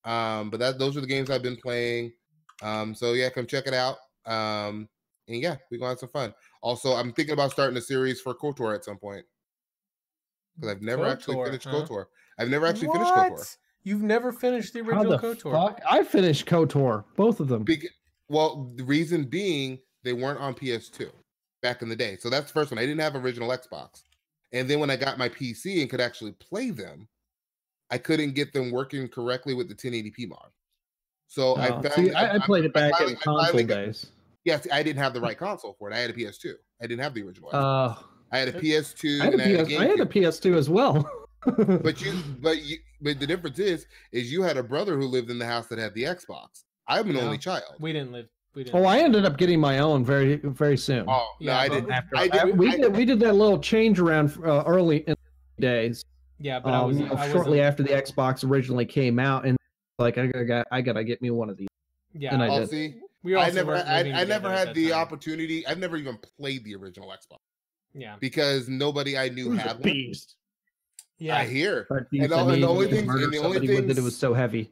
But those are the games I've been playing. So yeah, come check it out. And yeah, we're gonna have some fun. Also, I'm thinking about starting a series for KOTOR at some point. Because I've never actually finished KOTOR. I've never actually finished KOTOR. You've never finished the original KOTOR? Fuck? I finished KOTOR, both of them. Well, the reason being they weren't on PS2 back in the day. So that's the first one. I didn't have original Xbox. And then when I got my PC and could actually play them, I couldn't get them working correctly with the 1080p mod. So I played it back in console days. Yes, I didn't have the right console for it. I had a PS2. I didn't have the original. I had a PS2. I had a PS2 as well. but the difference is you had a brother who lived in the house that had the Xbox. I'm an only child. We didn't live. I ended up getting my own very, very soon. Oh no, I didn't. We did that little change around early in the days. Yeah, but I was shortly after the Xbox originally came out, and like I gotta get me one of these. Yeah, and I did. See, I never had the opportunity. I've never even played the original Xbox. Yeah, because nobody I knew had one. Beast. Yeah, I hear. And the only things that it was so heavy.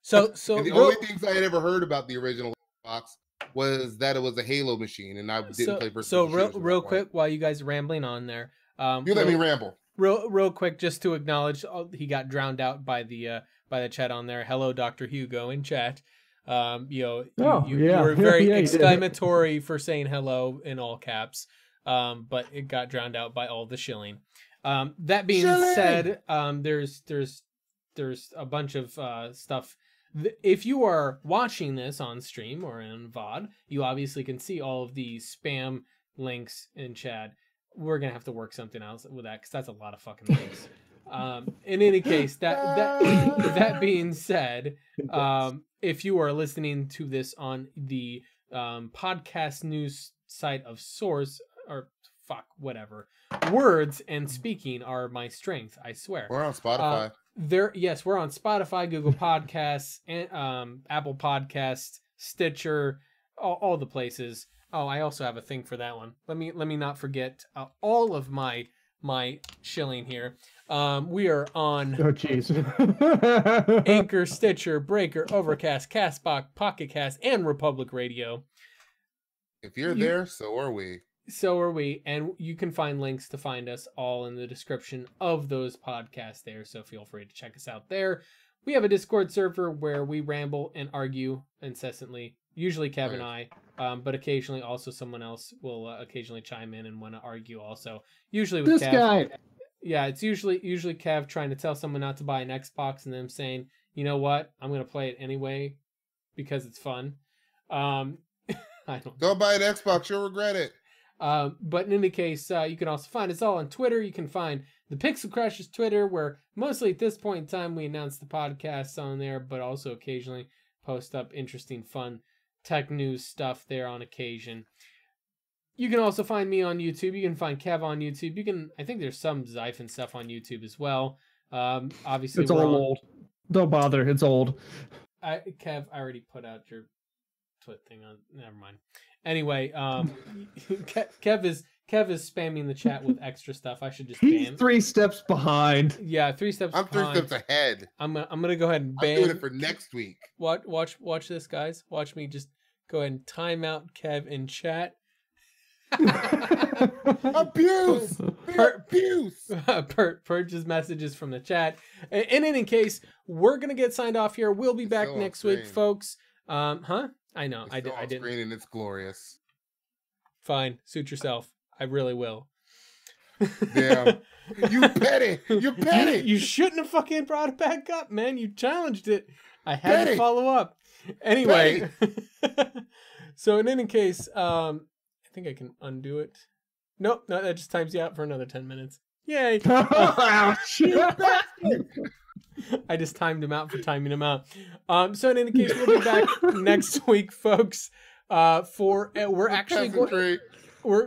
So the only things I had ever heard about the original Xbox was that it was a Halo machine, and I didn't play first. So real quick, while you guys are rambling on there, you let me ramble. Real quick, just to acknowledge, he got drowned out by the chat on there. Hello, Dr. Hugo in chat. You were very exclamatory for saying hello in all caps, but it got drowned out by all the shilling. That being said, there's a bunch of stuff. If you are watching this on stream or in VOD, you obviously can see all of the spam links in chat. We're gonna have to work something else with that because that's a lot of fucking links. In any case, that being said, if you are listening to this on the podcast news site of Source, or fuck, whatever, words and speaking are my strength, I swear. We're on Spotify. We're on Spotify, Google Podcasts, and Apple Podcasts, Stitcher, all the places. Oh, I also have a thing for that one. Let me not forget all of my shilling here. We are on Anchor, Stitcher, Breaker, Overcast, Castbox, Pocket Cast, and Republic Radio. If you're there, so are we. So are we, and you can find links to find us all in the description of those podcasts there, so feel free to check us out there. We have a Discord server where we ramble and argue incessantly, usually Kev and I, but occasionally also someone else will occasionally chime in and want to argue also. Usually with this guy. Yeah, it's usually Kev trying to tell someone not to buy an Xbox and them saying, you know what, I'm going to play it anyway because it's fun. Don't buy an Xbox, you'll regret it. But in any case, you can also find us all on Twitter. You can find the Pixel Crashers Twitter, where mostly at this point in time we announce the podcasts on there, but also occasionally post up interesting, fun tech news stuff there on occasion. You can also find me on YouTube. You can find Kev on YouTube. You can, I think there's some Xaiphen stuff on YouTube as well. Obviously, it's all old. Don't bother. It's old. Kev, I already put out your twit thing on. Never mind. Anyway, Kev is spamming the chat with extra stuff. I should just He's ban. 3 steps behind. Yeah, 3 steps. I'm 3 steps ahead. I'm gonna go ahead and ban. I'm doing it for next week. Watch this, guys. Watch me just go ahead and time out Kev in chat. Abuse. Purges messages from the chat. In any case, we're gonna get signed off here. We'll be back next week, folks. I know. I didn't. And it's glorious. Fine, suit yourself. I really will. Damn. You petty. You're petty. You shouldn't have fucking brought it back up, man. You challenged it. I had to follow up. Anyway. So in any case, I think I can undo it. Nope, no, that just times you out for another 10 minutes. Yay. I just timed him out for timing him out. So in any case, we'll be back next week, folks. We're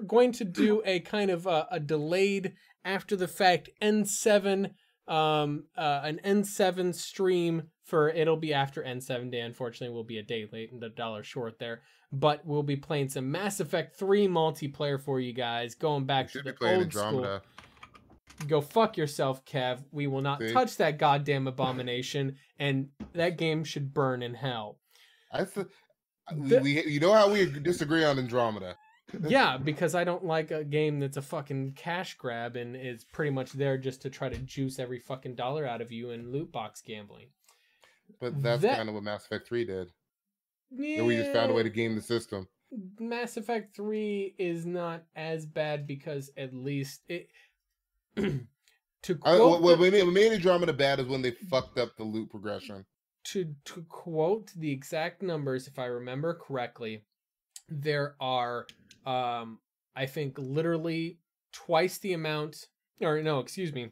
going to do a kind of a delayed after the fact N7 an N7 stream for it'll be after N7 day. Unfortunately, we'll be a day late and $1 short there. But we'll be playing some Mass Effect 3 multiplayer for you guys, going back to the old school. Go fuck yourself, Kev. We will not touch that goddamn abomination, and that game should burn in hell. You know how we disagree on Andromeda. Yeah, because I don't like a game that's a fucking cash grab and is pretty much there just to try to juice every fucking dollar out of you in loot box gambling. But that's kind of what Mass Effect 3 did. Yeah. And we just found a way to game the system. Mass Effect 3 is not as bad because at least it... what made Andromeda bad is when they fucked up the loot progression. To quote the exact numbers, if I remember correctly, there are, I think, literally twice the amount, or no, excuse me,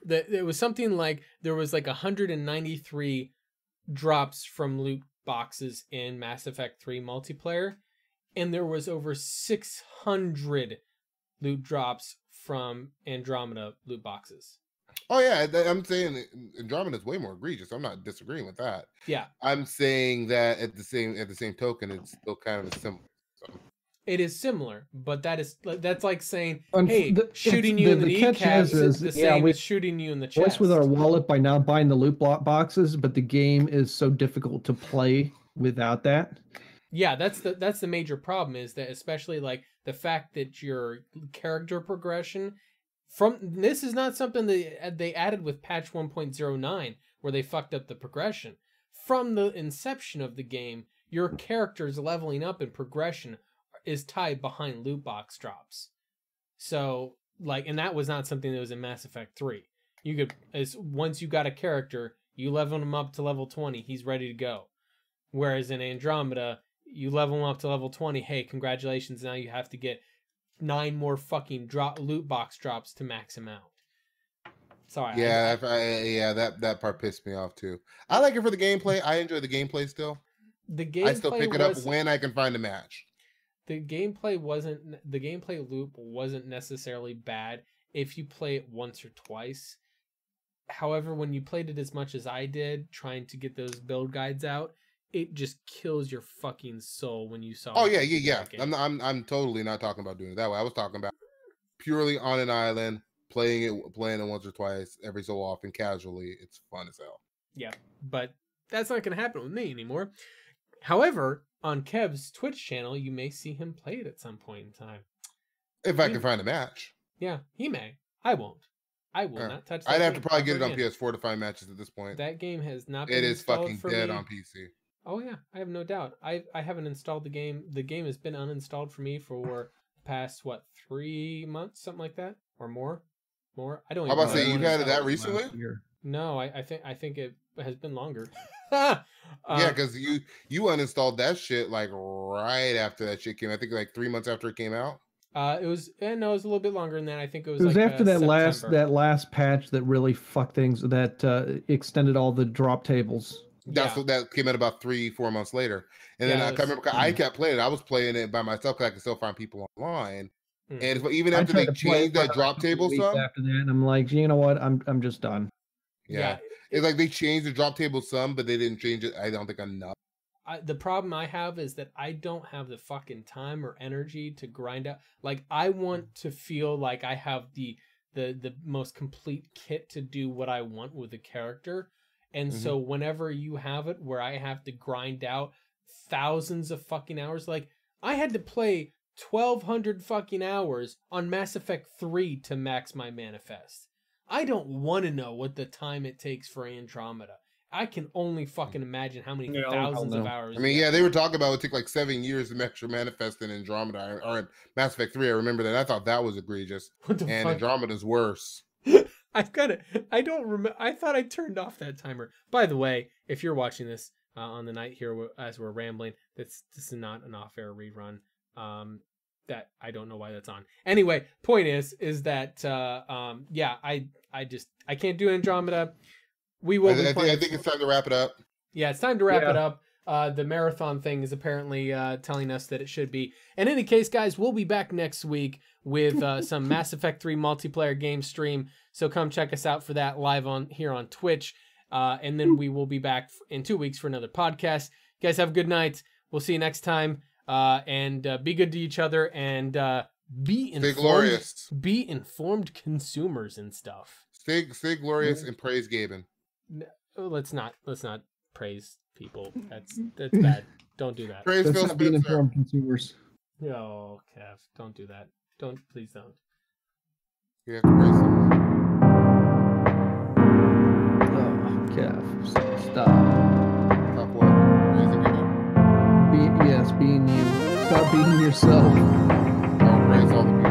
it was something like, there was like 193 drops from loot boxes in Mass Effect 3 multiplayer, and there was over 600 loot drops from Andromeda loot boxes. Oh yeah, I'm saying Andromeda is way more egregious. I'm not disagreeing with that. Yeah, I'm saying that at the same token, it's still kind of similar. So. It is similar, but that's like saying, hey, shooting you in the kneecaps is the same as shooting you in the chest. With our wallet by not buying the loot boxes, but the game is so difficult to play without that. Yeah, that's the major problem, is that especially like the fact that your character progression this is not something that they added with patch 1.09 where they fucked up the progression. From the inception of the game, your character's leveling up and progression is tied behind loot box drops. So, like, and that was not something that was in Mass Effect 3. You could, once you got a character, you level him up to level 20, he's ready to go. Whereas in Andromeda, you level him up to level 20, hey, congratulations, now you have to get 9 more fucking loot box drops to max him out. Sorry. Yeah, that part pissed me off too. I like it for the gameplay. I enjoy the gameplay still. I still pick it up when I can find a match. The gameplay loop wasn't necessarily bad if you play it once or twice. However, when you played it as much as I did, trying to get those build guides out, it just kills your fucking soul when you saw. Oh yeah. I'm totally not talking about doing it that way. I was talking about purely on an island, playing it once or twice every so often, casually. It's fun as hell. Yeah, but that's not going to happen with me anymore. However, on Kev's Twitch channel, you may see him play it at some point in time. If I can find a match. Yeah, he may. I won't. I will not touch that. I'd have to probably get it on PS4 to find matches at this point. That game has not been installed. It is fucking dead me. on PC. Oh yeah, I have no doubt. I haven't installed the game. The game has been uninstalled for me for the past 3 months, something like that, or more. I don't. How about say you've had it that recently? No, I think it has been longer. Yeah, because you uninstalled that shit like right after that shit came. I think like 3 months after it came out. It was no, it was a little bit longer than that. I think it was. It was like, after that last patch that really fucked things. That extended all the drop tables. That's what that came out about 3-4 months later. And then I remember I kept playing it. I was playing it by myself because I could still find people online. And even after they changed that drop table some after that, and I'm like, you know what? I'm just done. Yeah. It's like they changed the drop table some, but they didn't change it. I don't think enough. The problem I have is that I don't have the fucking time or energy to grind out. Like, I want to feel like I have the most complete kit to do what I want with the character. And so whenever you have it where I have to grind out thousands of fucking hours, like I had to play 1,200 fucking hours on Mass Effect 3 to max my manifest. I don't want to know what the time it takes for Andromeda. I can only fucking imagine how many thousands of hours. I mean, they were talking about it took like 7 years to max your manifest in Andromeda or in Mass Effect 3. I remember that. I thought that was egregious. And fuck? Andromeda's worse. I don't remember. I thought I turned off that timer. By the way, if you're watching this on the night here as we're rambling, this is not an off-air rerun. That I don't know why that's on. Anyway, point is that I can't do Andromeda. We will. I think it's time to wrap it up. Yeah, it's time to wrap it up. The marathon thing is apparently telling us that it should be. In any case, guys, we'll be back next week with some Mass Effect 3 multiplayer game stream. So come check us out for that live here on Twitch. And then we will be back in 2 weeks for another podcast. You guys have a good night. We'll see you next time. And be good to each other and be informed. Stay glorious. Be informed consumers and stuff. Stay glorious and praise Gaben. Let's not praise people. That's bad. Don't do that. Praise Phil being informed consumers. Oh, Kev, don't do that. Please don't. You have to praise someone. Oh, Kev, stop. Stop what? Praising Gaben. Being you. Stop being yourself. Don't praise all the people.